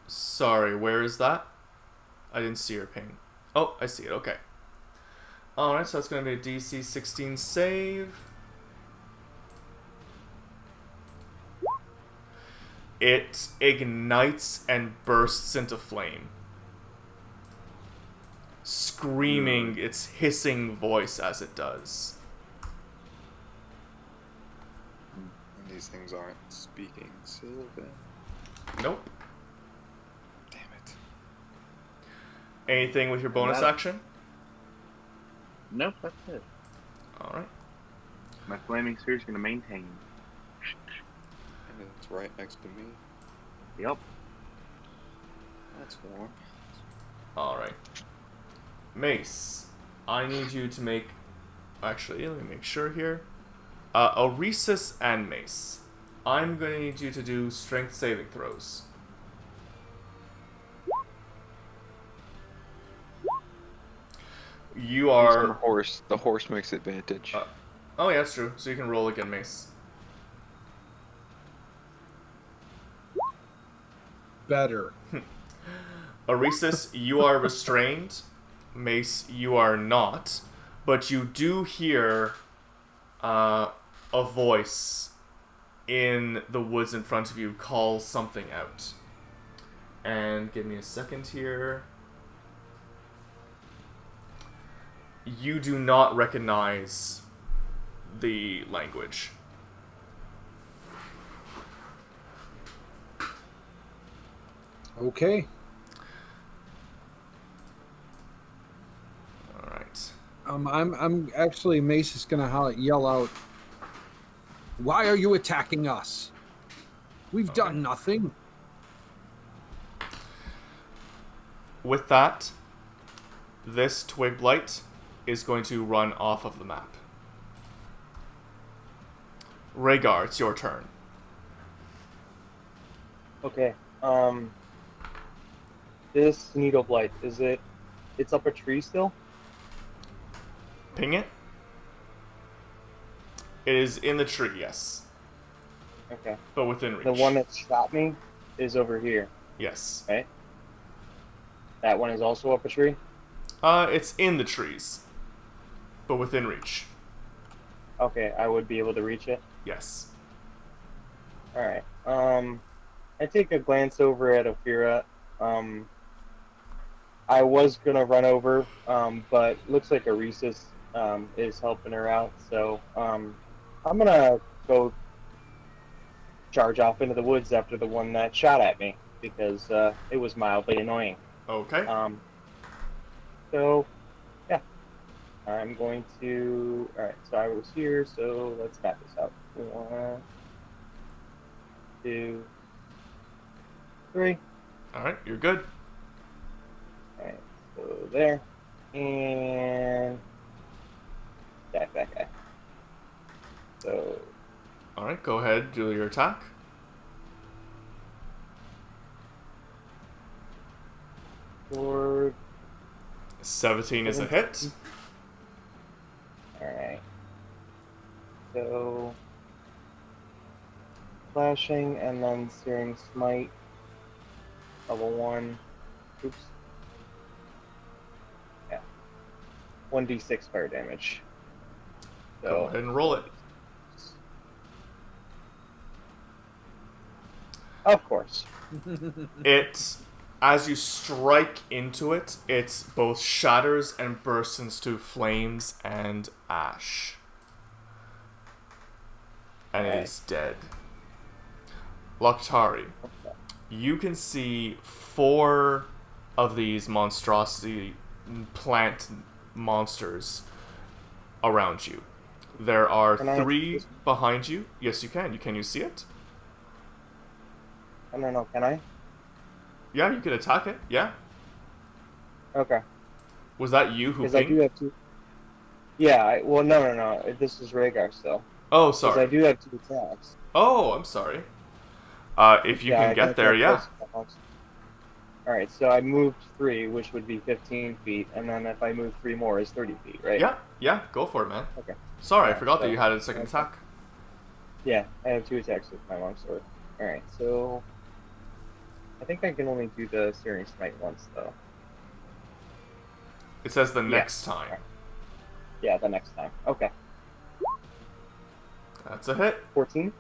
Sorry, where is that? I didn't see your ping. Oh, I see it, okay. Alright, so that's going to be a DC 16 save. It ignites and bursts into flame, screaming its hissing voice as it does. And these things aren't speaking Sylvan. Nope. Damn it. Anything with your bonus That- action? Nope, that's it. Alright. My Flaming Sphere is going to maintain. And it's right next to me. Yep. That's warm. Alright. Mace, I need you to make... Actually, let me make sure here. Oresis and Mace, I'm going to need you to do strength saving throws. You He's on the are... horse. The horse makes advantage. Oh yeah, that's true. So you can roll again, Mace. Better. Oresis, you are restrained. Mace, you are not. But you do hear a voice in the woods in front of you call something out. And give me a second here. You do not recognize the language. Okay. All right. I'm actually Mace is gonna yell out. Why are you attacking us? We've done nothing. With that, this twig blight is going to run off of the map. Rhaegar, it's your turn. Okay. This needle blight, it's up a tree still? Ping it. It is in the tree, yes. Okay. But within reach. The one that shot me is over here, Yes. right? That one is also up a tree? It's in the trees. But within reach. Okay, I would be able to reach it. Yes. Alright. I take a glance over at Ophira. I was gonna run over, but looks like Aresis is helping her out, so I'm gonna go charge off into the woods after the one that shot at me because it was mildly annoying. Okay. So yeah, I'm going to. All right, so I was here, so let's map this out. 1, 2, 3. Alright, you're good. All right, so there, and that guy. So Alright, go ahead, do your attack. sword. 17 is a hit. Alright. So slashing and then searing smite. Level 1. Oops. Yeah. 1d6 fire damage. So Go ahead and roll it. of course. It, as you strike into it, it both shatters and bursts into flames and ash. And it is dead. Lokhtari, you can see 4 of these monstrosity plant monsters around you. There are Can I 3 behind you. Yes, you can. Can you see it? I don't know, can I? Yeah, you can attack it. Yeah. Okay. Was that you who Because I do pinged? have 2. Yeah, well, no. This is Rhaegar still. Oh, Because sorry. I do have 2 attacks. Oh, I'm sorry. If you I can get there, attack yeah. close to the monster. Alright, so I moved 3, which would be 15 feet, and then if I move 3 more is 30 feet, right? Yeah, go for it, man. Okay. Sorry, I Yeah, forgot that so- you had a second okay. attack. Yeah, I have 2 attacks with my longsword. Alright, so I think I can only do the Searing Smite once, though. It says the Yeah. next time. Alright. Yeah, the next time. Okay. That's a hit. 14?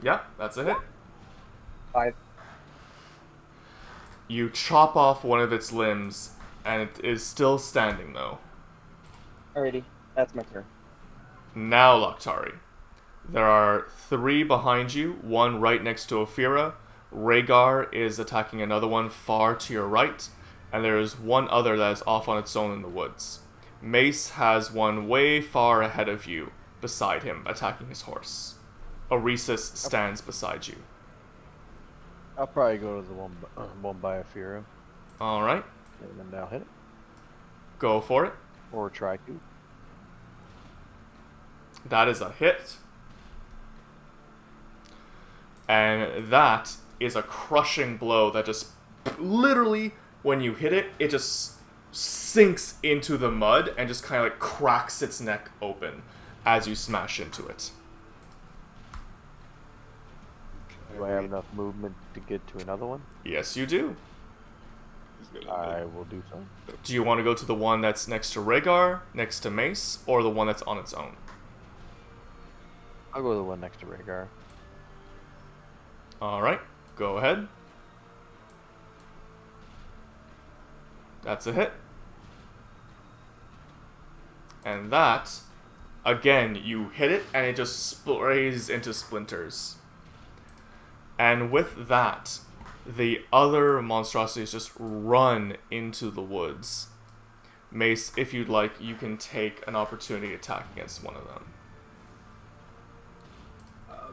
Yeah, that's a hit. 5. You chop off one of its limbs, and it is still standing, though. Alrighty, that's my turn. Now, Lokhtari. There are 3 behind you, 1 right next to Ophira. Rhaegar is attacking another one far to your right, and there is 1 other that is off on its own in the woods. Mace has one way far ahead of you, beside him, attacking his horse. Aresis stands beside you. I'll probably go to the one by Afira, Alright, and then I'll hit it. go for it. Or try to. That is a hit. And that is a crushing blow that just literally, when you hit it, it just sinks into the mud and just kind of like cracks its neck open as you smash into it. Do I have enough movement to get to another one? Yes, you do. I will do so. Do you want to go to the one that's next to Rhaegar, next to Mace, or the one that's on its own? I'll go to the one next to Rhaegar. Alright, go ahead. That's a hit. And that, again, you hit it and it just sprays into splinters. And with that, the other monstrosities just run into the woods. Mace, if you'd like, you can take an opportunity attack against one of them.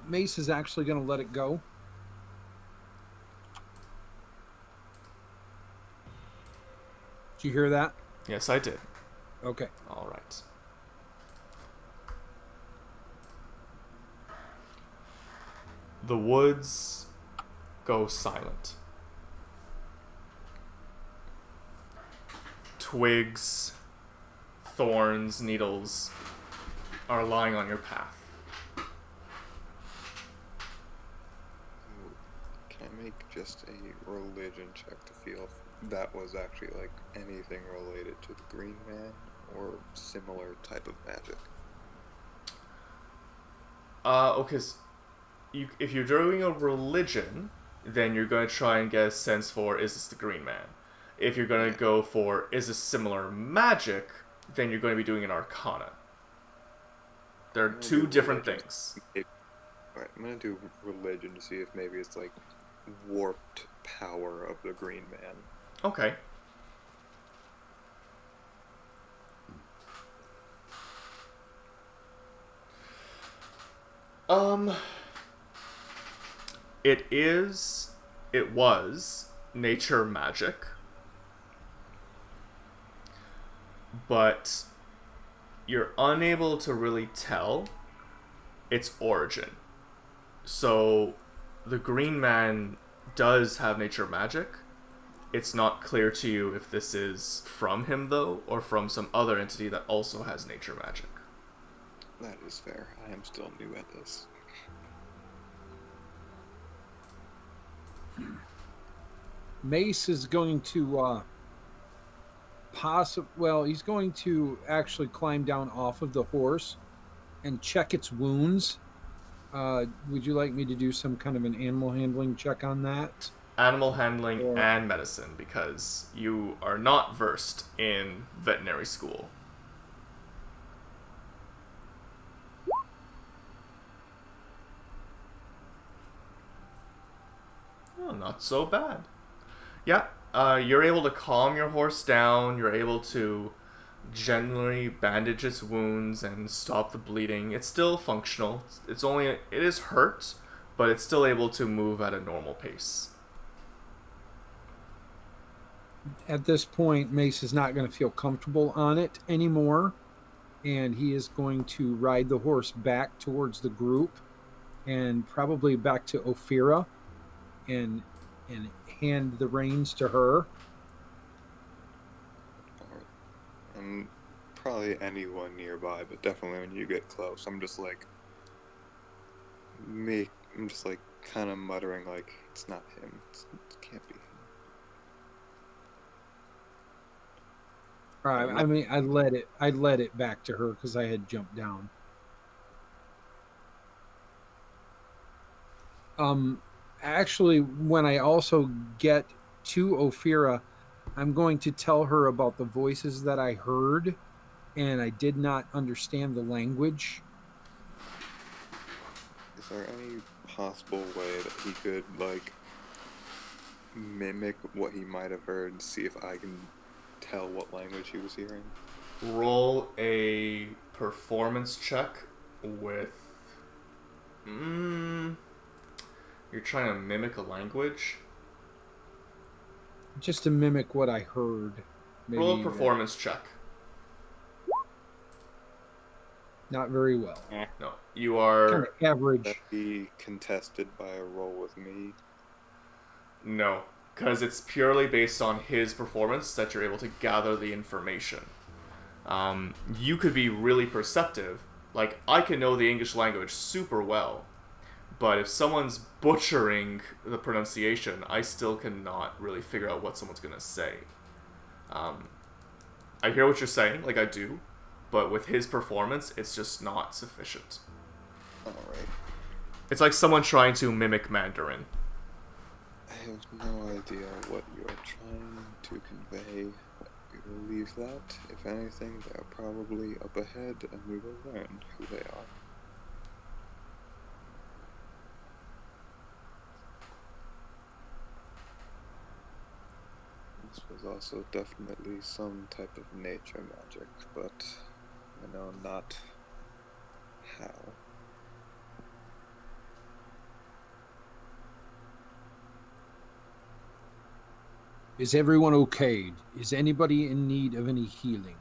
Mace is actually going to let it go. Did you hear that? Yes, I did. Okay. All right. The woods go silent. Twigs, thorns, needles are lying on your path. Can I make just a religion check to feel if that was actually like anything related to the Green Man or similar type of magic? Okay, so if you're doing a religion, then you're going to try and get a sense for, is this the Green Man? If you're going to go for, is this similar magic, then you're going to be doing an Arcana. There are two different things. Alright, I'm gonna do religion to see if maybe it's like warped power of the Green Man. Okay. It was nature magic, but you're unable to really tell its origin. So the Green Man does have nature magic. It's not clear to you if this is from him, though, or from some other entity that also has nature magic. That is fair. I am still new at this. Mace is going to he's going to actually climb down off of the horse and check its wounds. Would you like me to do some kind of an animal handling check on that? Animal handling and medicine, because you are not versed in veterinary school. Oh, not so bad. Yeah, you're able to calm your horse down. You're able to gently bandage its wounds and stop the bleeding. It's still functional. It is hurt, but it's still able to move at a normal pace. At this point, Mace is not going to feel comfortable on it anymore, and he is going to ride the horse back towards the group and probably back to Ophira and hand the reins to her. Alright. Probably anyone nearby, but definitely when you get close, I'm just like kind of muttering like, it's not him. It can't be him. I mean, I led it back to her because I had jumped down. Actually, when I also get to Ophira, I'm going to tell her about the voices that I heard, and I did not understand the language. Is there any possible way that he could like mimic what he might have heard and see if I can tell what language he was hearing? Roll a performance check with... You're trying to mimic a language? Just to mimic what I heard. Maybe, Roll a performance check. Not very well. No, you are... Kind of average. That be contested by a roll with me? No, because it's purely based on his performance that you're able to gather the information. You could be really perceptive. Like, I can know the English language super well, but if someone's butchering the pronunciation, I still cannot really figure out what someone's going to say. I hear what you're saying, like I do, but with his performance, it's just not sufficient. Alright. It's like someone trying to mimic Mandarin. I have no idea what you are trying to convey. believe that. If anything, they are probably up ahead, and we will learn who they are. This was also definitely some type of nature magic, but I know not how. Is everyone okay? Is anybody in need of any healing?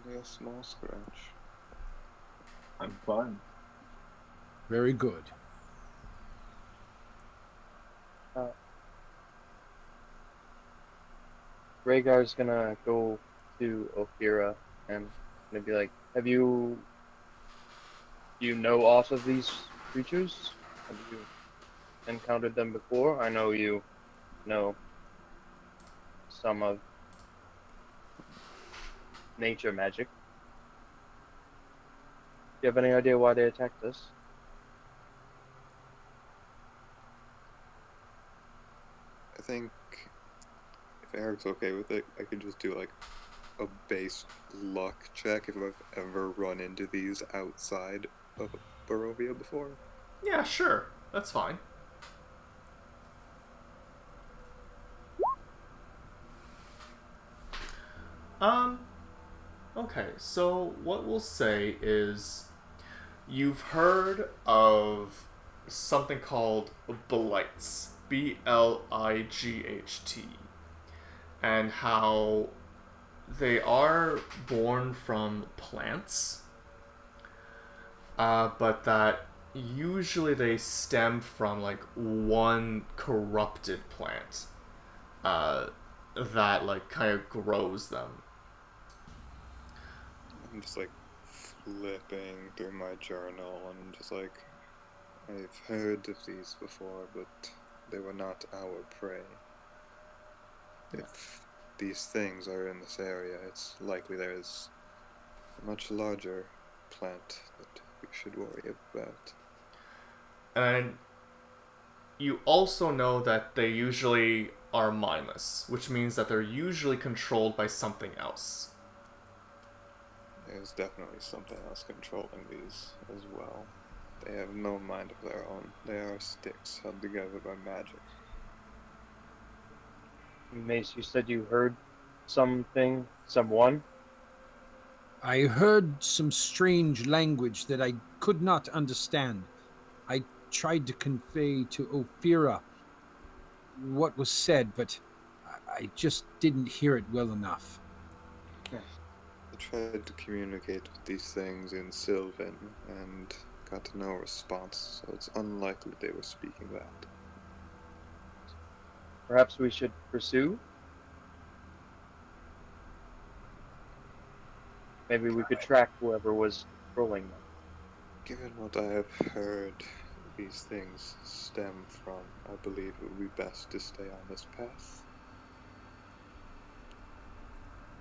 Only a small scratch. I'm fine. Very good. Rhaegar's gonna go to Ophira and gonna be like, "Have you know aught of these creatures? Have you encountered them before? I know you know some of nature magic. Do you have any idea why they attacked us?" I think if Eric's okay with it, I could just do like a base luck check if I've ever run into these outside of Barovia before. Yeah, sure. That's fine. Um, okay, so what we'll say is you've heard of something called blights, Blight, and how they are born from plants, but that usually they stem from like one corrupted plant that like kind of grows them. I'm just like flipping through my journal and I'm just like, I've heard of these before, but they were not our prey. If these things are in this area, it's likely there is a much larger plant that we should worry about. And you also know that they usually are mindless, which means that they're usually controlled by something else. There's definitely something else controlling these as well. They have no mind of their own. They are sticks held together by magic. Mace, you said you heard someone. I heard some strange language that I could not understand. I tried to convey to Ophira what was said, but I just didn't hear it well enough. I tried to communicate with these things in Sylvan and got no response, so it's unlikely they were speaking that. Perhaps we should pursue. Maybe we could track whoever was controlling them. Given what I have heard these things stem from, I believe it would be best to stay on this path.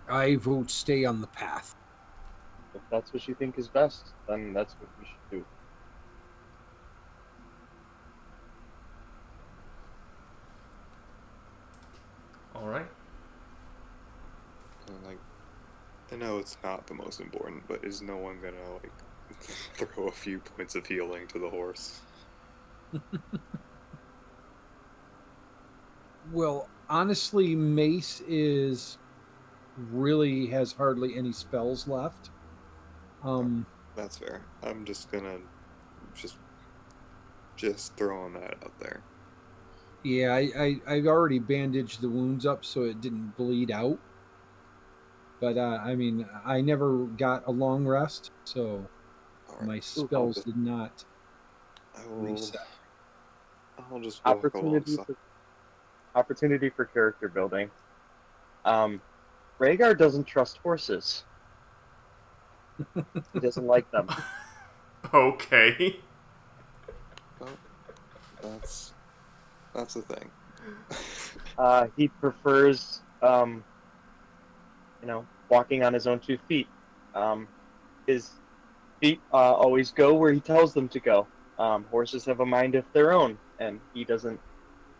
I vote stay on the path. If that's what you think is best, then that's what we should do. Alright? And like, I know it's not the most important, but is no one gonna like throw a few points of healing to the horse? Well, honestly, Mace really has hardly any spells left. That's fair. I'm just gonna just throwing that out there. Yeah, I've already bandaged the wounds up so it didn't bleed out. But I mean, I never got a long rest, so Alright. my spells did not I will reset. I'll just walk Opportunity alongside. for character building. Rhaegar doesn't trust horses. He doesn't like them. Okay. Well, that's the thing. He prefers, walking on his own 2 feet. His feet always go where he tells them to go. Horses have a mind of their own, and he doesn't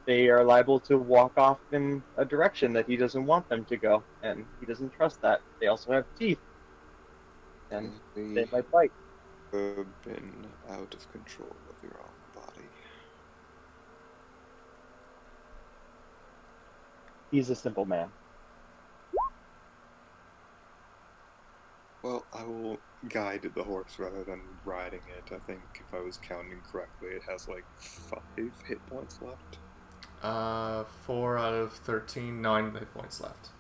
they are liable to walk off in a direction that he doesn't want them to go, and he doesn't trust that. They also have teeth, and they Clearly, might bite. you've been out of control of your own body. He's a simple man. Well, I will guide the horse rather than riding it. I think if I was counting correctly, it has like 5 hit points left. 4 out of 13, 9 hit points left.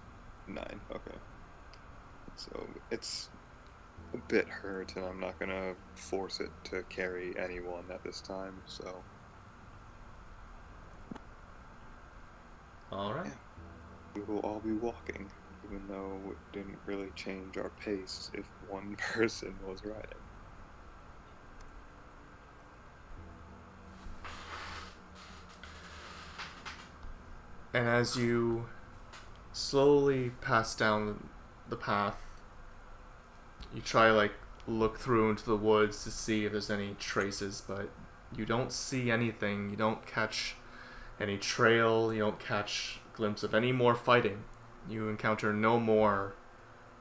9, okay. So it's a bit hurt, and I'm not gonna force it to carry anyone at this time, so Alright. Yeah. we will all be walking, even though it didn't really change our pace if one person was riding. And as you slowly pass down the path, you try look through into the woods to see if there's any traces, but you don't see anything. You don't catch any trail. You don't catch a glimpse of any more fighting. You encounter no more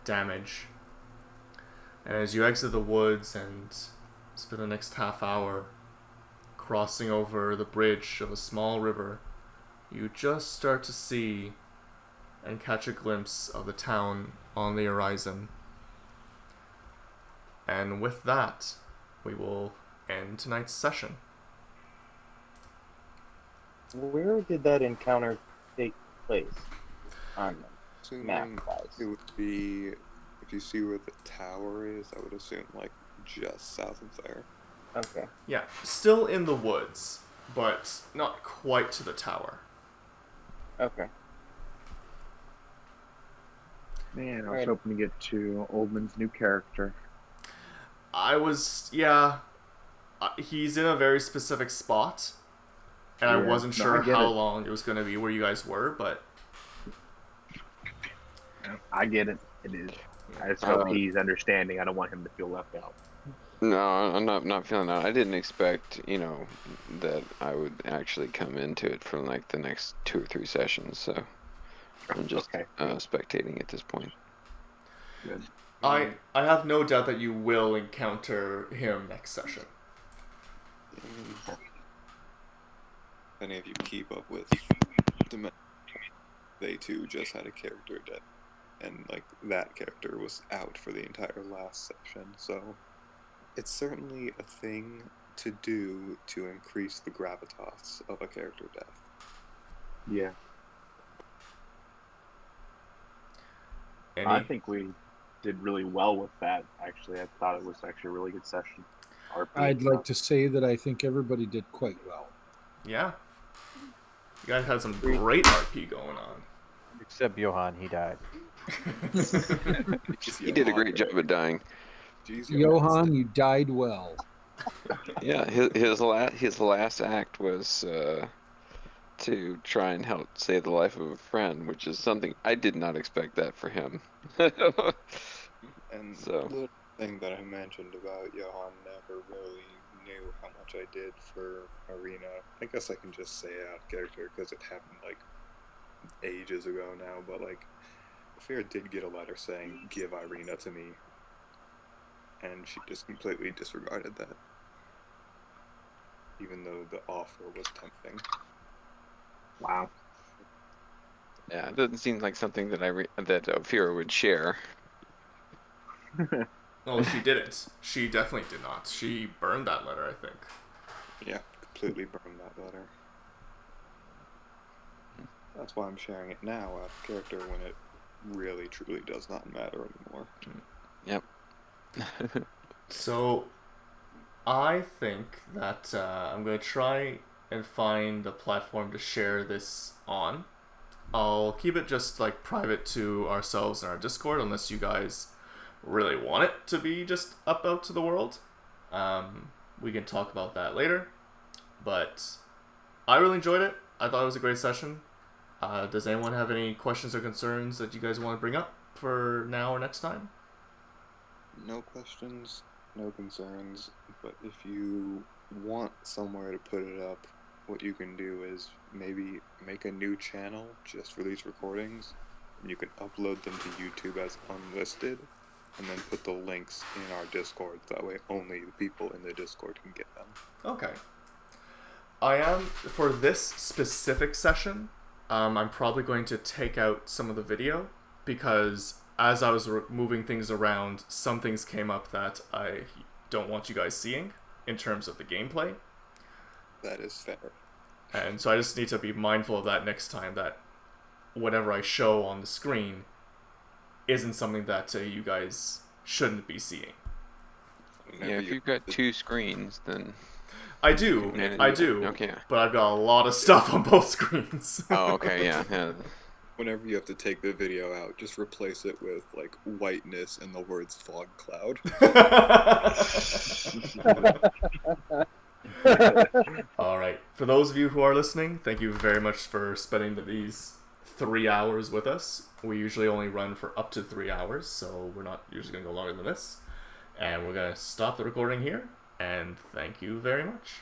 damage. And as you exit the woods and spend the next half hour crossing over the bridge of a small river, you just start to see and catch a glimpse of the town on the horizon. And with that, we will end tonight's session. Where did that encounter take place? On Assuming map-wise. it would be, if you see where the tower is, I would assume like just south of there. Okay. Yeah, still in the woods, but not quite to the tower. Okay. Man, I was Alright. hoping to get to Oldman's new character. He's in a very specific spot, and I Yeah, wasn't no, sure I get how it. long it was going to be where you guys were, but I get it. It is. I just hope he's understanding. I don't want him to feel left out. No, I'm not feeling that. I didn't expect, that I would actually come into it for like the next 2 or 3 sessions. So I'm just Okay. spectating at this point. Good. I have no doubt that you will encounter him next session. If any of you keep up with Dimension, they too just had a character death, and like that character was out for the entire last session, so it's certainly a thing to do to increase the gravitas of a character death. Yeah. I think we did really well with that, actually. I thought it was actually a really good session. RP I'd like to say that I think everybody did quite well. Yeah. You guys had some great RP going on. Except Johan, he died. He did a great job at dying. Jeez, Johan, you died well. Yeah, his last act was to try and help save the life of a friend, which is something I did not expect that for him. And So. the thing that I mentioned about Johan never really knew how much I did for Arena. I guess I can just say it out of character because it happened like ages ago now, but like Ophira did get a letter saying, "Give Irina to me," and she just completely disregarded that, even though the offer was tempting. Wow. Yeah, it doesn't seem like something that that Ophira would share. No, she didn't. She definitely did not. She burned that letter, I think. Yeah, completely burned that letter. That's why I'm sharing it now out of character when it really truly does not matter anymore. Yep. So, I think that I'm going to try and find a platform to share this on. I'll keep it just like private to ourselves in our Discord unless you guys really want it to be just up out to the world. We can talk about that later. But I really enjoyed it. I thought it was a great session. Does anyone have any questions or concerns that you guys want to bring up for now or next time? No questions, no concerns, but if you want somewhere to put it up what you can do is maybe make a new channel just for these recordings, and you can upload them to YouTube as unlisted, and then put the links in our Discord. That way, only the people in the Discord can get them. Okay. I am, for this specific session, I'm probably going to take out some of the video because as I was moving things around, some things came up that I don't want you guys seeing in terms of the gameplay. That is fair. And so I just need to be mindful of that next time, that whatever I show on the screen isn't something that you guys shouldn't be seeing. Yeah, if you've got two screens, then I do, Okay. but I've got a lot of stuff on both screens. Oh, okay, yeah. Whenever you have to take the video out, just replace it with like whiteness and the words fog cloud. All right. For those of you who are listening, thank you very much for spending these 3 hours with us. We usually only run for up to 3 hours, so we're not usually going to go longer than this. And we're going to stop the recording here, and thank you very much.